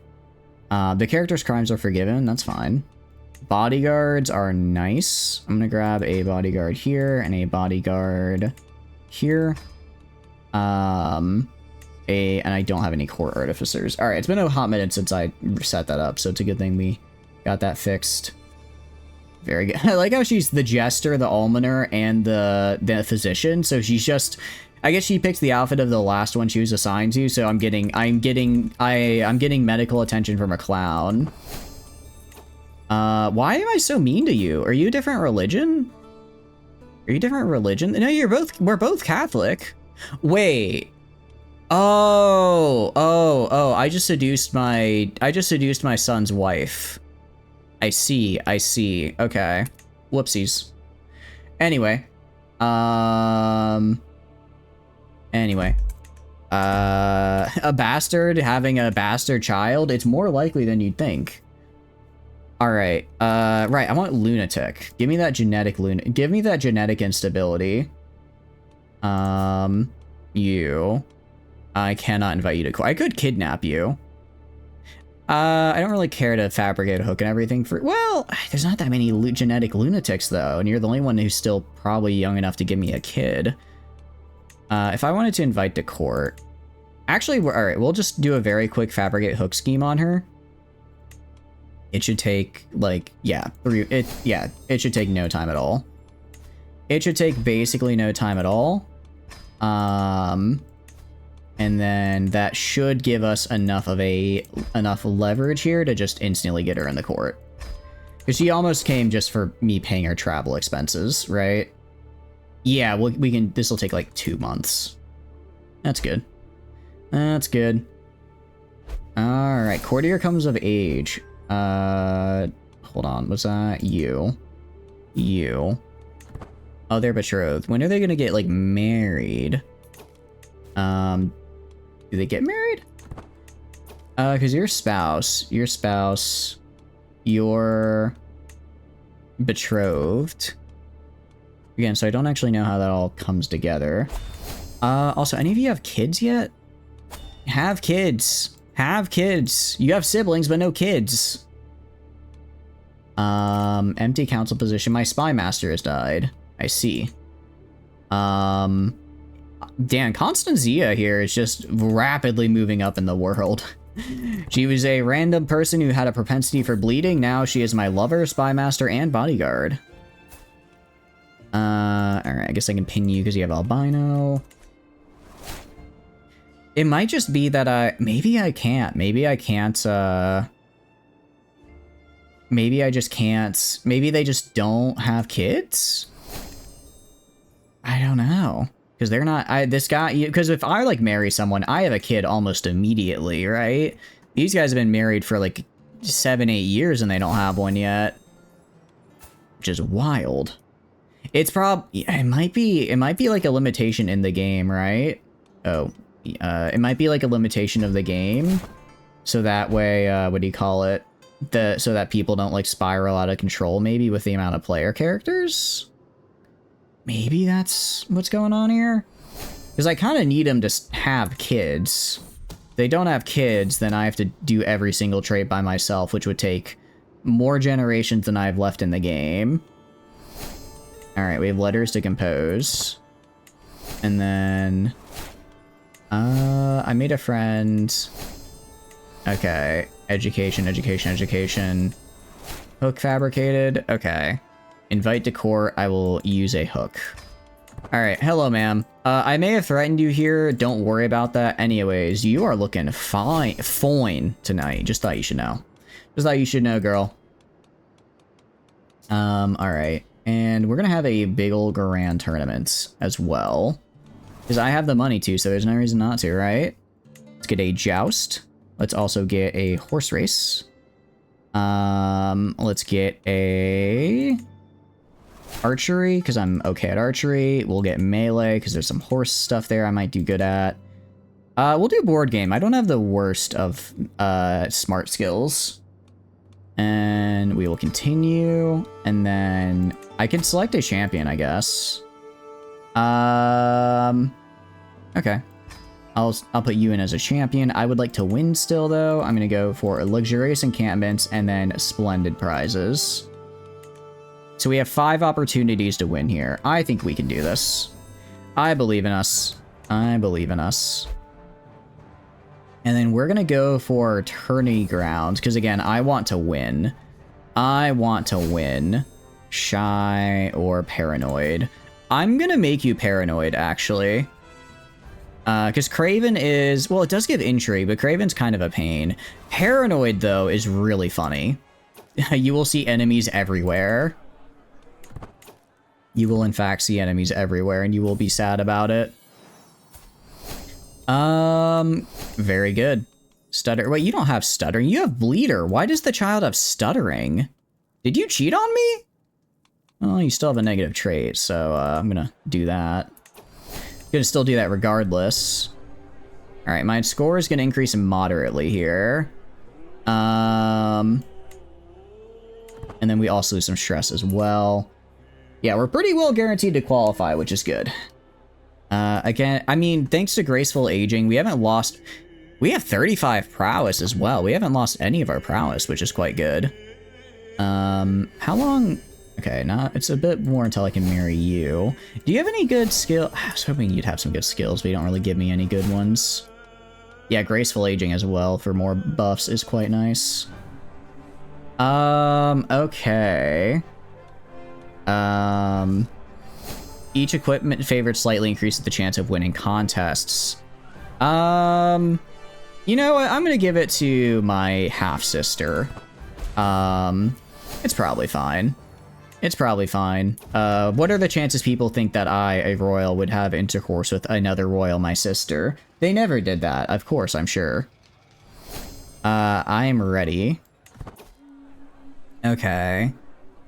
The character's crimes are forgiven, that's fine. Bodyguards are nice. I'm gonna grab a bodyguard here, and a bodyguard here. And I don't have any court artificers. Alright, it's been a hot minute since I set that up, so it's a good thing we got that fixed. Very good. I like how she's the Jester, the Almoner, and the Physician, so she's just... I guess she picked the outfit of the last one she was assigned to, so I'm getting medical attention from a clown. Why am I so mean to you? Are you a different religion? Are you a different religion? No, we're both Catholic. Wait. Oh, I just seduced my son's wife. I see. Okay. Whoopsies. Anyway. A bastard having a bastard child, it's more likely than you'd think. Alright, right, I want lunatic. Give me that genetic instability. You. I cannot invite you to court. I could kidnap you. I don't really care to fabricate a hook and everything for... Well, there's not that many genetic lunatics, though, and you're the only one who's still probably young enough to give me a kid. If I wanted to invite to court... Actually, alright, we'll just do a very quick fabricate hook scheme on her. It should take, like, it should take no time at all. It should take basically no time at all. And then that should give us enough leverage here to just instantly get her in the court. Because she almost came just for me paying her travel expenses, right? Yeah, we can, this will take like 2 months. That's good. That's good. Alright, courtier comes of age. Hold on, was that you? You. Oh, they're betrothed. When are they gonna get, like, married? Do they get married? Because your spouse, you're betrothed. Again, so I don't actually know how that all comes together. Also, any of you have kids yet? Have kids. Have kids. You have siblings, but no kids. Empty council position. My spy master has died. I see. Dan, Constanzia here is just rapidly moving up in the world. She was a random person who had a propensity for bleeding. Now she is my lover, spy master, and bodyguard. Alright, I guess I can pin you because you have albino. It might just be that maybe I can't. Maybe I can't, maybe I just can't. Maybe they just don't have kids? I don't know. Because they're not, because if I, like, marry someone, I have a kid almost immediately, right? These guys have been married for, like, 7-8 years and they don't have one yet. Which is wild. It's it might be like a limitation in the game, right? Oh, it might be like a limitation of the game. So that way, what do you call it? So that people don't, like, spiral out of control, maybe, with the amount of player characters? Maybe that's what's going on here? Because I kind of need them to have kids. If they don't have kids, then I have to do every single trait by myself, which would take more generations than I have left in the game. Alright, we have letters to compose. And then... I made a friend. Okay. Education. Hook fabricated. Okay. Invite to court. I will use a hook. Alright, hello, ma'am. I may have threatened you here. Don't worry about that. Anyways, you are looking fine tonight. Just thought you should know. Just thought you should know, girl. Alright. And we're gonna have a big old grand tournament as well. Because I have the money to, so there's no reason not to, right? Let's get a joust. Let's also get a horse race. Let's get a... archery, because I'm okay at archery. We'll get melee, because there's some horse stuff there I might do good at. We'll do board game. I don't have the worst of smart skills. And we will continue. And then I can select a champion, I guess. Okay. I'll put you in as a champion. I would like to win still, though. I'm going to go for luxurious encampments and then splendid prizes. So we have 5 opportunities to win here. I think we can do this. I believe in us. I believe in us. And then we're going to go for tourney grounds, because again, I want to win. I want to win. Shy or paranoid. I'm going to make you paranoid, actually. Because Craven is... Well, it does give intrigue, but Craven's kind of a pain. Paranoid, though, is really funny. You will see enemies everywhere. You will, in fact, see enemies everywhere, and you will be sad about it. Very good. Stutter. Wait, you don't have stuttering. You have bleeder. Why does the child have stuttering? Did you cheat on me? Well, you still have a negative trait, so I'm gonna do that. Gonna still do that regardless. All right, my score is gonna increase moderately here. And then we also lose some stress as well. Yeah, we're pretty well guaranteed to qualify, which is good. Again, I mean, thanks to graceful aging, we haven't lost... We have 35 prowess as well. We haven't lost any of our prowess, which is quite good. How long... Okay, it's a bit more until I can marry you. Do you have any good skill? I was hoping you'd have some good skills, but you don't really give me any good ones. Yeah, graceful aging as well for more buffs is quite nice. Okay. Each equipment favored slightly increases the chance of winning contests. You know what? I'm gonna give it to my half-sister. It's probably fine. It's probably fine. What are the chances people think that I, a royal, would have intercourse with another royal, my sister? They never did that, of course, I'm sure. I am ready. Okay.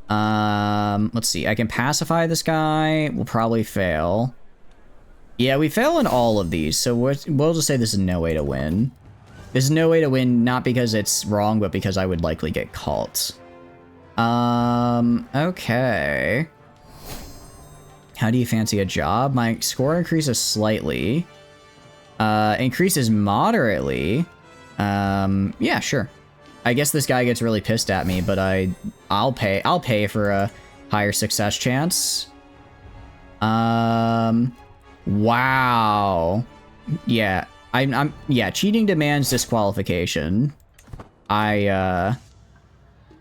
Let's see. I can pacify this guy. We'll probably fail. Yeah, we fail in all of these, so we'll just say this is no way to win. This is no way to win, not because it's wrong, but because I would likely get caught. Okay. How do you fancy a job? My score increases slightly. Increases moderately. Yeah, sure. I guess this guy gets really pissed at me, but I'll pay for a higher success chance. Wow. Yeah, yeah, cheating demands disqualification. I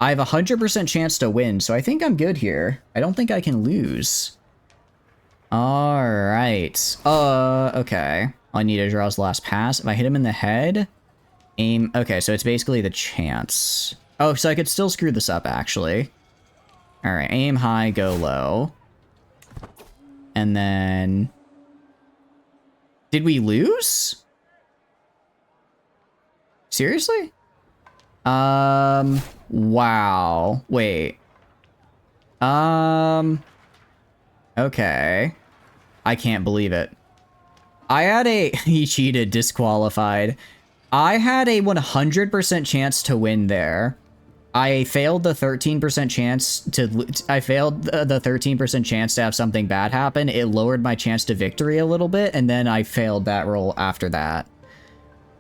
have a 100% chance to win, so I think I'm good here. I don't think I can lose. All right. Okay. All I need to draw his last pass. If I hit him in the head, aim. Okay, so it's basically the chance. Oh, so I could still screw this up, actually. All right, aim high, go low. And then... Did we lose? Seriously? Wow. Wait. Okay. I can't believe it. I had a... He cheated, disqualified. I had a 100% chance to win there. I failed the 13% chance to... I failed the 13% chance to have something bad happen. It lowered my chance to victory a little bit, and then I failed that roll after that.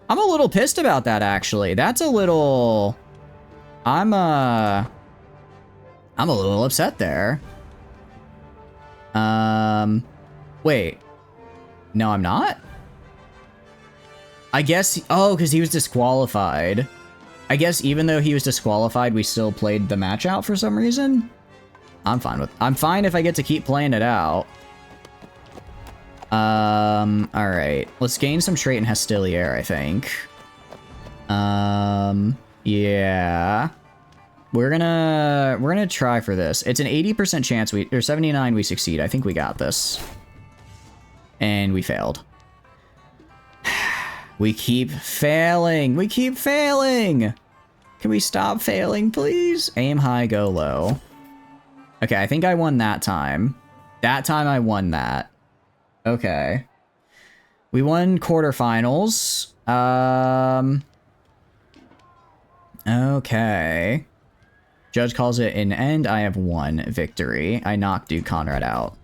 I'm a little pissed about that, actually. That's a little... I'm a little upset there. Wait. No, I'm not? I guess... Oh, because he was disqualified. I guess even though he was disqualified, we still played the match out for some reason? I'm fine if I get to keep playing it out. Alright. Let's gain some trait in Hostilier, I think. Yeah. We're gonna try for this. It's an 80% chance or 79 we succeed. I think we got this. And we failed. We keep failing. We keep failing. Can we stop failing, please? Aim high, go low. Okay, I think I won that time. That time I won that. Okay. We won quarterfinals. Okay. Judge calls it an end. I have 1 victory. I knocked Duke Conrad out.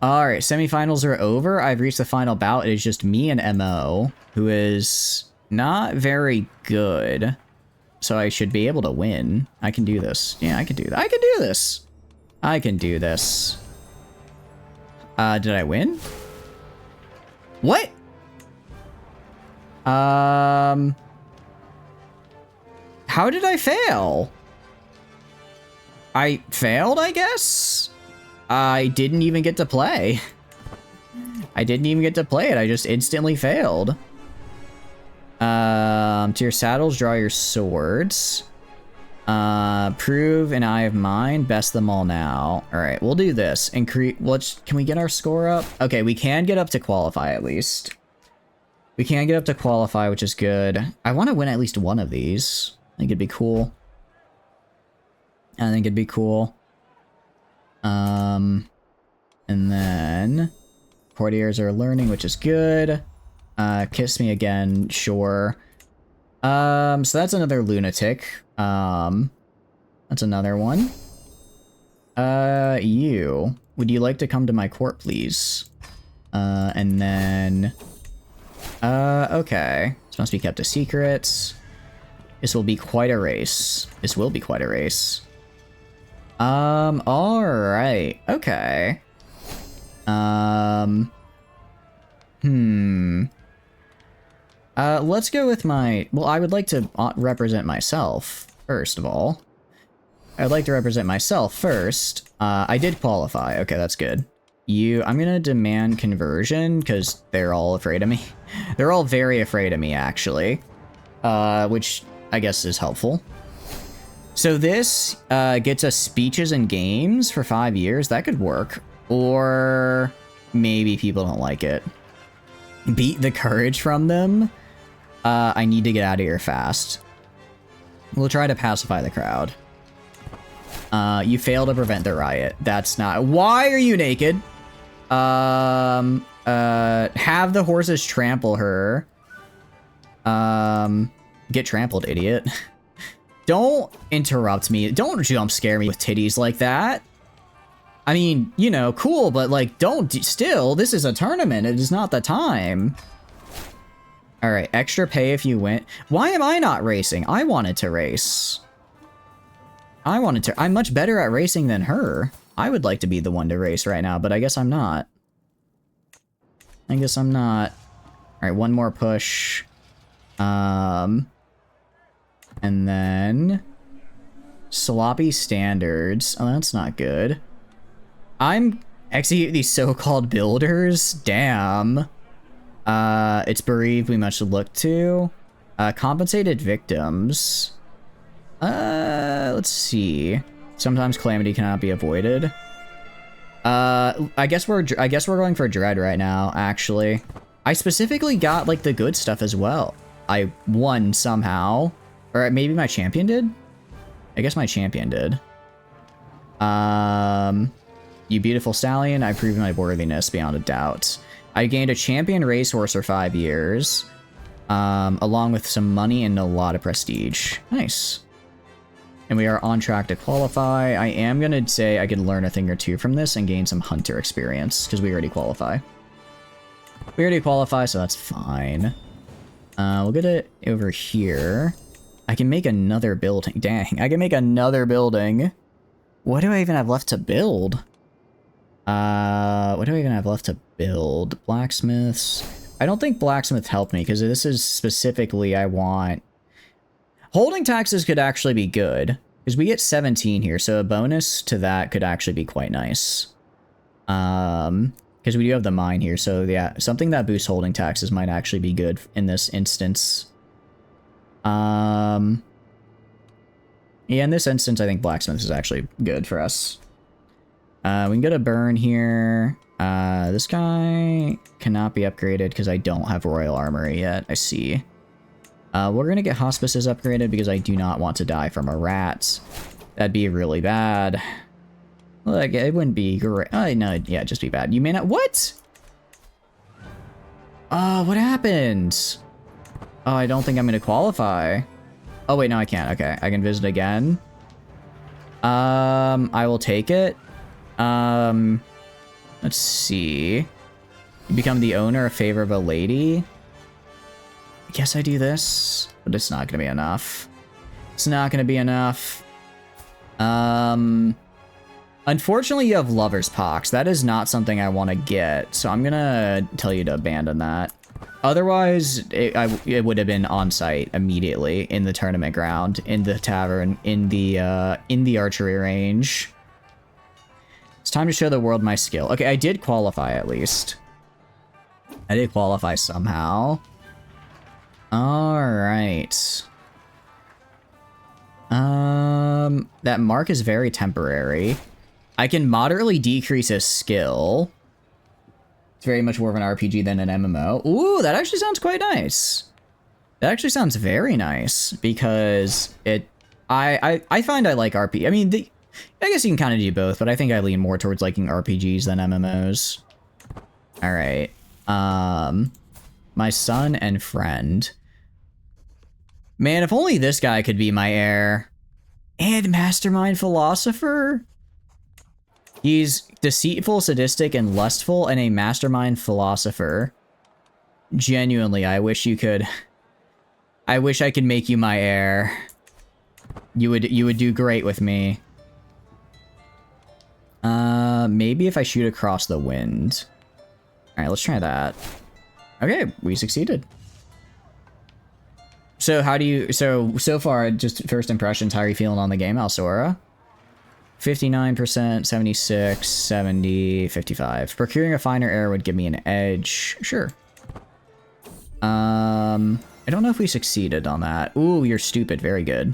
Alright, semifinals are over. I've reached the final bout. It is just me and MO, who is not very good. So I should be able to win. I can do this. Yeah, I can do that. I can do this. I can do this. Did I win? What? How did I fail? I failed, I guess? I didn't even get to play. I didn't even get to play it. I just instantly failed. To your saddles, draw your swords. Prove an eye of mine. Best them all now. All right, we'll do this. And can we get our score up? Okay, we can get up to qualify at least. We can get up to qualify, which is good. I want to win at least 1 of these. I think it'd be cool. I think it'd be cool. And then courtiers are learning, which is good. Kiss me again, sure. So that's another lunatic. That's another one. Would you like to come to my court, please? And then, okay. This must be kept a secret. This will be quite a race. This will be quite a race. Alright. Okay. Let's go with my... Well, I would like to represent myself, first of all. I'd like to represent myself first. I did qualify. Okay, that's good. I'm gonna demand conversion, because they're all afraid of me. They're all very afraid of me, actually. Which I guess is helpful. So this gets us speeches and games for 5 years. That could work. Or maybe people don't like it. Beat the courage from them. I need to get out of here fast. We'll try to pacify the crowd. You fail to prevent the riot. That's not... Why are you naked? Have the horses trample her. Get trampled, idiot. Don't interrupt me. Don't jump scare me with titties like that. I mean, you know, cool, but like, still, this is a tournament. It is not the time. All right, extra pay if you win. Why am I not racing? I wanted to race. I'm much better at racing than her. I would like to be the one to race right now, but I guess I'm not. I guess I'm not. All right, one more push. And then sloppy standards. Oh, that's not good. I'm execute these so-called builders. Damn. It's bereaved we much look to. Compensated victims. Let's see. Sometimes calamity cannot be avoided. I guess we're going for dread right now, actually. I specifically got like the good stuff as well. I won somehow. Or maybe my champion did? I guess my champion did. You beautiful stallion, I proved my worthiness beyond a doubt. I gained a champion racehorse for 5 years. Along with some money and a lot of prestige. Nice. And we are on track to qualify. I am going to say I could learn a thing or two from this and gain some hunter experience, because we already qualify. We already qualify, so that's fine. We'll get it over here. I can make another building. Dang, I can make another building. What do I even have left to build? What do I even have left to build? Blacksmiths. I don't think blacksmith helped me, because this is specifically I want... Holding taxes could actually be good, because we get 17 here, so a bonus to that could actually be quite nice. Because we do have the mine here, so yeah, something that boosts holding taxes might actually be good in this instance. Yeah, in this instance, I think blacksmith is actually good for us. We can get a burn here. This guy cannot be upgraded because I don't have royal armory yet. I see. We're gonna get hospices upgraded because I do not want to die from a rat. That'd be really bad. Like, it wouldn't be great. No, yeah, just be bad. You may not. What? What happened? Oh, I don't think I'm gonna qualify. Oh wait, no, I can't. Okay, I can visit again. I will take it. Let's see. You become the owner of favor of a lady. I guess I do this, but it's not gonna be enough. It's not gonna be enough. Unfortunately, you have lover's pox. That is not something I want to get, so I'm gonna tell you to abandon that. Otherwise, it would have been on site immediately in the tournament ground, in the tavern, in the archery range. It's time to show the world my skill. Okay, I did qualify at least. I did qualify somehow. All right. That mark is very temporary. I can moderately decrease a skill. It's very much more of an RPG than an MMO. Ooh, that actually sounds quite nice. That actually sounds very nice because I find I like RPG. I mean, I guess you can kind of do both, but I think I lean more towards liking RPGs than MMOs. All right. My son and friend. Man, if only this guy could be my heir. And mastermind philosopher? He's deceitful, sadistic, and lustful, and a mastermind philosopher. Genuinely, I wish you could... I wish I could make you my heir. You would do great with me. Maybe if I shoot across the wind. Alright, let's try that. Okay, we succeeded. So how do you... So far, just first impressions, how are you feeling on the game, Alsora? 59%, 76, 70, 55. Procuring a finer air would give me an edge. Sure. I don't know if we succeeded on that. Ooh, you're stupid. Very good.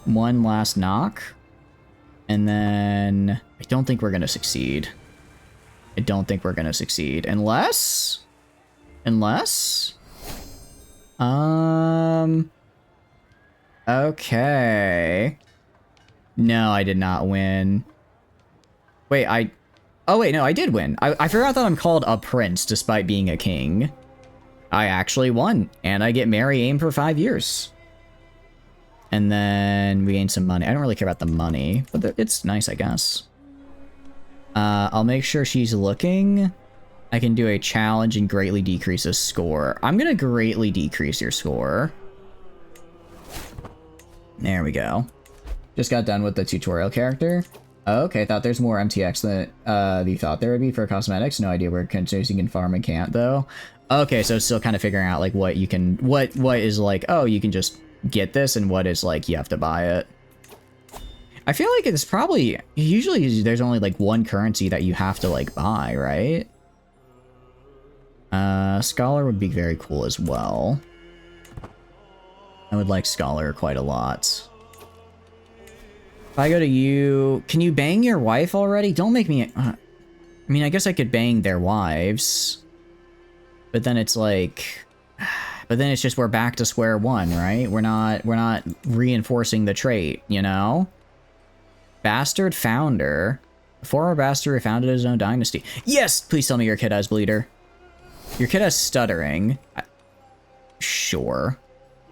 One last knock. And then... I don't think we're going to succeed. I don't think we're going to succeed. Unless... Okay. No, I did not win. Wait, oh wait, no, I did win. I forgot that I'm called a prince despite being a king. I actually won, and I get Mary Aim for 5 years. And then we gain some money. I don't really care about the money, but it's nice, I guess. I'll make sure she's looking. I can do a challenge and greatly decrease a score. I'm gonna greatly decrease your score. There we go. Just got done with the tutorial character. Okay, thought there's more MTX than you thought there would be for cosmetics. No idea where you can farm and can't though. Okay, so still kind of figuring out like what you can, what is like, oh, you can just get this, and what is like you have to buy it. I feel like it's probably, usually there's only like one currency that you have to like buy, right? Scholar would be very cool as well. I would like Scholar quite a lot. If I go to you, can you bang your wife already? Don't make me... I mean, I guess I could bang their wives. But then it's like... But then it's just we're back to square one, right? We're not reinforcing the trait, you know? Bastard founder. A former bastard who founded his own dynasty. Yes! Please tell me your kid has bleeder. Your kid has stuttering. Sure.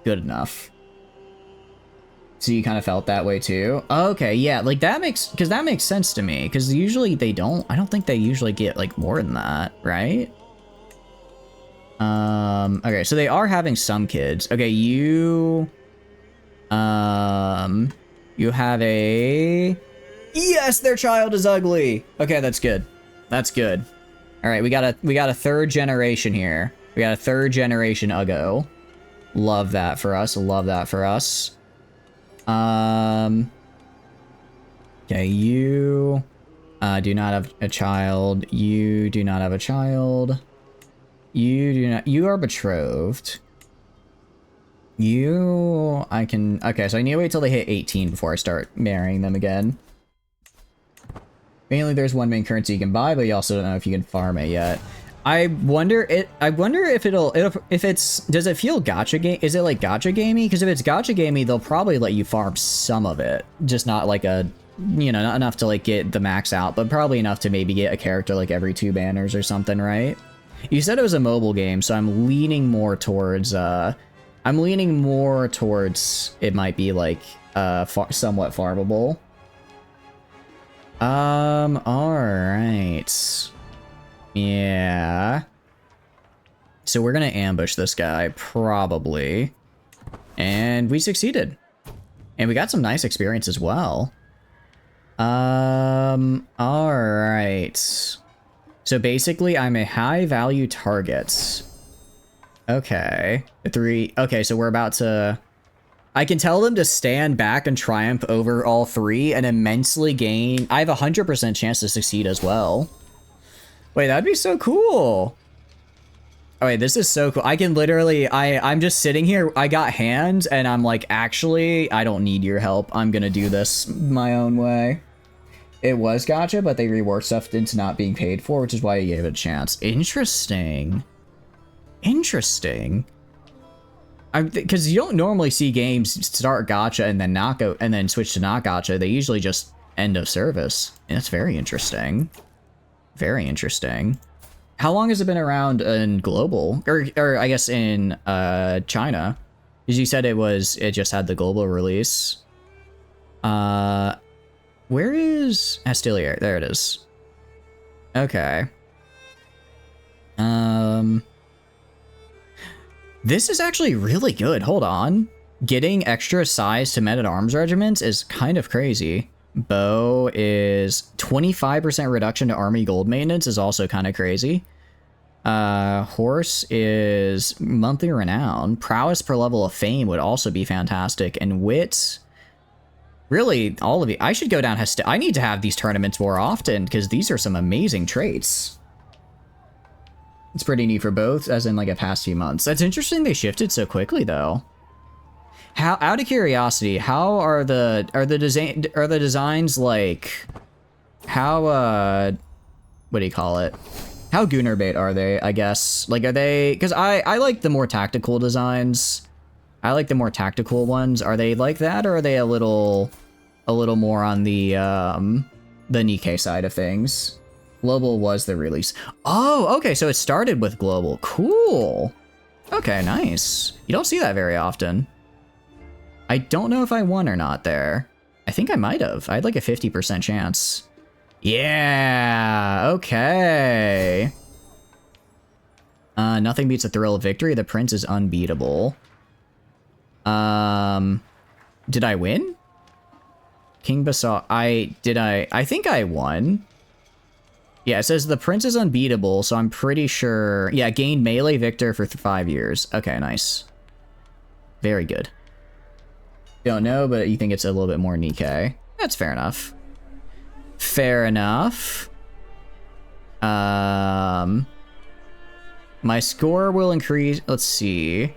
Good enough. So you kind of felt that way too? Okay, yeah, like that makes sense to me, because usually they don't, I don't think they usually get like more than that, right? Okay, so they are having some kids. Okay, you have a, yes, their child is ugly. Okay, that's good. That's good. All right, we got a third generation here. We got a third generation Uggo. Love that for us. Love that for us. Okay, you do not have a child. You do not have a child. You do not. You are betrothed. You, I can. Okay, so I need to wait till they hit 18 before I start marrying them again. Mainly, there's one main currency you can buy, but you also don't know if you can farm it yet. I wonder if does it feel gacha game? Is it like gacha gamey? Because if it's gacha gamey, they'll probably let you farm some of it, just not like a, you know, not enough to like get the max out, but probably enough to maybe get a character like every 2 banners or something, right? You said it was a mobile game, so I'm leaning more towards it might be like somewhat farmable. All right. Yeah. So we're gonna ambush this guy probably, and we succeeded, and we got some nice experience as well. All right. So basically, I'm a high value target. Okay. Okay, so we're about to... I can tell them to stand back and triumph over all three and immensely gain... I have a 100% chance to succeed as well. Wait, that'd be so cool. Oh, wait, this is so cool. I can literally... I'm just sitting here. I got hands, and I'm like, actually, I don't need your help. I'm gonna do this my own way. It was gacha, but they reworked stuff into not being paid for, which is why I gave it a chance. Interesting. Interesting. Because you don't normally see games start gacha and then not go and then switch to not gacha. They usually just end of service. And that's very interesting. Very interesting. How long has it been around in global, or I guess in China? Because you said it just had the global release. Where is Astilier? There it is. Okay. This is actually really good. Hold on. Getting extra size to men-at-arms regiments is kind of crazy. Bow is 25% reduction to army gold maintenance is also kind of crazy. Horse is monthly renown. Prowess per level of fame would also be fantastic. And wit... Really, all of you. I should go down. I need to have these tournaments more often because these are some amazing traits. It's pretty neat for both, as in like a past few months. That's interesting. They shifted so quickly, though. How, out of curiosity, how are the designs like? How what do you call it? How Gunnar bait are they? I guess like are they? Because I like the more tactical designs. I like the more tactical ones. Are they like that, or are they a little more on the Nikkei side of things? Global was the release. Oh, okay, so it started with global. Cool. Okay, nice. You don't see that very often. I don't know if I won or not there. I think I might have. I had like a 50% chance. Yeah, okay. Nothing beats the thrill of victory. The prince is unbeatable. Did I win? King Basar, I think I won. Yeah, it says the prince is unbeatable, so I'm pretty sure, yeah, gained melee victor for 5 years. Okay, nice. Very good. Don't know, but you think it's a little bit more Nikkei. That's fair enough. Fair enough. My score will increase, let's see.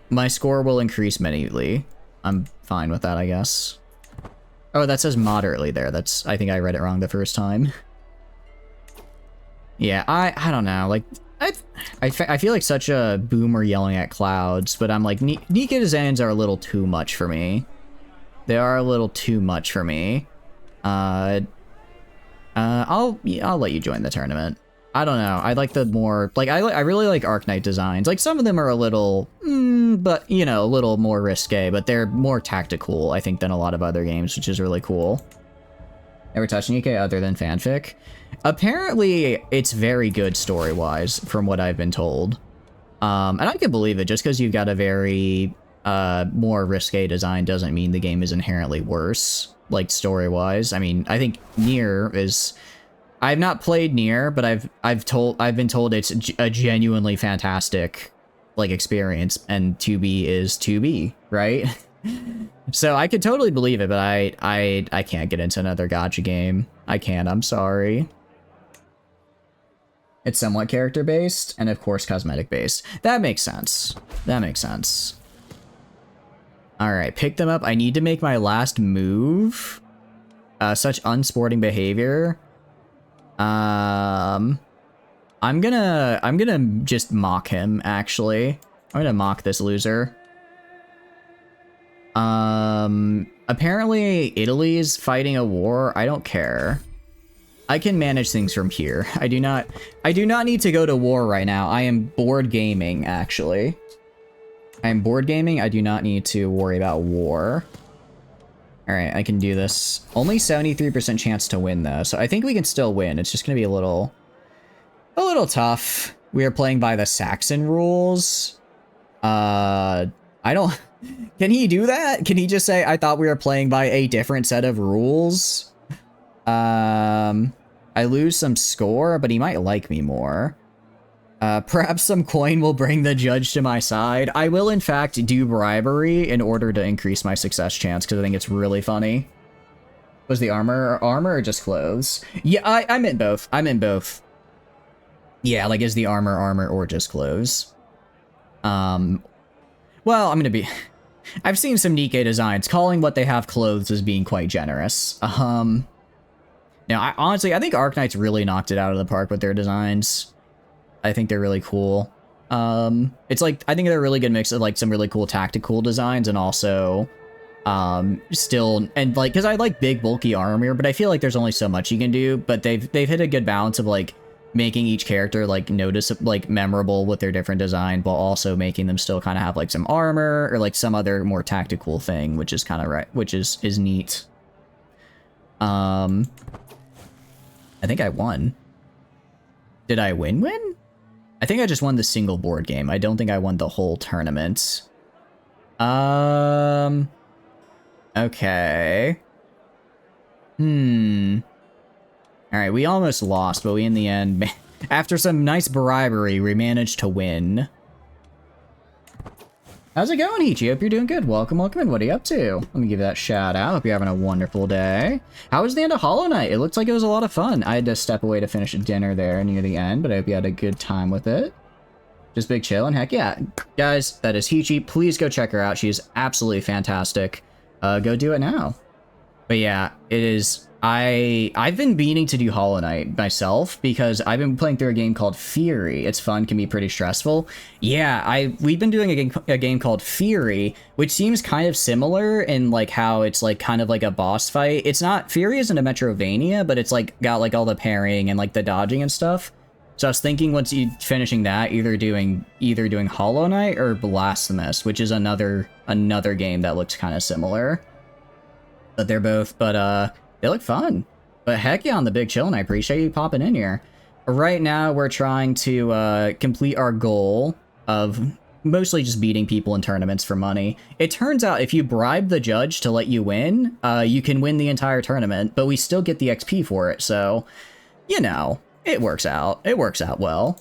My score will increase minutely. I'm fine with that, I guess. Oh, that says moderately there. That's, I think I read it wrong the first time. Yeah, I don't know. Like, I feel like such a boomer yelling at clouds, but I'm like, Nikkei designs are a little too much for me. They are a little too much for me. I'll let you join the tournament. I don't know. I like the more, like, I really like Arknight designs. Like, some of them are a little, but, you know, a little more risque, but they're more tactical, I think, than a lot of other games, which is really cool. Ever touched Nikkei other than fanfic? Apparently, it's very good story-wise, from what I've been told. And I can believe it, just because you've got a very, more risque design doesn't mean the game is inherently worse, like, story-wise. I mean, I think Nier is... I've not played Nier, but I've been told it's a genuinely fantastic, like, experience, and 2B is 2B, right? So I could totally believe it, but I can't get into another gacha game. I can't, I'm sorry. It's somewhat character-based, and of course cosmetic-based. That makes sense. That makes sense. Alright, pick them up. I need to make my last move. Such unsporting behavior. I'm gonna just mock him, actually. I'm gonna mock this loser. Apparently Italy is fighting a war. I don't care. I can manage things from here. I do not need to go to war right now. I am board gaming, actually. I am board gaming. I do not need to worry about war. All right, I can do this. Only 73% chance to win, though, so I think we can still win. It's just gonna be a little tough. We are playing by the Saxon rules. I don't... Can he do that? Can he just say, I thought we were playing by a different set of rules? I lose some score, but he might like me more. Perhaps some coin will bring the judge to my side. I will, in fact, do bribery in order to increase my success chance, because I think it's really funny. Was the armor or just clothes? Yeah, I meant both. I meant both. Yeah, like, is the armor or just clothes? Well, I'm gonna be... I've seen some Nikkei designs. Calling what they have clothes as being quite generous. Now, honestly, I think Arknights really knocked it out of the park with their designs. I think they're really cool. It's like, I think they're a really good mix of like some really cool tactical designs and also still, and like, because I like big bulky armor, but I feel like there's only so much you can do, but they've hit a good balance of like making each character like like memorable with their different design, while also making them still kind of have like some armor or like some other more tactical thing, which is kind of right, which is neat. I think I won. Did I win? I think I just won the single board game. I don't think I won the whole tournament. Okay. Alright, we almost lost, but we in the end, after some nice bribery, we managed to win. How's it going, Ichi? Hope you're doing good. Welcome in. What are you up to? Let me give you that shout out. Hope you're having a wonderful day. How was the end of Hollow Knight? It looks like it was a lot of fun. I had to step away to finish dinner there near the end, but I hope you had a good time with it. Just big chill, and heck yeah. Guys, that is Hichi. Please go check her out. She's absolutely fantastic. Go do it now. But yeah, it is... I've been meaning to do Hollow Knight myself because I've been playing through a game called Fury. It's fun, can be pretty stressful. Yeah, we've been doing a game called Fury, which seems kind of similar in like how it's like kind of like a boss fight. It's not, Fury isn't a Metroidvania, but it's like got like all the parrying and like the dodging and stuff. So I was thinking once you finishing that, either doing Hollow Knight or Blasphemous, which is another game that looks kind of similar. But they're both, they look fun. But heck yeah, on the big chill, and I appreciate you popping in here. Right now, we're trying to complete our goal of mostly just beating people in tournaments for money. It turns out if you bribe the judge to let you win, you can win the entire tournament, but we still get the XP for it, so, you know, it works out. It works out well.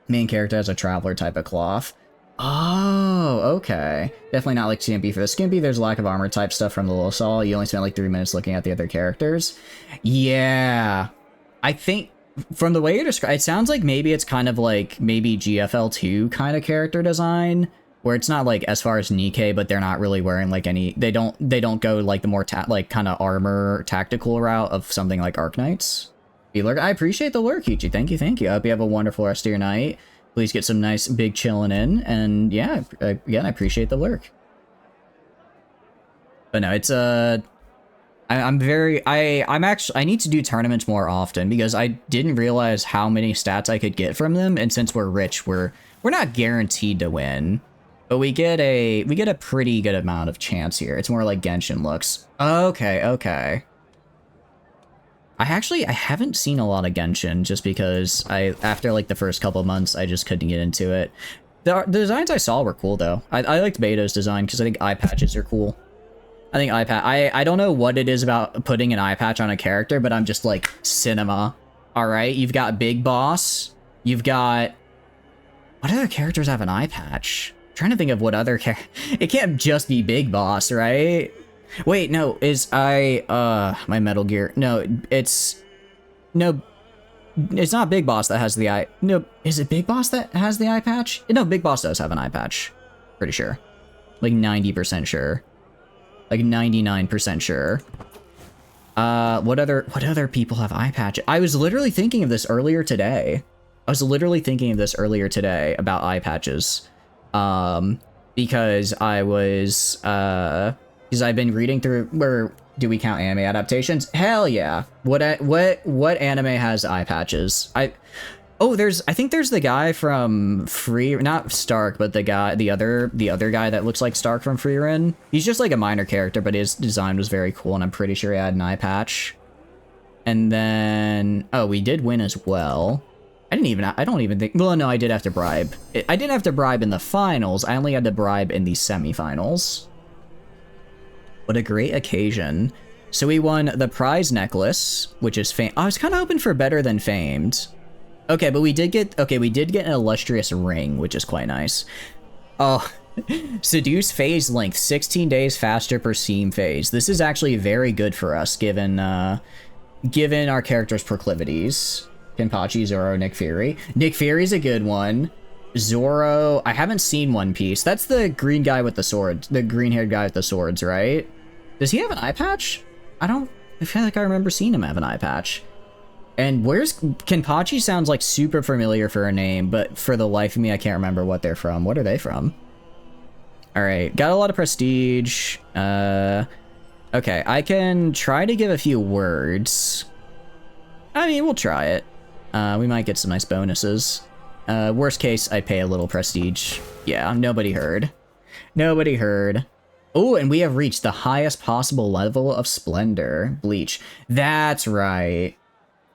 Main character has a traveler type of cloth. Oh, okay. Definitely not like Skimpy. For the Skimpy, there's a lack of armor type stuff from the Losal. You only spent like 3 minutes looking at the other characters. Yeah. I think from the way you describe it, sounds like maybe it's kind of like maybe GFL2 kind of character design, where it's not like as far as Nikkei, but they're not really wearing like any, they don't go like the more like kind of armor tactical route of something like Arknights. I appreciate the lurk, Ichi. Thank you. I hope you have a wonderful rest of your night. Please get some nice big chilling in, and yeah, again, I appreciate the lurk. But no, it's I need to do tournaments more often because I didn't realize how many stats I could get from them, and since we're rich, we're not guaranteed to win, but we get a pretty good amount of chance here. It's more like Genshin looks. Okay. I haven't seen a lot of Genshin just because after like the first couple months, I just couldn't get into it. The designs I saw were cool though. I liked Beto's design because I think eye patches are cool. I think I don't know what it is about putting an eye patch on a character, but I'm just like, cinema. All right, you've got Big Boss. You've got... What other characters have an eye patch? I'm trying to think of what other It can't just be Big Boss, right? Wait, no, my Metal Gear. No, it's not Big Boss that has the eye. No, is it Big Boss that has the eye patch? No, Big Boss does have an eye patch. Pretty sure. Like 90% sure. Like 99% sure. What other people have eye patches? I was literally thinking of this earlier today. about eye patches. Because I've been reading through Do we count anime adaptations? Hell yeah. What anime has eye patches? I think there's the guy from not Stark, but the other guy that looks like Stark from Frieren. He's just like a minor character, but his design was very cool, and I'm pretty sure he had an eye patch. And then, oh, we did win as well. I don't even think, well, no, I did have to bribe. I didn't have to bribe in the finals. I only had to bribe in the semifinals. What a great occasion. So we won the prize necklace, which is famed. I was kind of hoping for better than famed. Okay, but we did get an illustrious ring, which is quite nice. Oh, seduce phase length, 16 days faster per seam phase. This is actually very good for us, given our character's proclivities. Kenpachi, Zoro, Nick Fury. Nick Fury's a good one. Zoro, I haven't seen One Piece. That's the green guy with the swords, the green-haired guy with the swords, right? Does he have an eye patch? I feel like I remember seeing him have an eye patch. And where's Kenpachi? Sounds like super familiar for a name, but for the life of me, I can't remember what they're from. What are they from? All right, got a lot of prestige. Okay, I can try to give a few words. I mean, we'll try it. We might get some nice bonuses. Worst case, I pay a little prestige. Yeah, nobody heard. Nobody heard. Oh, and we have reached the highest possible level of splendor. Bleach. That's right.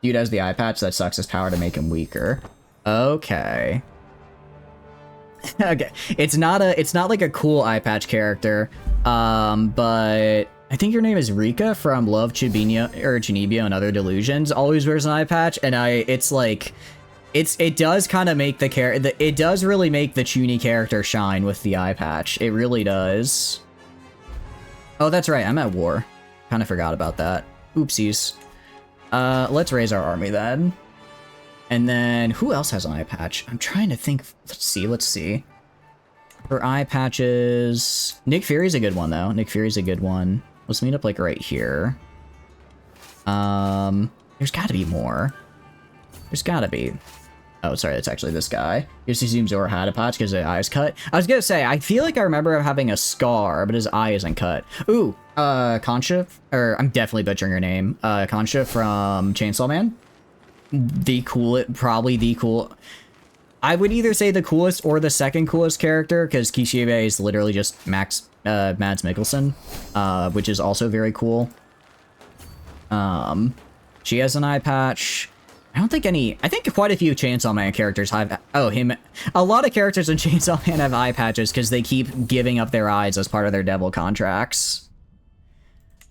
Dude has the eye patch that sucks his power to make him weaker. Okay. Okay. It's not like a cool eye patch character. But I think your name is Rika from Love, Chunibyo and Other Delusions. Always wears an eye patch, and it does kind of make it does really make the Chuni character shine with the eye patch. It really does. Oh, that's right. I'm at war. Kind of forgot about that. Oopsies. Let's raise our army then. And then who else has an eye patch? I'm trying to think. Let's see. For eye patches, Nick Fury's a good one though. Nick Fury's a good one. Let's meet up like right here. There's gotta be more. There's gotta be. Oh, sorry, that's actually this guy. You just assume Zoro had a patch because his eye is cut. I was gonna say, I feel like I remember him having a scar, but his eye isn't cut. Ooh, Concha, or I'm definitely butchering her name. Concha from Chainsaw Man. Probably the cool. I would either say the coolest or the second coolest character, because Kishibe is literally just Mads Mikkelsen, which is also very cool. She has an eye patch. I think quite a few Chainsaw Man characters have, a lot of characters in Chainsaw Man have eye patches because they keep giving up their eyes as part of their devil contracts.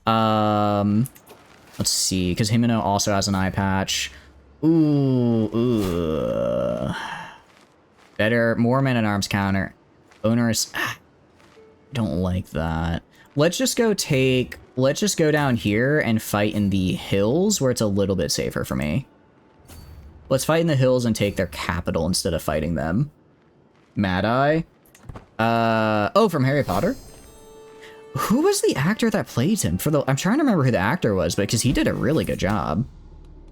Let's see, because Himeno also has an eye patch. Ooh. Better, more man-at-arms counter. Onerous, don't like that. Let's just go down here and fight in the hills where it's a little bit safer for me. Let's fight in the hills and take their capital instead of fighting them. Mad Eye. Oh, from Harry Potter? Who was the actor that played him? I'm trying to remember who the actor was, but because he did a really good job.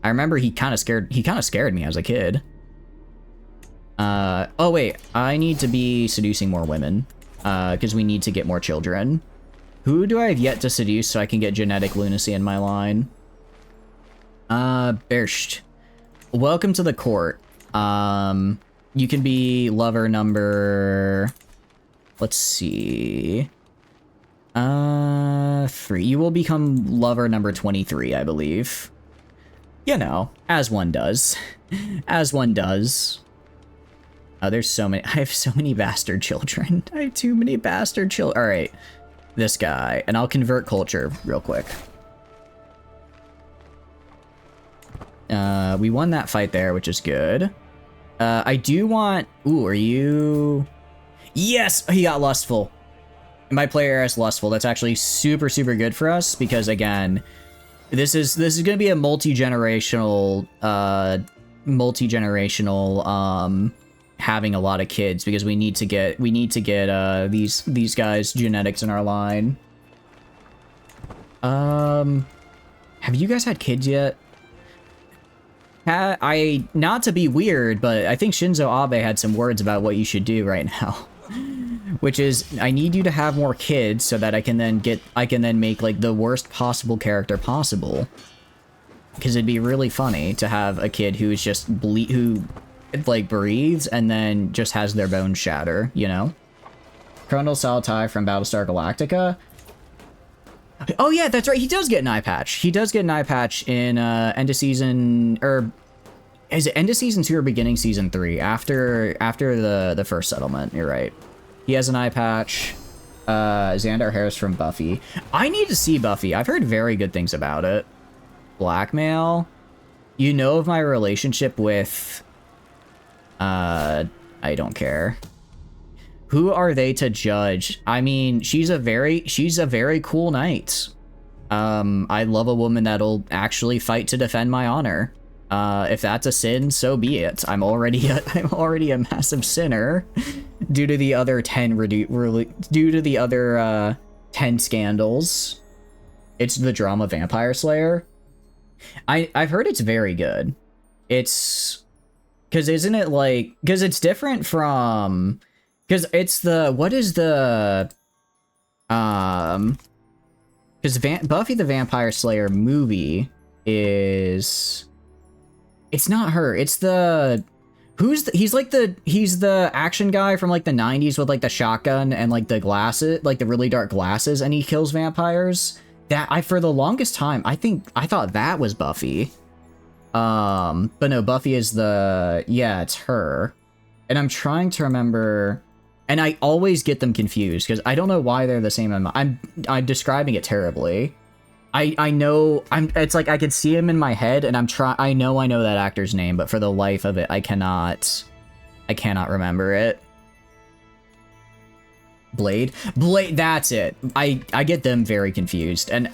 I remember he kind of scared me as a kid. Oh wait, I need to be seducing more women. Because we need to get more children. Who do I have yet to seduce so I can get genetic lunacy in my line? Bersht. Welcome to the court. You can be lover number... Let's see... 3. You will become lover number 23, I believe. You know, as one does. As one does. Oh, there's so many... I have so many bastard children. I have too many bastard children. Alright. This guy. And I'll convert culture real quick. We won that fight there, which is good. I do want... Ooh, are you... Yes! He got lustful. My player is lustful. That's actually super, super good for us because, again, this is going to be a multi-generational, having a lot of kids because we need to get these guys' genetics in our line. Have you guys had kids yet? Not to be weird, but I think Shinzo Abe had some words about what you should do right now. which is I need you to have more kids so that I can then make like the worst possible character possible. Because it'd be really funny to have a kid who's just who like breathes and then just has their bones shatter, you know? Colonel Salatai from Battlestar Galactica. Oh yeah, that's right. He does get an eye patch. He does get an eye patch in end of season, or is it end of season 2 or beginning season 3? After the first settlement. You're right. He has an eye patch. Xandar Harris from Buffy. I need to see Buffy. I've heard very good things about it. Blackmail. You know of my relationship with I don't care. Who are they to judge? I mean, she's a very cool knight. I love a woman that'll actually fight to defend my honor. If that's a sin, so be it. I'm already a massive sinner due to the other 10 scandals. It's the drama Vampire Slayer. I've heard it's very good. It's because isn't it like because it's different from because it's the what is the because Buffy the Vampire Slayer movie is it's not her, it's the he's the action guy from like the 90s with like the shotgun and like the glasses, like the really dark glasses, and he kills vampires. That for the longest time I thought that was Buffy. But no, Buffy is it's her. And I'm trying to remember, and I always get them confused because I don't know why they're the same. I'm describing it terribly. I know it's like I could see him in my head, and I know that actor's name, but for the life of it, I cannot remember it. Blade, that's it. I get them very confused, and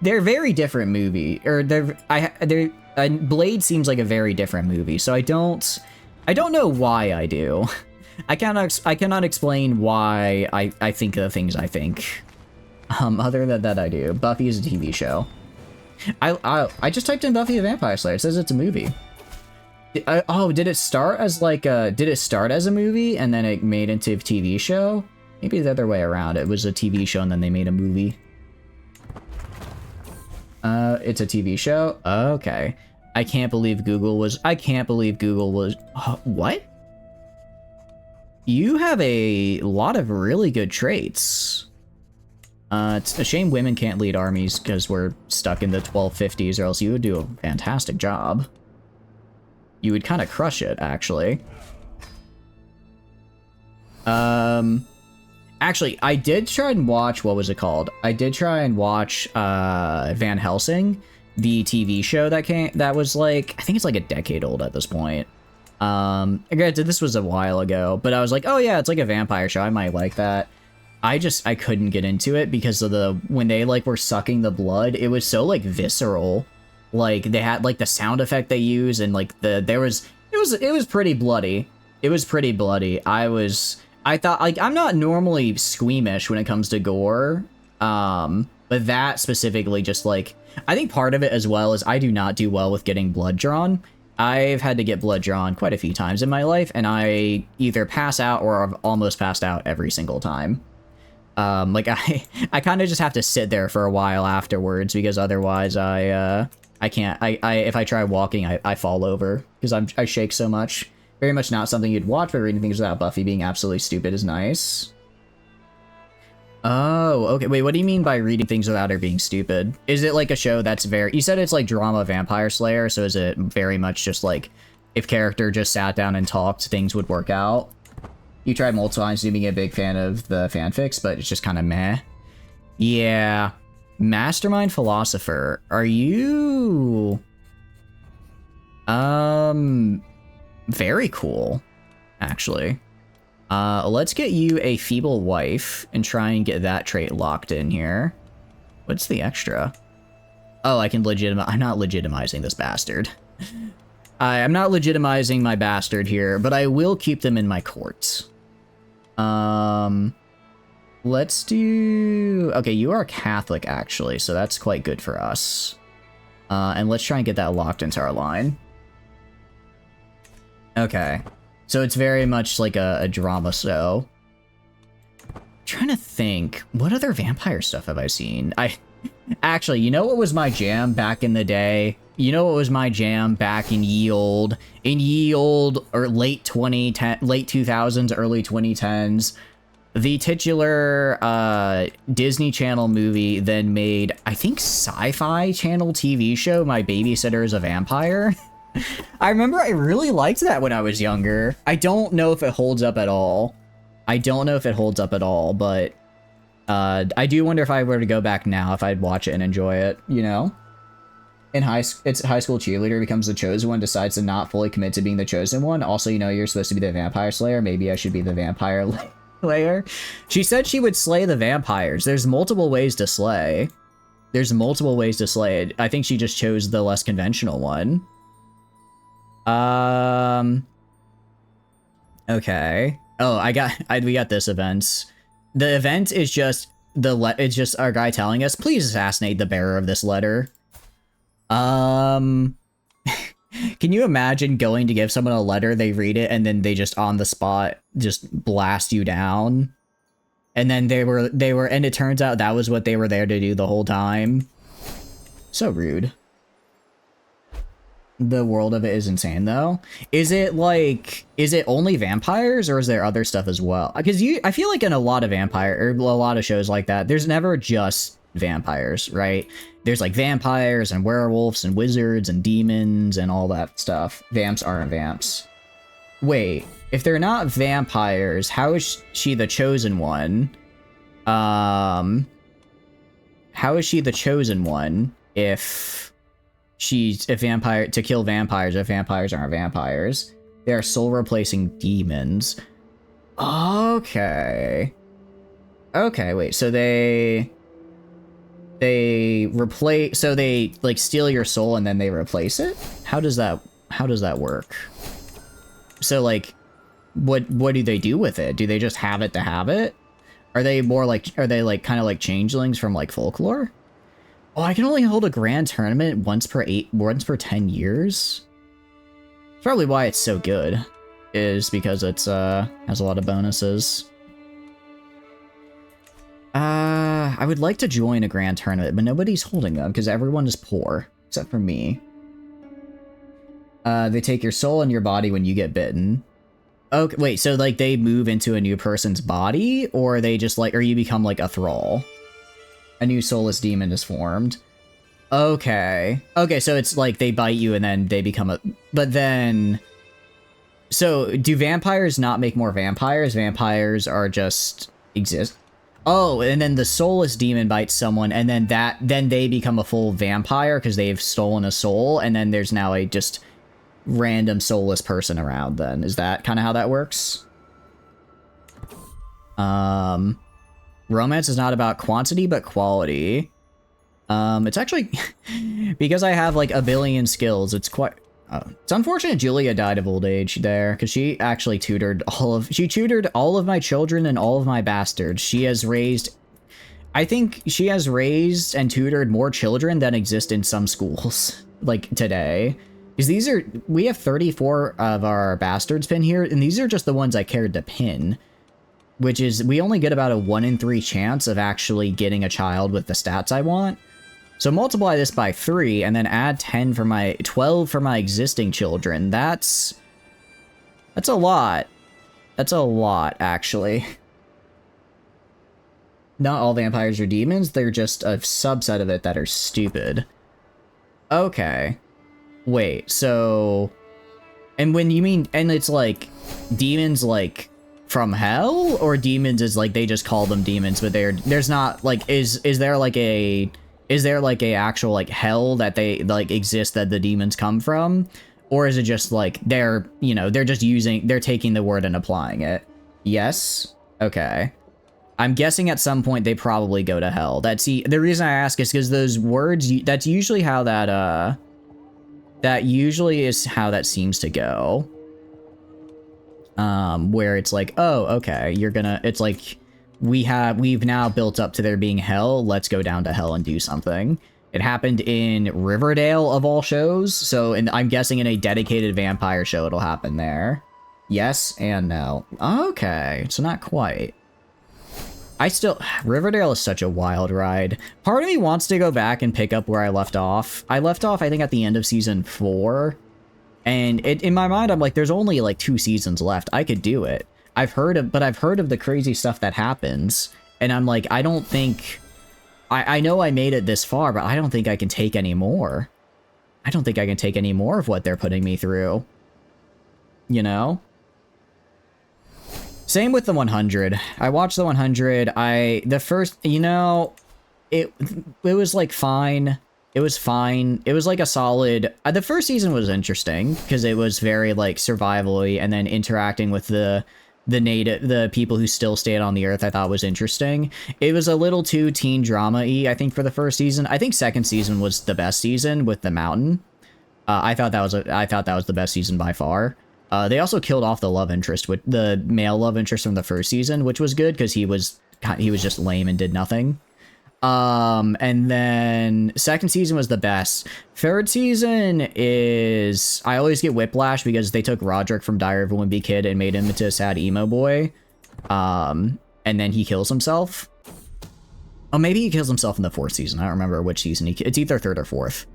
they're very different movie, or Blade seems like a very different movie, so I don't know why I do. I cannot explain why I think the things I think. Other than that, I do. Buffy is a TV show. I just typed in Buffy the Vampire Slayer. It says it's a movie. Did it start as a movie and then it made into a TV show? Maybe the other way around. It was a TV show and then they made a movie. It's a TV show? Okay. I can't believe Google was... What? You have a lot of really good traits. It's a shame women can't lead armies because we're stuck in the 1250s, or else you would do a fantastic job. You would kind of crush it, actually. Actually, I did try and watch, what was it called? I did try and watch Van Helsing, the TV show that was like, I think it's like a decade old at this point. Granted, this was a while ago, but I was like, oh yeah, it's like a vampire show, I might like that. I couldn't get into it because of when they like were sucking the blood, it was so like visceral. Like they had like the sound effect they use, and like it was pretty bloody. It was pretty bloody. I thought, like, I'm not normally squeamish when it comes to gore, but that specifically just, like, I think part of it as well is I do not do well with getting blood drawn. I've had to get blood drawn quite a few times in my life, and I either pass out or I've almost passed out every single time. Like, I kind of just have to sit there for a while afterwards, because otherwise I can't, if I try walking, I fall over, because I shake so much. Very much not something you'd watch, but reading things about Buffy being absolutely stupid is nice. Oh, okay. Wait, what do you mean by reading things without her being stupid? Is it like a show that's you said it's like drama Vampire Slayer, so is it very much just like, if character just sat down and talked, things would work out? You tried multiple times to being a big fan of the fanfics, but it's just kind of meh. Yeah. Mastermind Philosopher, are you... Very cool, actually. Let's get you a feeble wife and try and get that trait locked in here. What's the extra? Oh, I can I'm not legitimizing this bastard. I'm not legitimizing my bastard here, but I will keep them in my court. Let's do... Okay, you are Catholic, actually, so that's quite good for us. And let's try and get that locked into our line. Okay, so it's very much like a drama show. Trying to think, what other vampire stuff have I seen? Actually, you know what was my jam back in the day? You know what was my jam back in ye olde, or late 2000s, early 2010s? The titular Disney Channel movie then made, I think, Sci-Fi Channel TV show, My Babysitter is a Vampire. I remember I really liked that when I was younger. I don't know if it holds up at all. But I do wonder if I were to go back now, if I'd watch it and enjoy it, you know? It's high school cheerleader becomes the chosen one, decides to not fully commit to being the chosen one. Also, you know, you're supposed to be the vampire slayer. Maybe I should be the vampire slayer. She said she would slay the vampires. There's multiple ways to slay. I think she just chose the less conventional one. Okay. Oh, we got this event. The event is just it's just our guy telling us, please assassinate the bearer of this letter. Can you imagine going to give someone a letter, they read it, and then they just on the spot just blast you down? And then and it turns out that was what they were there to do the whole time. So rude. The world of it is insane, though. Is it only vampires, or is there other stuff as well? Because I feel like in a lot of a lot of shows like that, there's never just vampires, right? There's like vampires and werewolves and wizards and demons and all that stuff. Vamps aren't vamps. Wait, if they're not vampires, how is she the chosen one? How is she the chosen one if she's a vampire to kill vampires if vampires aren't vampires? They are soul replacing demons. Okay. Okay, wait, so they replace, so they like steal your soul and then they replace it? How does that work? So like what do they do with it? Do they just have it to have it? Are they kind of like changelings from like folklore? Oh, I can only hold a grand tournament once per 10 years. That's probably why it's so good, is because it's has a lot of bonuses. I would like to join a grand tournament, but nobody's holding them because everyone is poor except for me. They take your soul and your body when you get bitten. Okay, wait, so like they move into a new person's body, or they just like, or you become like a thrall? A new soulless demon is formed. Okay. Okay, so it's like they bite you and then they become a... But then... So, do vampires not make more vampires? Vampires are just... exist? Oh, and then the soulless demon bites someone, and then they become a full vampire because they've stolen a soul, and then there's now a just random soulless person around then. Is that kind of how that works? Romance is not about quantity, but quality. It's actually... because I have, like, a billion skills, it's quite... it's unfortunate Julia died of old age there, because she actually tutored all of my children and all of my bastards. She has raised... I think she has raised and tutored more children than exist in some schools, like, today. Because we have 34 of our bastards pinned here, and these are just the ones I cared to pin. Which is, we only get about a 1 in 3 chance of actually getting a child with the stats I want. So multiply this by 3, and then add 12 for my existing children. That's a lot. That's a lot, actually. Not all vampires are demons, they're just a subset of it that are stupid. Okay. Wait, so... And when you mean... And it's like... Demons, like... from hell, or demons is like they just call them demons, but there's not like is there like a actual like hell that they like exist that the demons come from, or is it just like they're taking the word and applying it? Yes. Okay. I'm guessing at some point they probably go to hell. The reason I ask is because those words, that's usually how that usually is how that seems to go. Where it's like, oh, okay, it's like, we've now built up to there being hell, let's go down to hell and do something. It happened in Riverdale, of all shows, so I'm guessing in a dedicated vampire show it'll happen there. Yes and no. Okay, so not quite. Riverdale is such a wild ride. Part of me wants to go back and pick up where I left off. I left off, I think, at the end of season 4. And in my mind, I'm like, there's only like 2 seasons left. I could do it. I've heard of the crazy stuff that happens. And I'm like, I don't think, I know I made it this far, but I don't think I can take any more. I don't think I can take any more of what they're putting me through. You know? Same with the 100. I watched the 100. The first, you know, it was like fine. It was fine. It was like a solid, the first season was interesting because it was very like survival-y, and then interacting with the people who still stayed on the earth I thought was interesting. It was a little too teen drama-y, I think, for the first season. I think second season was the best season with the mountain. I thought that was the best season by far. They also killed off the love interest, with the male love interest from the first season, which was good because he was just lame and did nothing. And then second season was the best. Third season is, I always get whiplash because they took Roderick from Diary of a Wimpy Kid and made him into a sad emo boy. And then he kills himself. Oh, maybe he kills himself in the fourth season. I don't remember which season it's either third or fourth.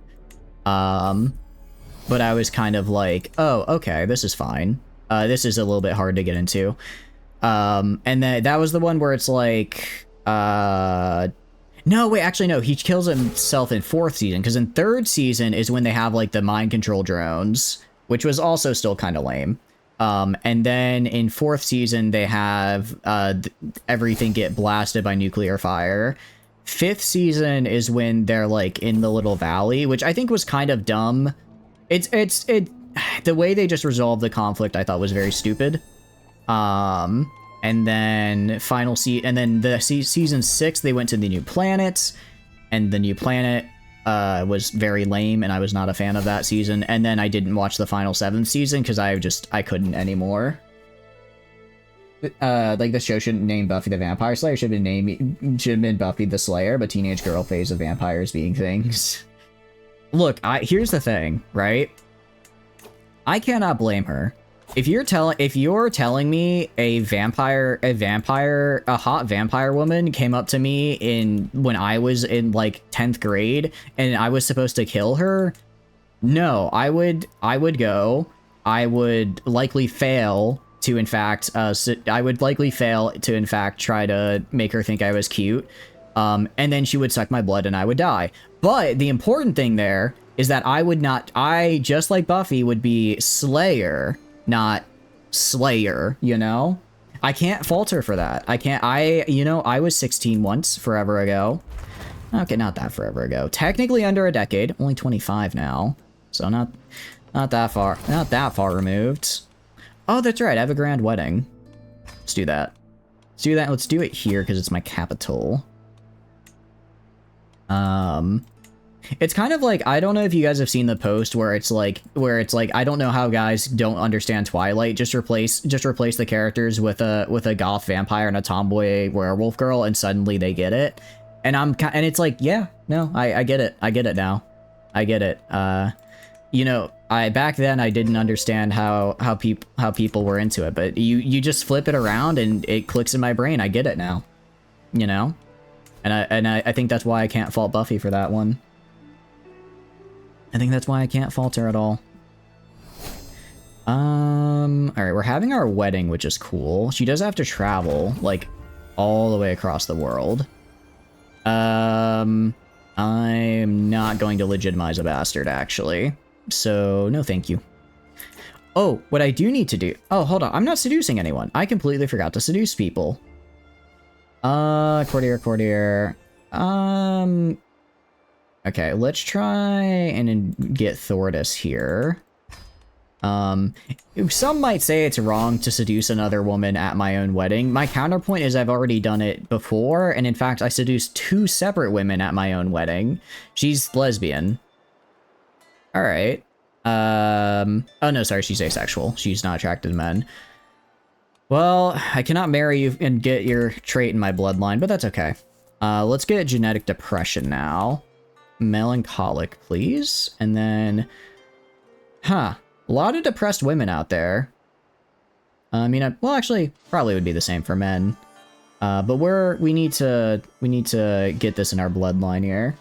But I was kind of like, oh, okay, this is fine. This is a little bit hard to get into. And then that was the one where it's like, no, wait, actually, no, he kills himself in fourth season, because in third season is when they have, like, the mind control drones, which was also still kind of lame. And then in fourth season, they have everything get blasted by nuclear fire. Fifth season is when they're, like, in the little valley, which I think was kind of dumb. The way they just resolved the conflict, I thought was very stupid. And then season 6, they went to the new planet, and the new planet was very lame, and I was not a fan of that season. And then I didn't watch the final 7th season because I couldn't anymore. Like, the show shouldn't name Buffy the Vampire Slayer, should have been Buffy the Slayer, but teenage girl phase of vampires being things. Look, here's the thing, right? I cannot blame her. If you're telling me a hot vampire woman came up to me when I was in like 10th grade and I was supposed to kill her, no, I would go. I would likely fail to in fact try to make her think I was cute. And then she would suck my blood and I would die. But the important thing there is that I just like Buffy would be Slayer, not Slayer, you know? I can't fault her for that. I was 16 once, forever ago. Okay, not that forever ago. Technically under a decade, only 25 now. So not that far removed. Oh, that's right, I have a grand wedding. Let's do that. Let's do it here because it's my capital. It's kind of like, I don't know if you guys have seen the post where it's like, I don't know how guys don't understand Twilight. Just replace the characters with a goth vampire and a tomboy werewolf girl, and suddenly they get it. And it's like, yeah, no, I get it. I get it now. I get it. You know, back then I didn't understand how people were into it, but you just flip it around and it clicks in my brain. I get it now. You know? And I think that's why I can't fault Buffy for that one. I think that's why I can't fault her at all. Alright, we're having our wedding, which is cool. She does have to travel, like, all the way across the world. I'm not going to legitimize a bastard, actually. So, no thank you. Oh, what I do need to do... Oh, hold on. I'm not seducing anyone. I completely forgot to seduce people. Courtier. Okay, let's try and get Thordis here. Some might say it's wrong to seduce another woman at my own wedding. My counterpoint is I've already done it before, and in fact, I seduced 2 separate women at my own wedding. She's lesbian. Alright. Oh no, sorry, she's asexual. She's not attracted to men. Well, I cannot marry you and get your trait in my bloodline, but that's okay. Let's get genetic depression now. Melancholic, please. And then... Huh. A lot of depressed women out there. I mean, well, actually, probably would be the same for men. But we need to get this in our bloodline here.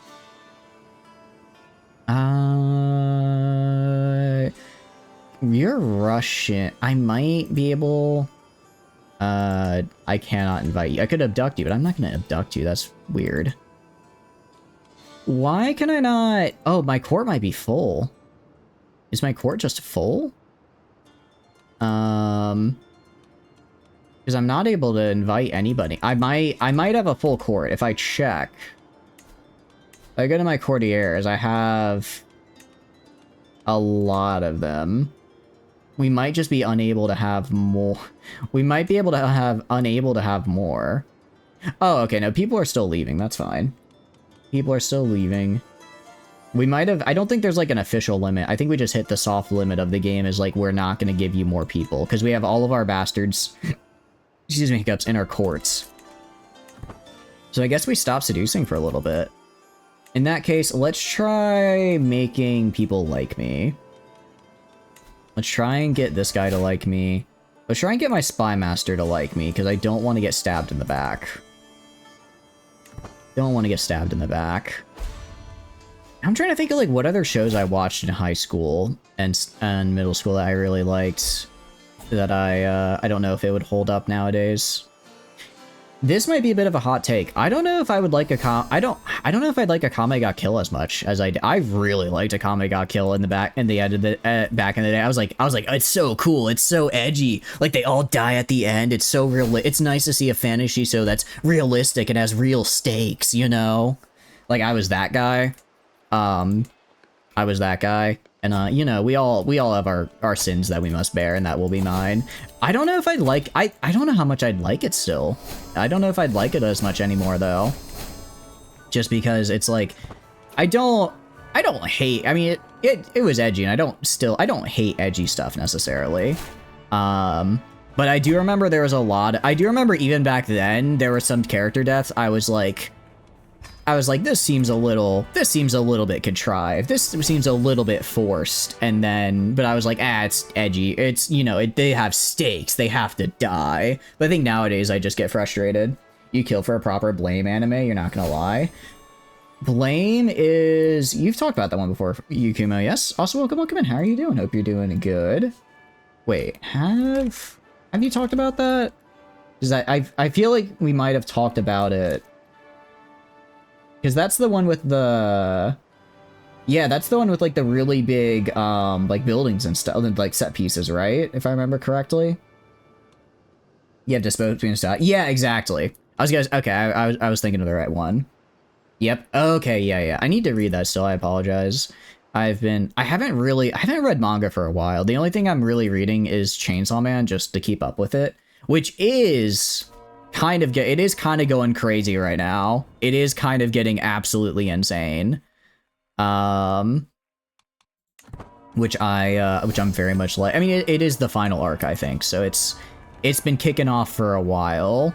You're Russian. I might be able... I cannot invite you. I could abduct you, but I'm not gonna abduct you. That's weird. Why can I not... Oh, my court might be full. Is my court just full? Because I'm not able to invite anybody. I might have a full court if I check. If I go to my courtiers, I have a lot of them. We might just be unable to have more. We might be able to have unable to have more. Oh, okay. No, people are still leaving. That's fine. People are still leaving. We might have... I don't think there's like an official limit. I think we just hit the soft limit of the game is like, we're not going to give you more people because we have all of our bastards, excuse me, hiccups, in our courts. So I guess we stop seducing for a little bit. In that case, let's try making people like me. Let's try and get this guy to like me. Let's try and get my spy master to like me, because I don't want to get stabbed in the back. Don't want to get stabbed in the back. I'm trying to think of like what other shows I watched in high school and middle school that I really liked. That I don't know if it would hold up nowadays. This might be a bit of a hot take. I don't know if I would like a I don't know if I'd like a Kame ga Kill as much as I really liked a Kame ga Kill in the back in the end of the back in the day. I was like it's so cool, it's so edgy. Like they all die at the end. It's so real. It's nice to see a fantasy show that's realistic and has real stakes, you know? Like I was that guy. I was that guy. And, you know, we all have our sins that we must bear, and that will be mine. I don't know if I'd like... I don't know how much I'd like it still. I don't know if I'd like it as much anymore, though. Just because it's like... I don't hate... I mean, it was edgy, and I don't hate edgy stuff, necessarily. But I do remember there was a lot... I do remember even back then, there were some character deaths I was like, this seems a little bit contrived. This seems a little bit forced. And then, but I was like, it's edgy. It's, you know, they have stakes. They have to die. But I think nowadays I just get frustrated. You kill for a proper Blame anime, you're not gonna lie. Blame is, you've talked about that one before, Yukumo, yes? Also, welcome in. How are you doing? Hope you're doing good. Wait, have you talked about that? Because I feel like we might have talked about it. Because that's the one with the... Yeah, that's the one with, like, the really big, like, buildings and stuff, like, set pieces, right? If I remember correctly? Yeah, disposed between stuff. Yeah, exactly. Okay, I was thinking of the right one. Yep. Okay, yeah. I need to read that still, I apologize. I haven't read manga for a while. The only thing I'm really reading is Chainsaw Man, just to keep up with it. Which is... it is kind of going crazy right now. It is kind of getting absolutely insane. Which I'm very much like. I mean, it is the final arc, I think. So it's been kicking off for a while.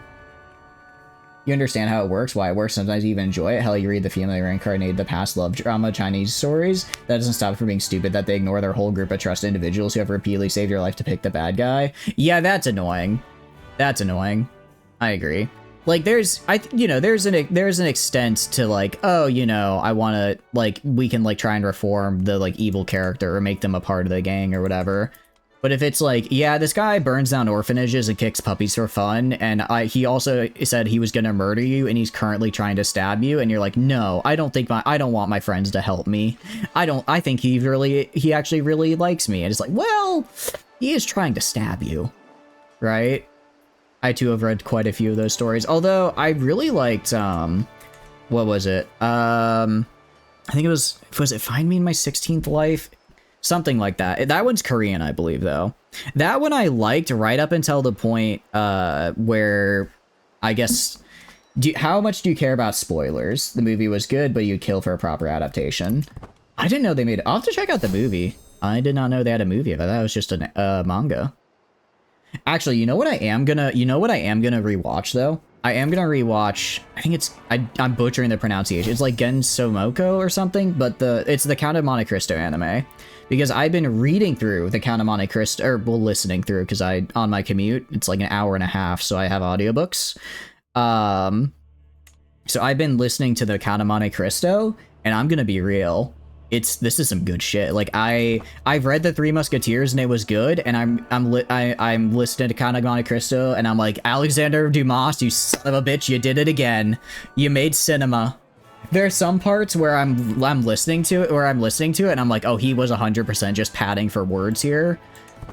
You understand how it works, why it works. Sometimes you even enjoy it. Hell, you read the female reincarnated, the past love drama Chinese stories. That doesn't stop it from being stupid that they ignore their whole group of trusted individuals who have repeatedly saved your life to pick the bad guy. Yeah, that's annoying. That's annoying. I agree. Like, there's an extent to, like, oh, you know, I want to, like, we can, like, try and reform the, like, evil character or make them a part of the gang or whatever. But if it's like, yeah, this guy burns down orphanages and kicks puppies for fun, and he also said he was gonna murder you, and he's currently trying to stab you, and you're like, no, I don't want my friends to help me. I think he actually really likes me. And it's like, well, he is trying to stab you, right? I too have read quite a few of those stories. Although I really liked, what was it? I think it was it Find Me in My 16th Life? Something like that. That one's Korean, I believe, though. That one I liked right up until the point, where, I guess, how much do you care about spoilers? The movie was good, but you'd kill for a proper adaptation. I didn't know they made it. I'll have to check out the movie. I did not know they had a movie of it. That was just a manga. Actually, you know what I am gonna rewatch, though? I am gonna rewatch, I think it's, I'm butchering the pronunciation. It's like Gensomoko or something, but it's the Count of Monte Cristo anime. Because I've been reading through the Count of Monte Cristo, or well, listening through, because on my commute, it's like an hour and a half, so I have audiobooks. So I've been listening to the Count of Monte Cristo, and I'm gonna be real. This is some good shit. Like I've read the Three Musketeers and it was good, and I'm listening to Count of Monte Cristo and I'm like, Alexander Dumas, you son of a bitch, you did it again. You made cinema. There are some parts where I'm listening to it, and I'm like, oh, he was 100% just padding for words here.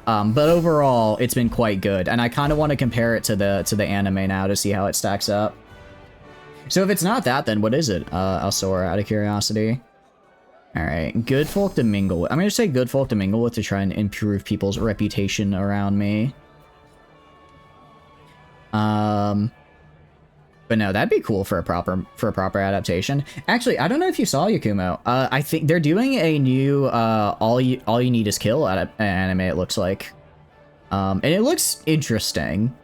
But overall, it's been quite good, and I kind of want to compare it to the anime now to see how it stacks up. So if it's not that, then what is it? Alsora, out of curiosity. Alright, good folk to mingle with. I'm going to say good folk to mingle with to try and improve people's reputation around me. But no, that'd be cool for a proper adaptation. Actually, I don't know if you saw Yakumo. I think they're doing a new all you need is kill anime, it looks like. And it looks interesting.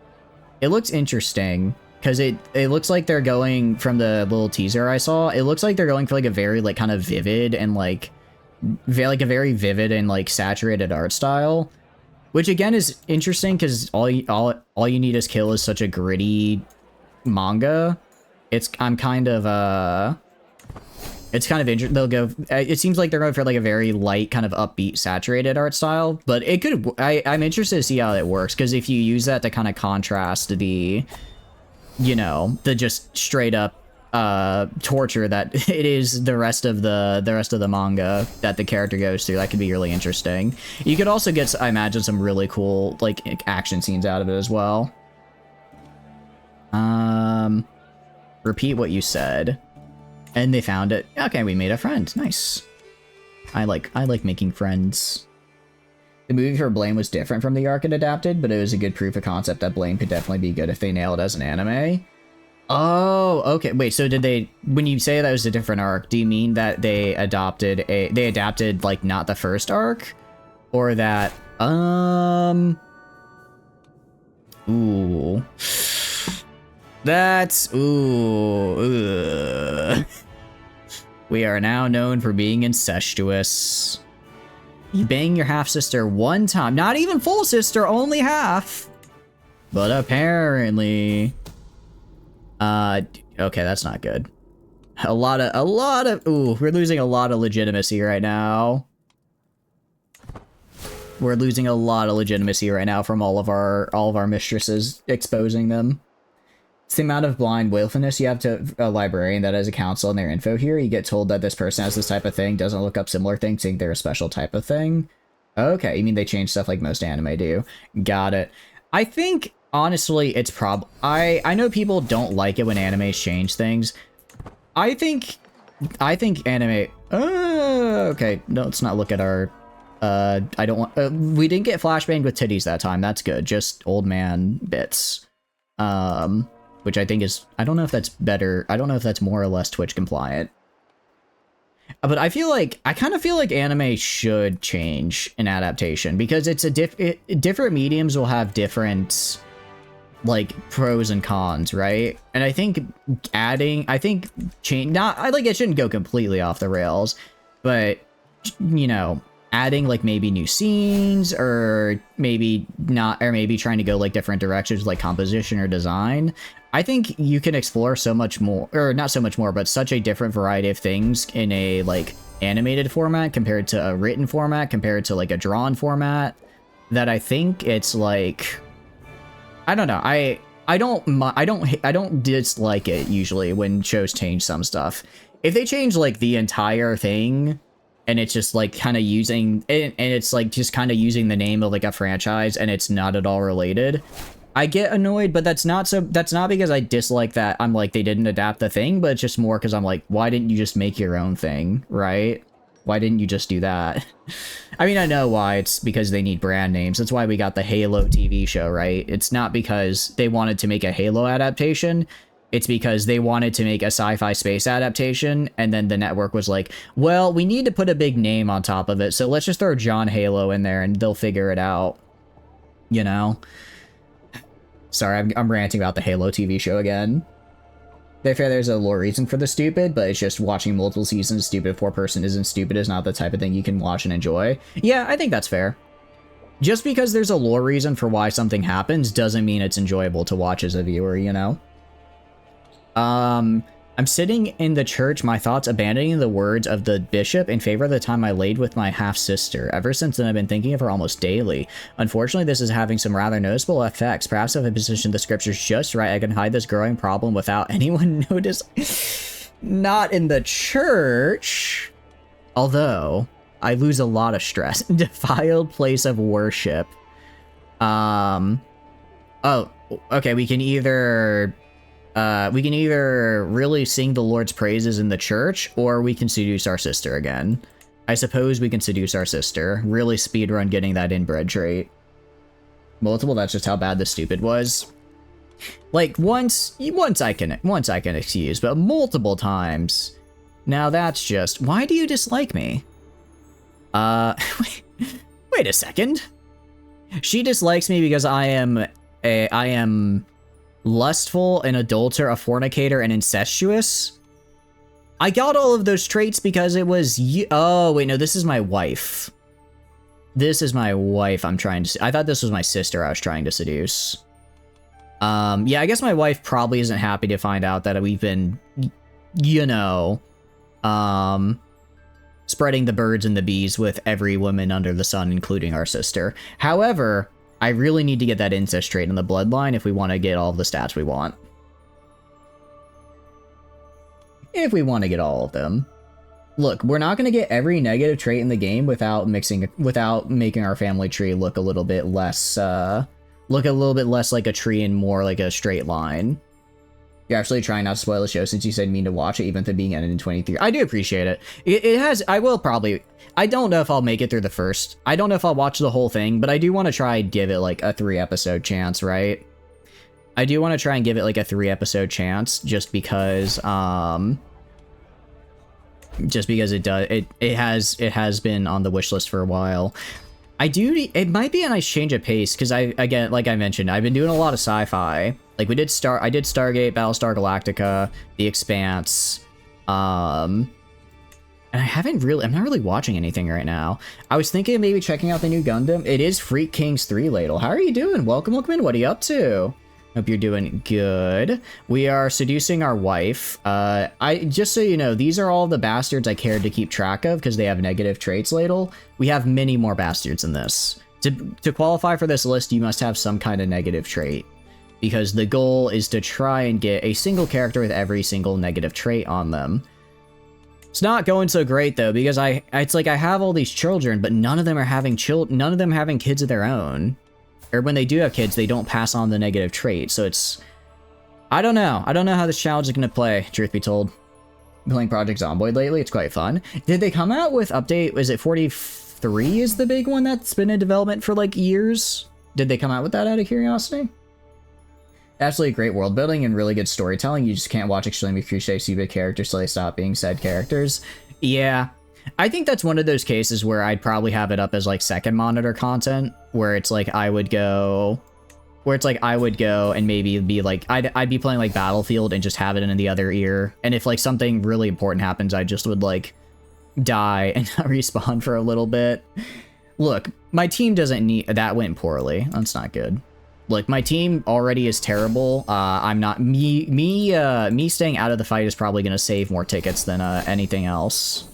It looks interesting. Because it looks like they're going, from the little teaser I saw, it looks like they're going for like a very like kind of vivid and like a very vivid and like saturated art style, which again is interesting because all you need is kill is such a gritty manga. It seems like they're going for like a very light kind of upbeat saturated art style, but it could I'm interested to see how it works, because if you use that to kind of contrast the, you know, the just straight up torture that it is the rest of the manga that the character goes through, that could be really interesting. You could also get, I imagine, some really cool like action scenes out of it as well. Repeat what you said. And they found it. Okay, we made a friend. Nice. I like making friends. The movie for Blame was different from the arc it adapted, but it was a good proof of concept that Blame could definitely be good if they nail it as an anime. Oh, okay. Wait, so did they, when you say that was a different arc, do you mean that they adapted like not the first arc? Or that, ooh. That's, ooh. We are now known for being incestuous. You bang your half-sister one time. Not even full sister, only half. But apparently... okay, that's not good. A lot of... Ooh, we're losing a lot of legitimacy right now. We're losing a lot of legitimacy right now from all of our mistresses exposing them. It's the amount of blind willfulness you have to a librarian that has a counsel in their info here. You get told that this person has this type of thing, doesn't look up similar things, think they're a special type of thing. Okay, you mean they change stuff like most anime do. Got it. I think, honestly, it's I know people don't like it when animes change things. I think anime... okay, no, let's not look at our... I don't want... we didn't get flashbanged with titties that time. That's good. Just old man bits. Which I think is, I don't know if that's better. I don't know if that's more or less Twitch compliant. But I kind of feel like anime should change in adaptation, because it's different mediums will have different like pros and cons, right? And I think it shouldn't go completely off the rails, but you know, adding like maybe new scenes, or maybe not, or maybe trying to go like different directions like composition or design. I think you can explore so much more, or not so much more, but such a different variety of things in a like animated format compared to a written format, compared to like a drawn format, that I think it's like, I don't know. I don't dislike it usually when shows change some stuff. If they change like the entire thing, and it's just like kind of using it, and it's like just kind of using the name of like a franchise, and it's not at all related, I get annoyed. But that's not because I dislike that I'm like they didn't adapt the thing, but it's just more because I'm like, why didn't you just make your own thing, right? Why didn't you just do that? I mean, I know why. It's because they need brand names. That's why we got the Halo TV show, right? It's not because they wanted to make a Halo adaptation. It's because they wanted to make a sci-fi space adaptation, and then the network was like, well, we need to put a big name on top of it, so let's just throw John Halo in there and they'll figure it out. You know? Sorry, I'm ranting about the Halo TV show again. To be fair, there's a lore reason for the stupid, but it's just watching multiple seasons stupid for a person isn't stupid is not the type of thing you can watch and enjoy. Yeah, I think that's fair. Just because there's a lore reason for why something happens doesn't mean it's enjoyable to watch as a viewer, you know? I'm sitting in the church, my thoughts abandoning the words of the bishop in favor of the time I laid with my half-sister. Ever since then, I've been thinking of her almost daily. Unfortunately, this is having some rather noticeable effects. Perhaps if I position the scriptures just right, I can hide this growing problem without anyone noticing. Not in the church. Although, I lose a lot of stress. Defiled place of worship. Oh, okay, we can either really sing the Lord's praises in the church, or we can seduce our sister again. I suppose we can seduce our sister. Really speedrun getting that inbred trait. Multiple, that's just how bad the stupid was. Like, once I can excuse, but multiple times. Now that's just, why do you dislike me? Wait a second. She dislikes me because I am lustful, an adulterer, a fornicator, and incestuous. I got all of those traits because it was you. Oh, wait, no, this is my wife. This is my wife I'm trying to... I thought this was my sister I was trying to seduce. Yeah, I guess my wife probably isn't happy to find out that we've been, you know, spreading the birds and the bees with every woman under the sun, including our sister. However, I really need to get that incest trait in the bloodline if we want to get all of the stats we want. If we want to get all of them. Look, we're not going to get every negative trait in the game without making our family tree look a little bit less, like a tree and more like a straight line. You're actually trying not to spoil the show since you said mean to watch it even to being ended in 23. I do appreciate it. It has, I will probably, I don't know if I'll make it through the first. I don't know if I'll watch the whole thing, but I do want to try and give it like a 3-episode chance, right? I do want to try and give it like a 3-episode chance just because it has been on the wish list for a while. It might be a nice change of pace because again, like I mentioned, I've been doing a lot of sci-fi. Like I did Stargate, Battlestar Galactica, The Expanse, and I'm not really watching anything right now. I was thinking of maybe checking out the new Gundam. It is Freak Kings 3 Ladle. How are you doing? Welcome in. What are you up to? Hope you're doing good. We are seducing our wife. Just so you know, these are all the bastards I cared to keep track of because they have negative traits, Ladle. We have many more bastards in this. To qualify for this list, you must have some kind of negative trait, because the goal is to try and get a single character with every single negative trait on them. It's not going so great though, because it's like I have all these children, but none of them are having kids of their own. Or when they do have kids, they don't pass on the negative trait. So it's, I don't know how this challenge is going to play, truth be told. Playing Project Zomboid lately, it's quite fun. Did they come out with update, is it 43 is the big one that's been in development for like years? Did they come out with that out of curiosity? Absolutely great world building and really good storytelling. You just can't watch extremely cliche stupid characters till they stop being said characters. Yeah. I think that's one of those cases where I'd probably have it up as like second monitor content, where it's like I would go and maybe be like I'd be playing like Battlefield and just have it in the other ear, and if like something really important happens, I just would like die and not respawn for a little bit. Look, my team doesn't need that. Went poorly. That's not good. Look, my team already is terrible. I'm not me staying out of the fight is probably going to save more tickets than anything else.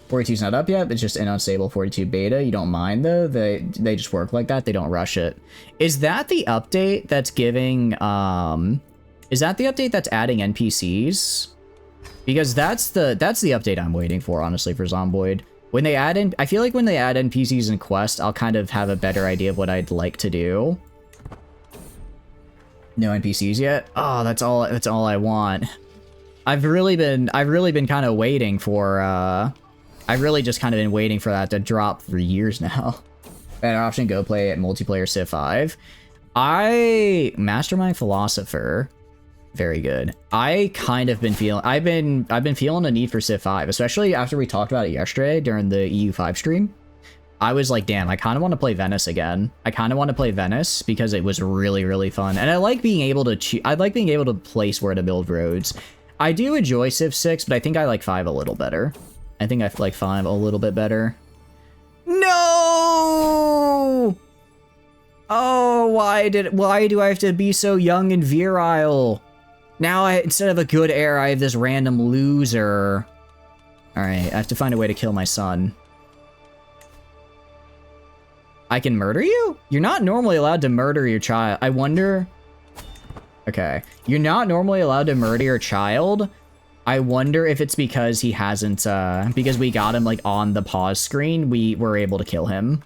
42's not up yet, it's just an unstable 42 beta. You don't mind though? They just work like that. They don't rush it. Is that the update that's giving is that the update that's adding NPCs? Because that's the update I'm waiting for, honestly, for Zomboid. When they add in, I feel like when they add NPCs in Quest, I'll kind of have a better idea of what I'd like to do. No NPCs yet? Oh, that's all I want. I've really been kind of waiting for I've really just kind of been waiting for that to drop for years now. Better option, go play at multiplayer Civ 5. Mastermind Philosopher. Very good. I've been feeling a need for Civ 5, especially after we talked about it yesterday during the EU5 stream. I was like, damn, I kind of want to play Venice again. I kind of want to play Venice because it was really, really fun. And I like being able to place where to build roads. I do enjoy Civ 6, but I think I like 5 a little better. I think I like 5 a little bit better. No! Oh, why do I have to be so young and virile? Now instead of a good heir, I have this random loser. Alright, I have to find a way to kill my son. I can murder you? You're not normally allowed to murder your child. I wonder... Okay. You're not normally allowed to murder your child. I wonder if it's because he hasn't, because we got him, like, on the pause screen, we were able to kill him.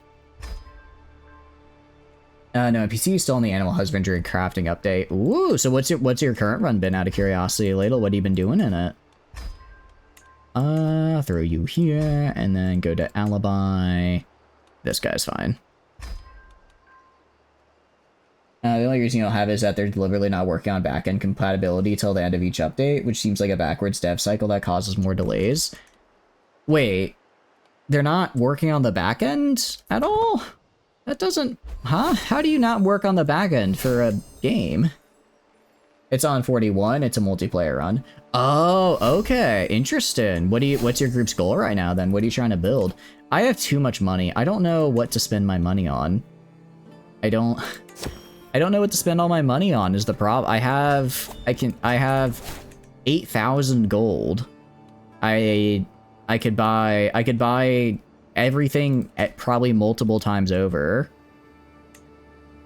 No, PC is still in the animal husbandry and crafting update. Ooh, so what's your current run been, out of curiosity, Ladle? What have you been doing in it? Throw you here, and then go to alibi. This guy's fine. The only reason you don't have it is that they're deliberately not working on backend compatibility till the end of each update, which seems like a backwards dev cycle that causes more delays. Wait, they're not working on the backend at all? That doesn't... Huh? How do you not work on the backend for a game? It's on 41, it's a multiplayer run. Oh, okay, interesting. What's your group's goal right now then? What are you trying to build? I have too much money. I don't know what to spend my money on. I don't know what to spend all my money on is the problem. I have 8,000 gold. I could buy everything at probably multiple times over.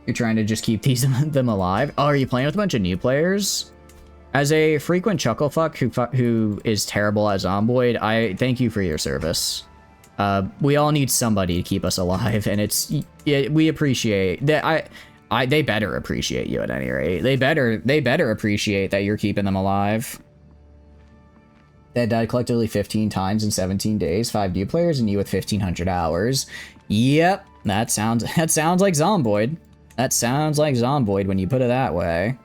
You're trying to just keep them alive. Oh, are you playing with a bunch of new players? As a frequent chucklefuck who is terrible at Zomboid, I thank you for your service. We all need somebody to keep us alive, and we appreciate that. They better appreciate you at any rate. They better appreciate that you're keeping them alive. They died collectively 15 times in 17 days, 5 new players, and you with 1,500 hours. Yep, that sounds like Zomboid. That sounds like Zomboid when you put it that way.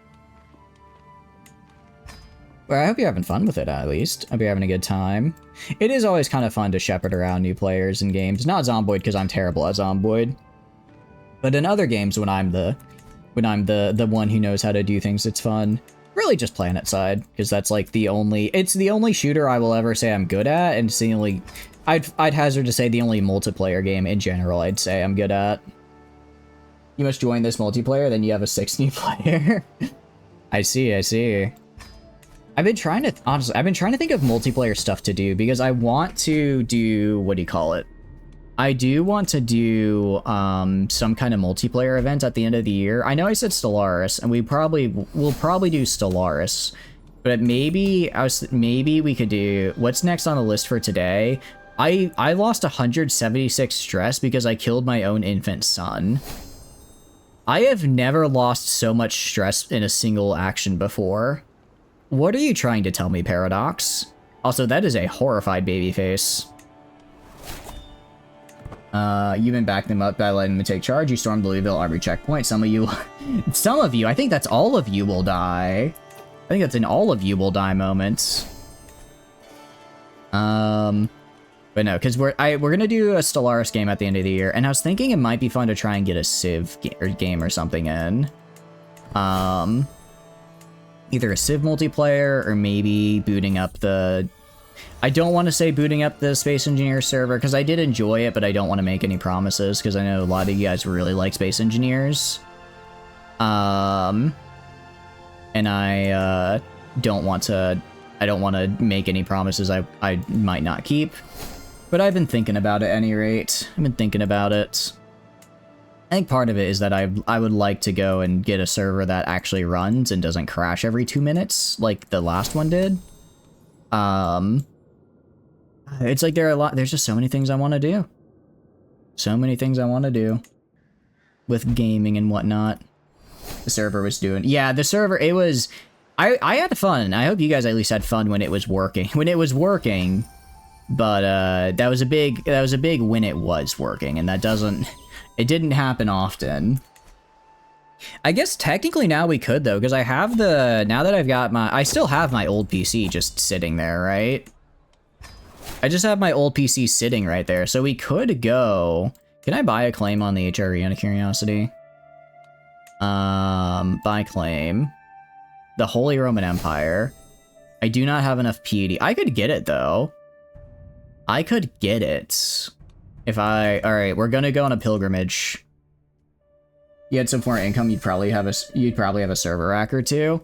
Well, I hope you're having fun with it, at least. I hope you're having a good time. It is always kind of fun to shepherd around new players in games. Not Zomboid, because I'm terrible at Zomboid. But in other games, when I'm the one who knows how to do things, it's fun. Really just Planet Side, because that's like it's the only shooter I will ever say I'm good at, and it's the only, I'd hazard to say the only multiplayer game in general I'd say I'm good at. You must join this multiplayer, then you have a 6th new player. I see. I've been trying to think of multiplayer stuff to do, because I want to do, what do you call it? I do want to do some kind of multiplayer event at the end of the year. I know I said Stellaris, and we'll probably do Stellaris, but maybe we could do, what's next on the list for today? I lost 176 stress because I killed my own infant son. I have never lost so much stress in a single action before. What are you trying to tell me, Paradox? Also, that is a horrified baby face. You've been backing them up by letting them take charge. You stormed the Louisville Armory checkpoint. Some of you, I think that's all of you will die. I think that's an all of you will die moment. But no, because we're gonna do a Stellaris game at the end of the year, and I was thinking it might be fun to try and get a Civ game or something in. Either a Civ multiplayer or maybe booting up the... I don't want to say booting up the Space Engineers server, because I did enjoy it, but I don't want to make any promises, because I know a lot of you guys really like Space Engineers. And I don't want to make any promises I might not keep. But I've been thinking about it at any rate. I've been thinking about it. I think part of it is that I would like to go and get a server that actually runs and doesn't crash every 2 minutes, like the last one did. It's like there's just so many things I want to do. So many things I want to do. With gaming and whatnot. The server was doing... Yeah, the server, it was... I had fun. I hope you guys at least had fun when it was working. When it was working... But that was a big when it was working, and it didn't happen often. I guess technically now we could though, because now that I've got I still have my old PC just sitting there, right? I just have my old PC sitting right there, so we could go. Can I buy a claim on the HRE out of curiosity? Buy claim. The Holy Roman Empire. I do not have enough piety. I could get it though. I could get it. Alright, we're gonna go on a pilgrimage. You had some foreign income, you'd probably have a server rack or two.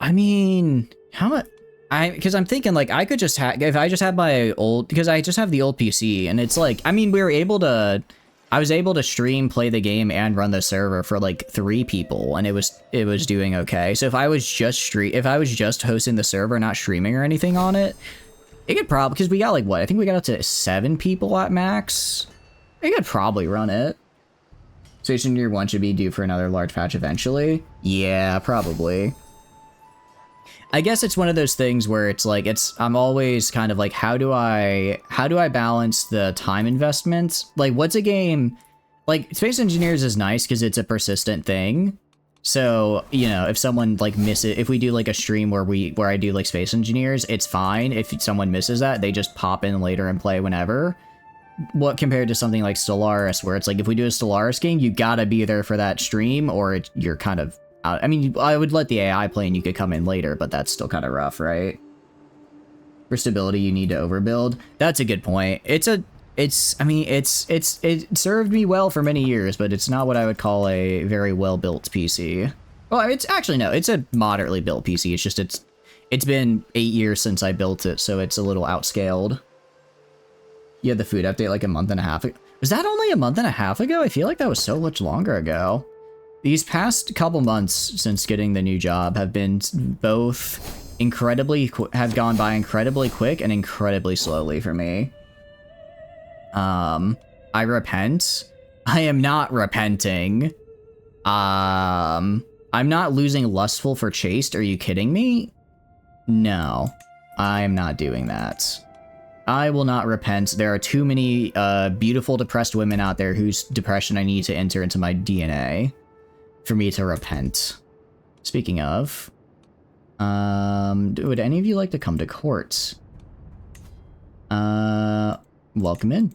I mean, how much? Because I'm thinking like I could just have, if I just have my old, because I just have the old PC and it's like, I mean, I was able to stream, play the game and run the server for like 3 people and it was doing okay. So if I was just hosting the server, not streaming or anything on it, it could probably, because we got like what? I think we got up to 7 people at max. It could probably run it. Station Year 1 should be due for another large patch eventually. Yeah, probably. I guess it's one of those things where it's like, I'm always kind of like, how do I balance the time investment? Like, what's a game, like Space Engineers is nice because it's a persistent thing. So, you know, if someone like misses, if we do like a stream where I do like Space Engineers, it's fine. If someone misses that, they just pop in later and play whenever. What compared to something like Stellaris, where it's like, if we do a Stellaris game, you gotta be there for that stream or you're kind of out. I mean, I would let the AI play and you could come in later, but that's still kind of rough, right? For stability, you need to overbuild. That's a good point. It served me well for many years, but it's not what I would call a very well-built PC. Well, it's actually, no, it's a moderately built PC. It's just, it's been 8 years since I built it, so it's a little outscaled. You had the food update like a month and a half ago. Was that only a month and a half ago? I feel like that was so much longer ago. These past couple months since getting the new job have been both have gone by incredibly quick and incredibly slowly for me. I repent. I am not repenting. I'm not losing lustful for chaste. Are you kidding me? No, I'm not doing that. I will not repent. There are too many beautiful depressed women out there whose depression I need to enter into my DNA for me to repent. Speaking of, would any of you like to come to court? Welcome in.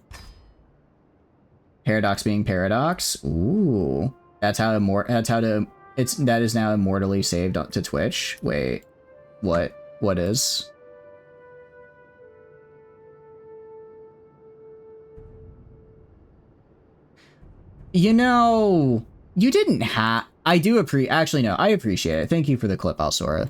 Paradox being Paradox. Ooh, that is now immortally saved to Twitch. Wait, what is? You know, you didn't have. I do actually no, I appreciate it. Thank you for the clip, Alsora.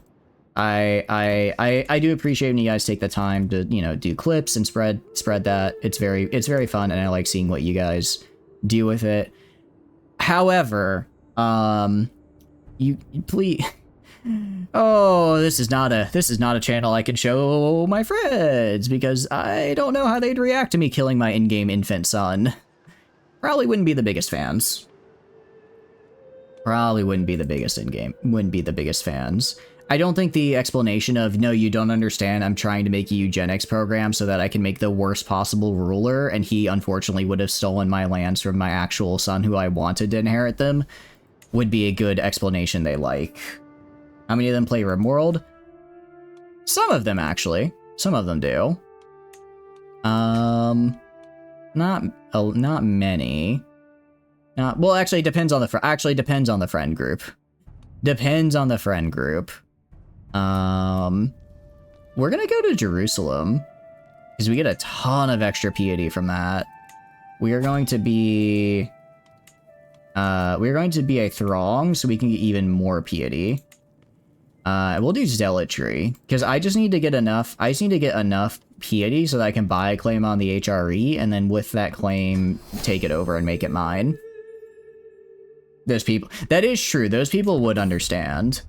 I do appreciate when you guys take the time to, you know, do clips and spread that. It's very fun, and I like seeing what you guys do with it. However, you please. Oh, this is not a channel I can show my friends because I don't know how they'd react to me killing my in-game infant son. Probably wouldn't be the biggest fans. Probably wouldn't be the biggest fans. I don't think the explanation of, no, you don't understand, I'm trying to make a eugenics program so that I can make the worst possible ruler, and he unfortunately would have stolen my lands from my actual son who I wanted to inherit them, would be a good explanation they like. How many of them play RimWorld? Some of them, actually. Some of them do. Not many. Well, actually, it depends on the friend group. Depends on the friend group. We're gonna go to Jerusalem because we get a ton of extra piety from that. We are going to be a throng, so we can get even more piety. We'll do zealotry because I just need to get enough. I just need to get enough piety so that I can buy a claim on the HRE, and then with that claim, take it over and make it mine. Those people, that is true. Those people would understand.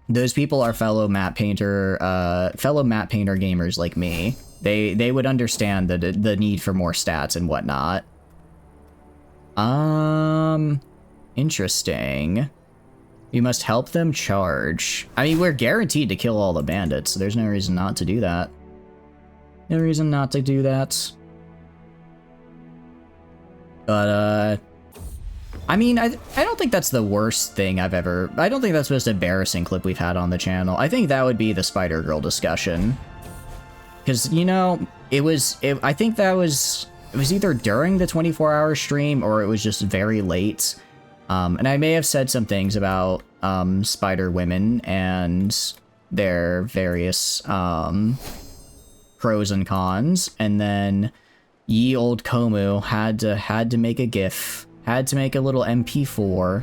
Those people are fellow map painter gamers like me. They would understand the need for more stats and whatnot. Interesting. We must help them charge. I mean, we're guaranteed to kill all the bandits, so there's no reason not to do that. No reason not to do that. But, I mean, I don't think that's the worst thing I don't think that's the most embarrassing clip we've had on the channel. I think that would be the Spider-Girl discussion. Because, you know, it was either during the 24-hour stream or it was just very late. And I may have said some things about spider women and their various pros and cons, and then ye old Komu had to make a GIF, had to make a little MP4.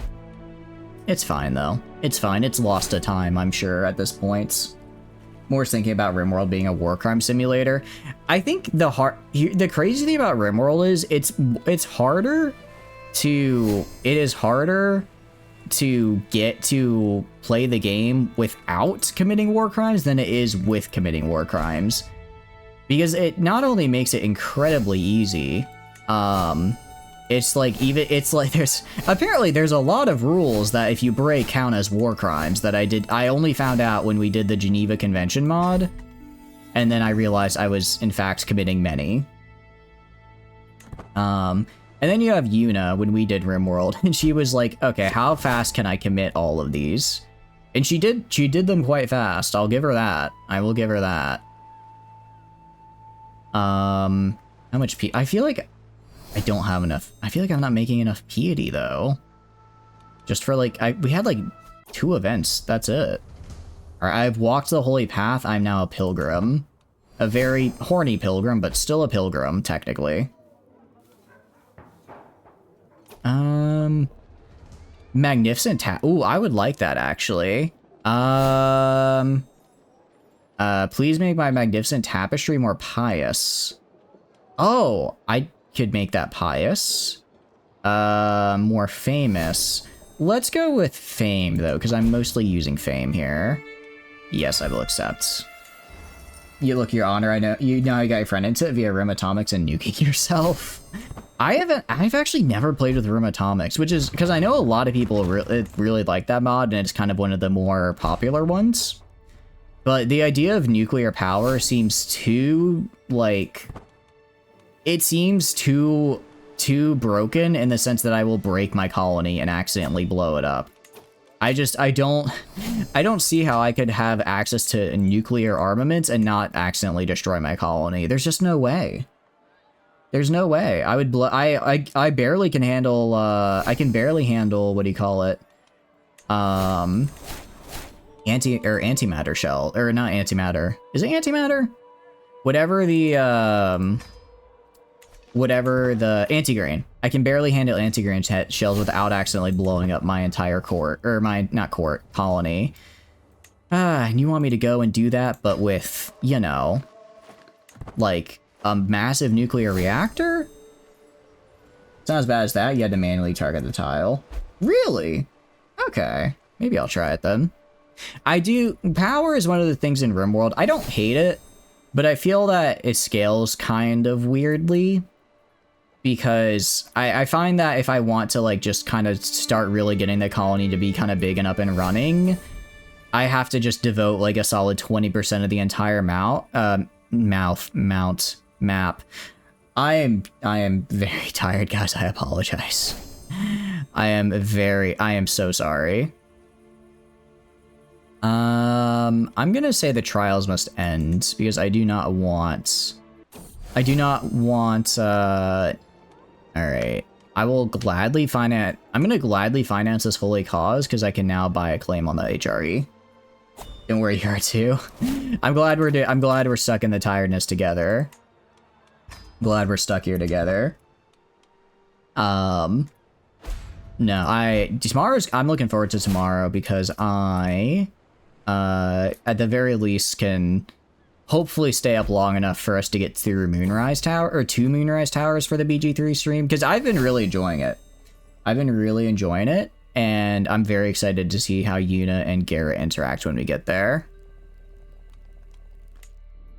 It's fine, though. It's fine. It's lost to time, I'm sure, at this point. More thinking about RimWorld being a war crime simulator. I think the crazy thing about RimWorld is it's harder to... It is harder to get to play the game without committing war crimes than it is with committing war crimes. Because it not only makes it incredibly easy, it's like there's a lot of rules that if you break count as war crimes that I only found out when we did the Geneva Convention mod, and then I realized I was in fact committing many. And then you have Yuna when we did RimWorld, and she was like, okay, how fast can I commit all of these? And she did them quite fast. I'll give her that. I will give her that. How much I feel like I don't have enough. I feel like I'm not making enough piety though. Just for like, we had like 2 events. That's it. Alright, I've walked the holy path. I'm now a pilgrim. A very horny pilgrim, but still a pilgrim, technically. Magnificent ooh, I would like that actually. Please make my magnificent tapestry more pious. Oh, I could make that pious. More famous. Let's go with fame though, because I'm mostly using fame here. Yes, I will accept. You look, your honor, I know you got your friend into it via Rim Atomics and nuking yourself. I've actually never played with Rim Atomics, which is because I know a lot of people really like that mod, and it's kind of one of the more popular ones. But the idea of nuclear power seems too, like, it seems too broken in the sense that I will break my colony and accidentally blow it up. I don't see how I could have access to nuclear armaments and not accidentally destroy my colony. There's just no way. There's no way. I would I barely can handle I can barely handle, what do you call it? Antimatter shell, or not antimatter. Is it antimatter? Whatever the anti-grain. I can barely handle anti-grain shells without accidentally blowing up my entire colony. And you want me to go and do that, but with, you know, like a massive nuclear reactor? It's not as bad as that. You had to manually target the tile. Really? Okay. Maybe I'll try it then. Power is one of the things in RimWorld. I don't hate it, but I feel that it scales kind of weirdly. Because I find that if I want to, like, just kind of start really getting the colony to be kind of big and up and running, I have to just devote, like, a solid 20% of the entire map. I am very tired, guys. I apologize. I am so sorry. I'm gonna say the trials must end, because I do not want, alright. I will gladly finance, I'm gonna gladly finance this holy cause, because I can now buy a claim on the HRE. Don't worry, you are too. I'm glad we're stuck in the tiredness together. Glad we're stuck here together. No, I'm looking forward to tomorrow, because I, at the very least, can hopefully stay up long enough for us to get through Moonrise Tower, or 2 Moonrise Towers for the BG3 stream, because I've been really enjoying it. And I'm very excited to see how Yuna and Garrett interact when we get there.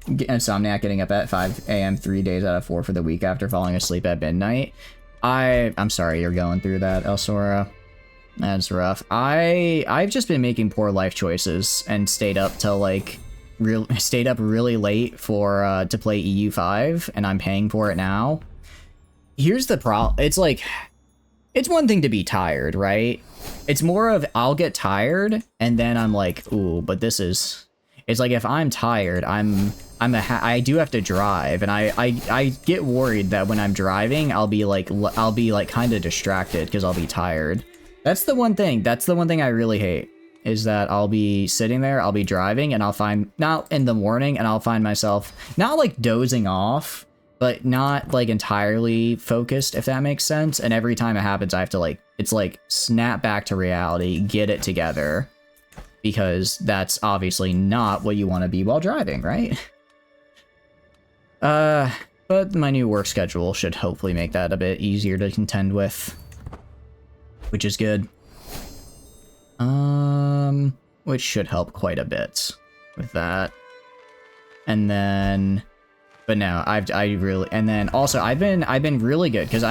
Insomniac getting up at 5 a.m. 3 days out of 4 for the week after falling asleep at midnight. I'm sorry you're going through that, Elsora. That's rough. I've just been making poor life choices and stayed up till like really late for to play EU5, and I'm paying for it now. Here's the problem. It's like, it's one thing to be tired, right? It's more of I'll get tired and then I'm like, ooh, but this is, it's like if I'm tired, I do have to drive, and I get worried that when I'm driving, I'll be like kind of distracted because I'll be tired. That's the one thing I really hate, is that I'll be sitting there, I'll be driving, and I'll find, not in the morning, and I'll find myself not like dozing off, but not like entirely focused, if that makes sense. And every time it happens, I have to like, it's like snap back to reality, get it together, because that's obviously not what you want to be while driving, right? But my new work schedule should hopefully make that a bit easier to contend with, which is good. Which should help quite a bit with that. And then, but no, and then also I've been really good, because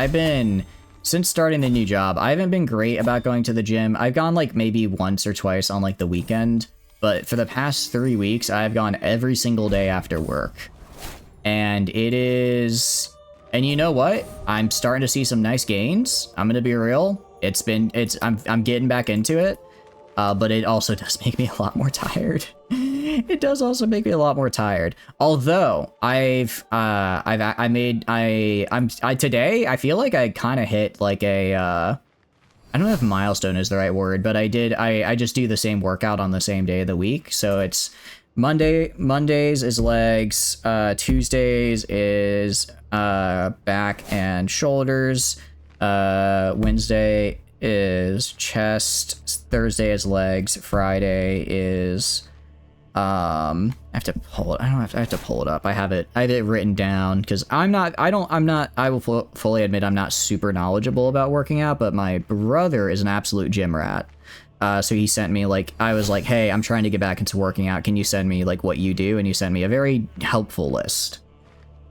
since starting the new job, I haven't been great about going to the gym. I've gone like maybe once or twice on like the weekend, but for the past 3 weeks, I've gone every single day after work. And and you know what? I'm starting to see some nice gains. I'm gonna be real. I'm getting back into it. But it also does make me a lot more tired. It does also make me a lot more tired. Although today I feel like I kind of hit like a, I don't know if milestone is the right word, but I just do the same workout on the same day of the week. So it's Mondays is legs, Tuesdays is, back and shoulders, Wednesday is chest, Thursday is legs, Friday is I have to pull it. I have to pull it up. I have it written down, because I will fully admit I'm not super knowledgeable about working out, but my brother is an absolute gym rat. So he sent me like, I was like, hey, I'm trying to get back into working out. Can you send me like what you do? And he sent me a very helpful list.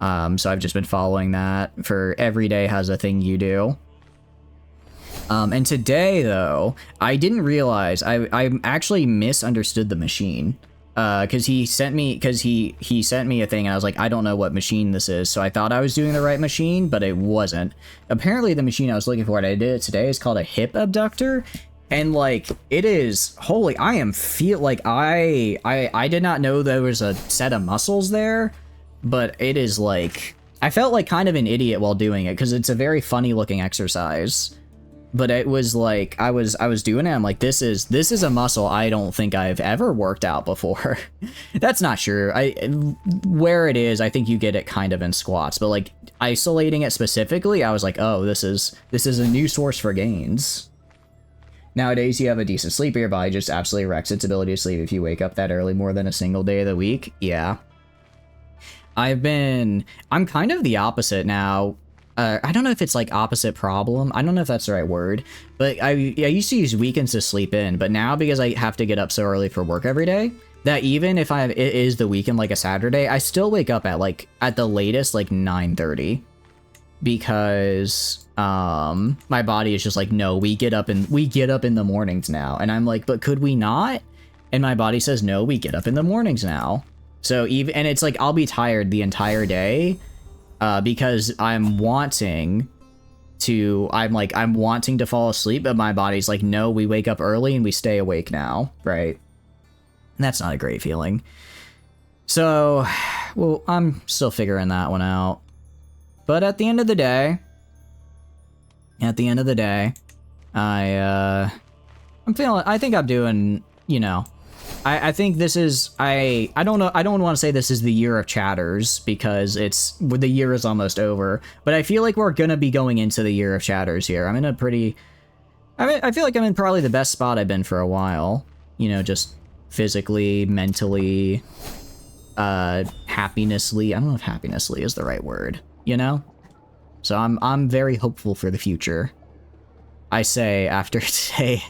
So I've just been following that for every day has a thing you do. And today, though, I didn't realize I actually misunderstood the machine. Because he sent me a thing, and I was like, I don't know what machine this is. So I thought I was doing the right machine, but it wasn't. Apparently, the machine I was looking for, and I did it today, is called a hip abductor. And like, it is, holy, I did not know there was a set of muscles there, but it is like, I felt like kind of an idiot while doing it, because it's a very funny looking exercise. But it was like, I was doing it, I'm like, this is a muscle I don't think I've ever worked out before. That's not true. Where it is, I think you get it kind of in squats, but like, isolating it specifically, I was like, oh, this is a new source for gains. Nowadays, you have a decent sleep, your body just absolutely wrecks its ability to sleep if you wake up that early more than a single day of the week. Yeah. I'm kind of the opposite now. I don't know if it's like opposite problem. I don't know if that's the right word, but I used to use weekends to sleep in, but now because I have to get up so early for work every day, that even if it is the weekend, like a Saturday, I still wake up at the latest, like 9:30, because my body is just like, no, we get up in the mornings now. And I'm like, but could we not? And my body says, no, we get up in the mornings now. So and it's like, I'll be tired the entire day, because I'm wanting to fall asleep, but my body's like, no, we wake up early and we stay awake now, right? And that's not a great feeling. So, well, I'm still figuring that one out. But at the end of the day, I think I'm doing, I think this is, I don't know, I don't want to say this is the year of chatters, because the year is almost over, but I feel like we're gonna be going into the year of chatters here. I feel like I'm in probably the best spot I've been for a while, just physically, mentally, happinessly. I don't know if happinessly is the right word, So I'm very hopeful for the future. I say after today,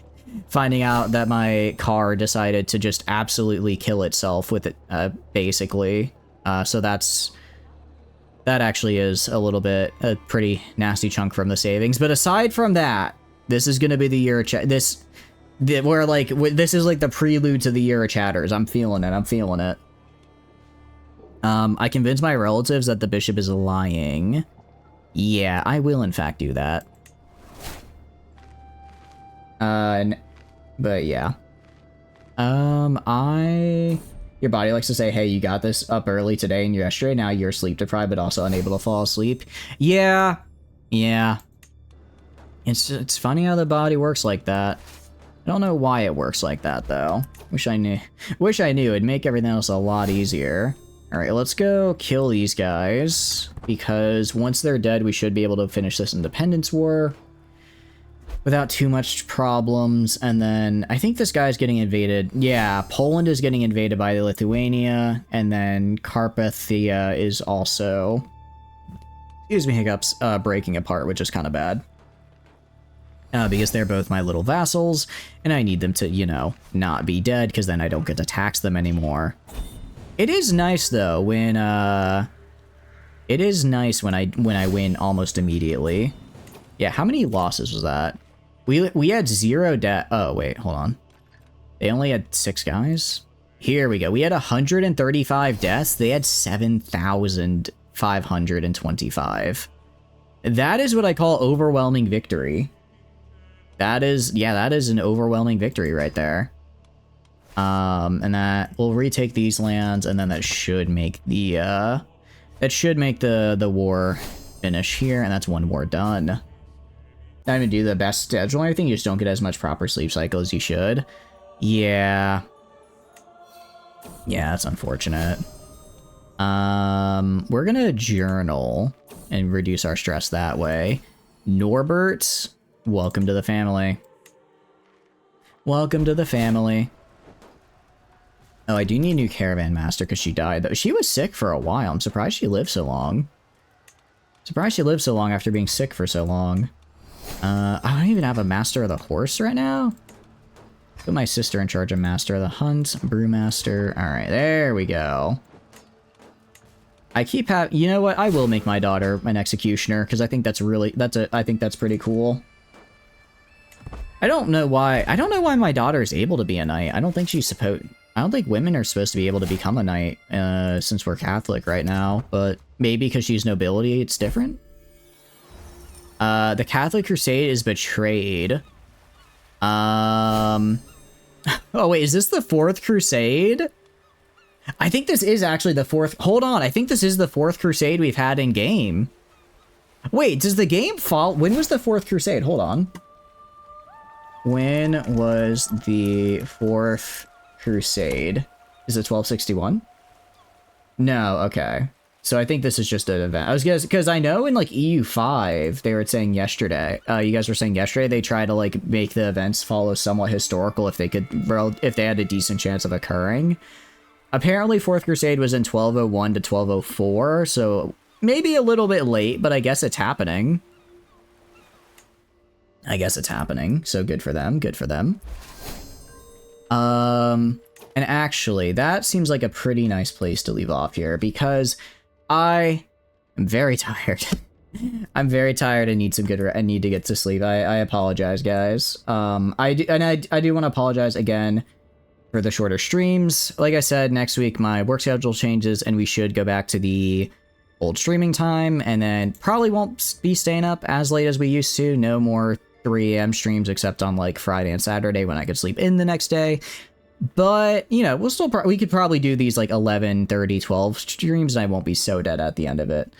finding out that my car decided to just absolutely kill itself with it, basically. So that actually is a pretty nasty chunk from the savings. But aside from that, this is gonna be the year of this is like the prelude to the year of chatters. I'm feeling it. I convinced my relatives that the bishop is lying. Yeah, I will in fact do that. But yeah. Your body likes to say, hey, you got this up early today and yesterday, now you're sleep deprived but also unable to fall asleep. Yeah. It's funny how the body works like that. I don't know why it works like that, though. Wish I knew. It'd make everything else a lot easier. Alright, let's go kill these guys, because once they're dead, we should be able to finish this Independence War without too much problems. And then I think this guy's getting invaded. Yeah, Poland is getting invaded by Lithuania, and then Carpathia is also, excuse me, hiccups, breaking apart, which is kind of bad. Because they're both my little vassals, and I need them to, you know, not be dead, because then I don't get to tax them anymore. It is nice though when it is nice when I win almost immediately. Yeah, how many losses was that? We had 0 death. Oh wait, hold on. They only had 6 guys. Here we go. We had 135 deaths. They had 7,525. That is what I call overwhelming victory. That is, yeah, that is an overwhelming victory right there. And that we'll retake these lands, and then that should make the war finish here, and that's 1 war done. Not even do the best schedule or anything, you just don't get as much proper sleep cycle as you should. Yeah. Yeah, that's unfortunate. We're gonna journal and reduce our stress that way. Norbert, welcome to the family. Welcome to the family. Oh, I do need a new caravan master because she died, though. She was sick for a while. I'm surprised she lived so long. Surprised she lived so long after being sick for so long. I don't even have a master of the horse right now. Put my sister in charge of master of the hunt, brewmaster. All right, there we go. I keep having, you know what? I will make my daughter an executioner because I think that's really, I think that's pretty cool. I don't know why my daughter is able to be a knight. I don't think she's supposed, I don't think women are supposed to be able to become a knight, since we're Catholic right now, but maybe because she's nobility, it's different. The Catholic Crusade is betrayed. Oh wait, is this the 4th Crusade? I think this is actually the 4th. Hold on, I think this is the 4th Crusade we've had in game. Wait, does the game fall? When was the 4th Crusade? Hold on. When was the 4th Crusade? Is it 1261? No, okay. So I think this is just an event. I was guessing, because I know in like EU5, they were saying yesterday, you guys were saying yesterday, they try to like make the events follow somewhat historical if they could, if they had a decent chance of occurring. Apparently 4th Crusade was in 1201 to 1204, so maybe a little bit late, but I guess it's happening. I guess it's happening, so good for them, good for them. And actually, that seems like a pretty nice place to leave off here, because I am very tired. I'm very tired and need some good I need to get to sleep. I apologize, guys. I do want to apologize again for the shorter streams. Like I said, next week my work schedule changes and we should go back to the old streaming time, and then probably won't be staying up as late as we used to. No more 3 AM streams except on like Friday and Saturday when I could sleep in the next day. But, you know, we'll still we could probably do these like 11, 30, 12 streams and I won't be so dead at the end of it.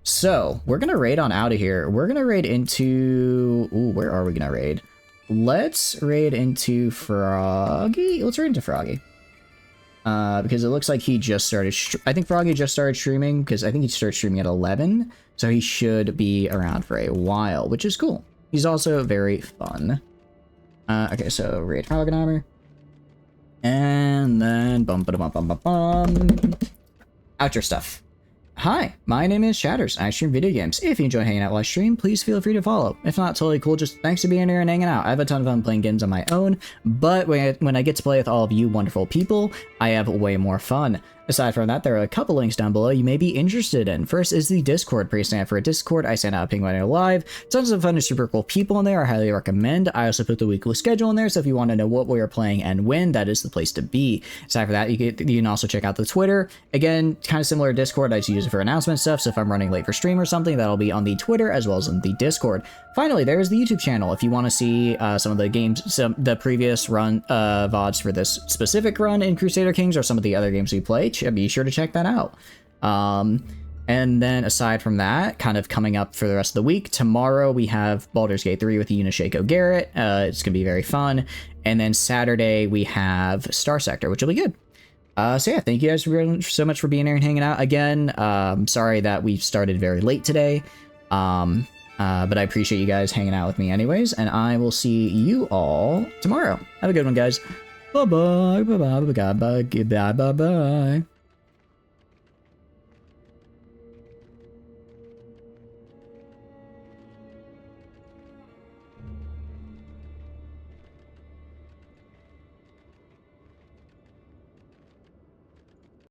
So, we're going to raid on out of here. We're going to raid into... Ooh, where are we going to raid? Let's raid into Froggy. Let's raid into Froggy. Because it looks like he just started... I think Froggy just started streaming because I think he started streaming at 11. So he should be around for a while, which is cool. He's also very fun. Okay, so raid Froggenheimer. And then outro stuff. Hi, my name is Shatters. I stream video games. If you enjoy hanging out while I stream, please feel free to follow. If not, totally cool. Just thanks for being here and hanging out. I have a ton of fun playing games on my own, but when I get to play with all of you wonderful people, I have way more fun. Aside from that, there are a couple links down below you may be interested in. First is the Discord. Please sign up for a Discord. I send out ping when I go live. Tons of fun and super cool people in there. I highly recommend. I also put the weekly schedule in there, so if you want to know what we are playing and when, that is the place to be. Aside from that, you can also check out the Twitter. Again, kind of similar to Discord. I just use it for announcement stuff, so if I'm running late for stream or something, that'll be on the Twitter as well as on the Discord. Finally, there is the YouTube channel. If you want to see some of the games, the previous run VODs for this specific run in Crusader Kings or some of the other games we play, be sure to check that out. And then aside from that, kind of coming up for the rest of the week, tomorrow we have Baldur's Gate 3 with Unishako Garrett. It's going to be very fun. And then Saturday we have Star Sector, which will be good. So yeah, thank you guys so much for being here and hanging out again. Sorry that we started very late today. But I appreciate you guys hanging out with me anyways, and I will see you all tomorrow. Have a good one, guys. Bye-bye, bye-bye, bye-bye, bye-bye, bye-bye.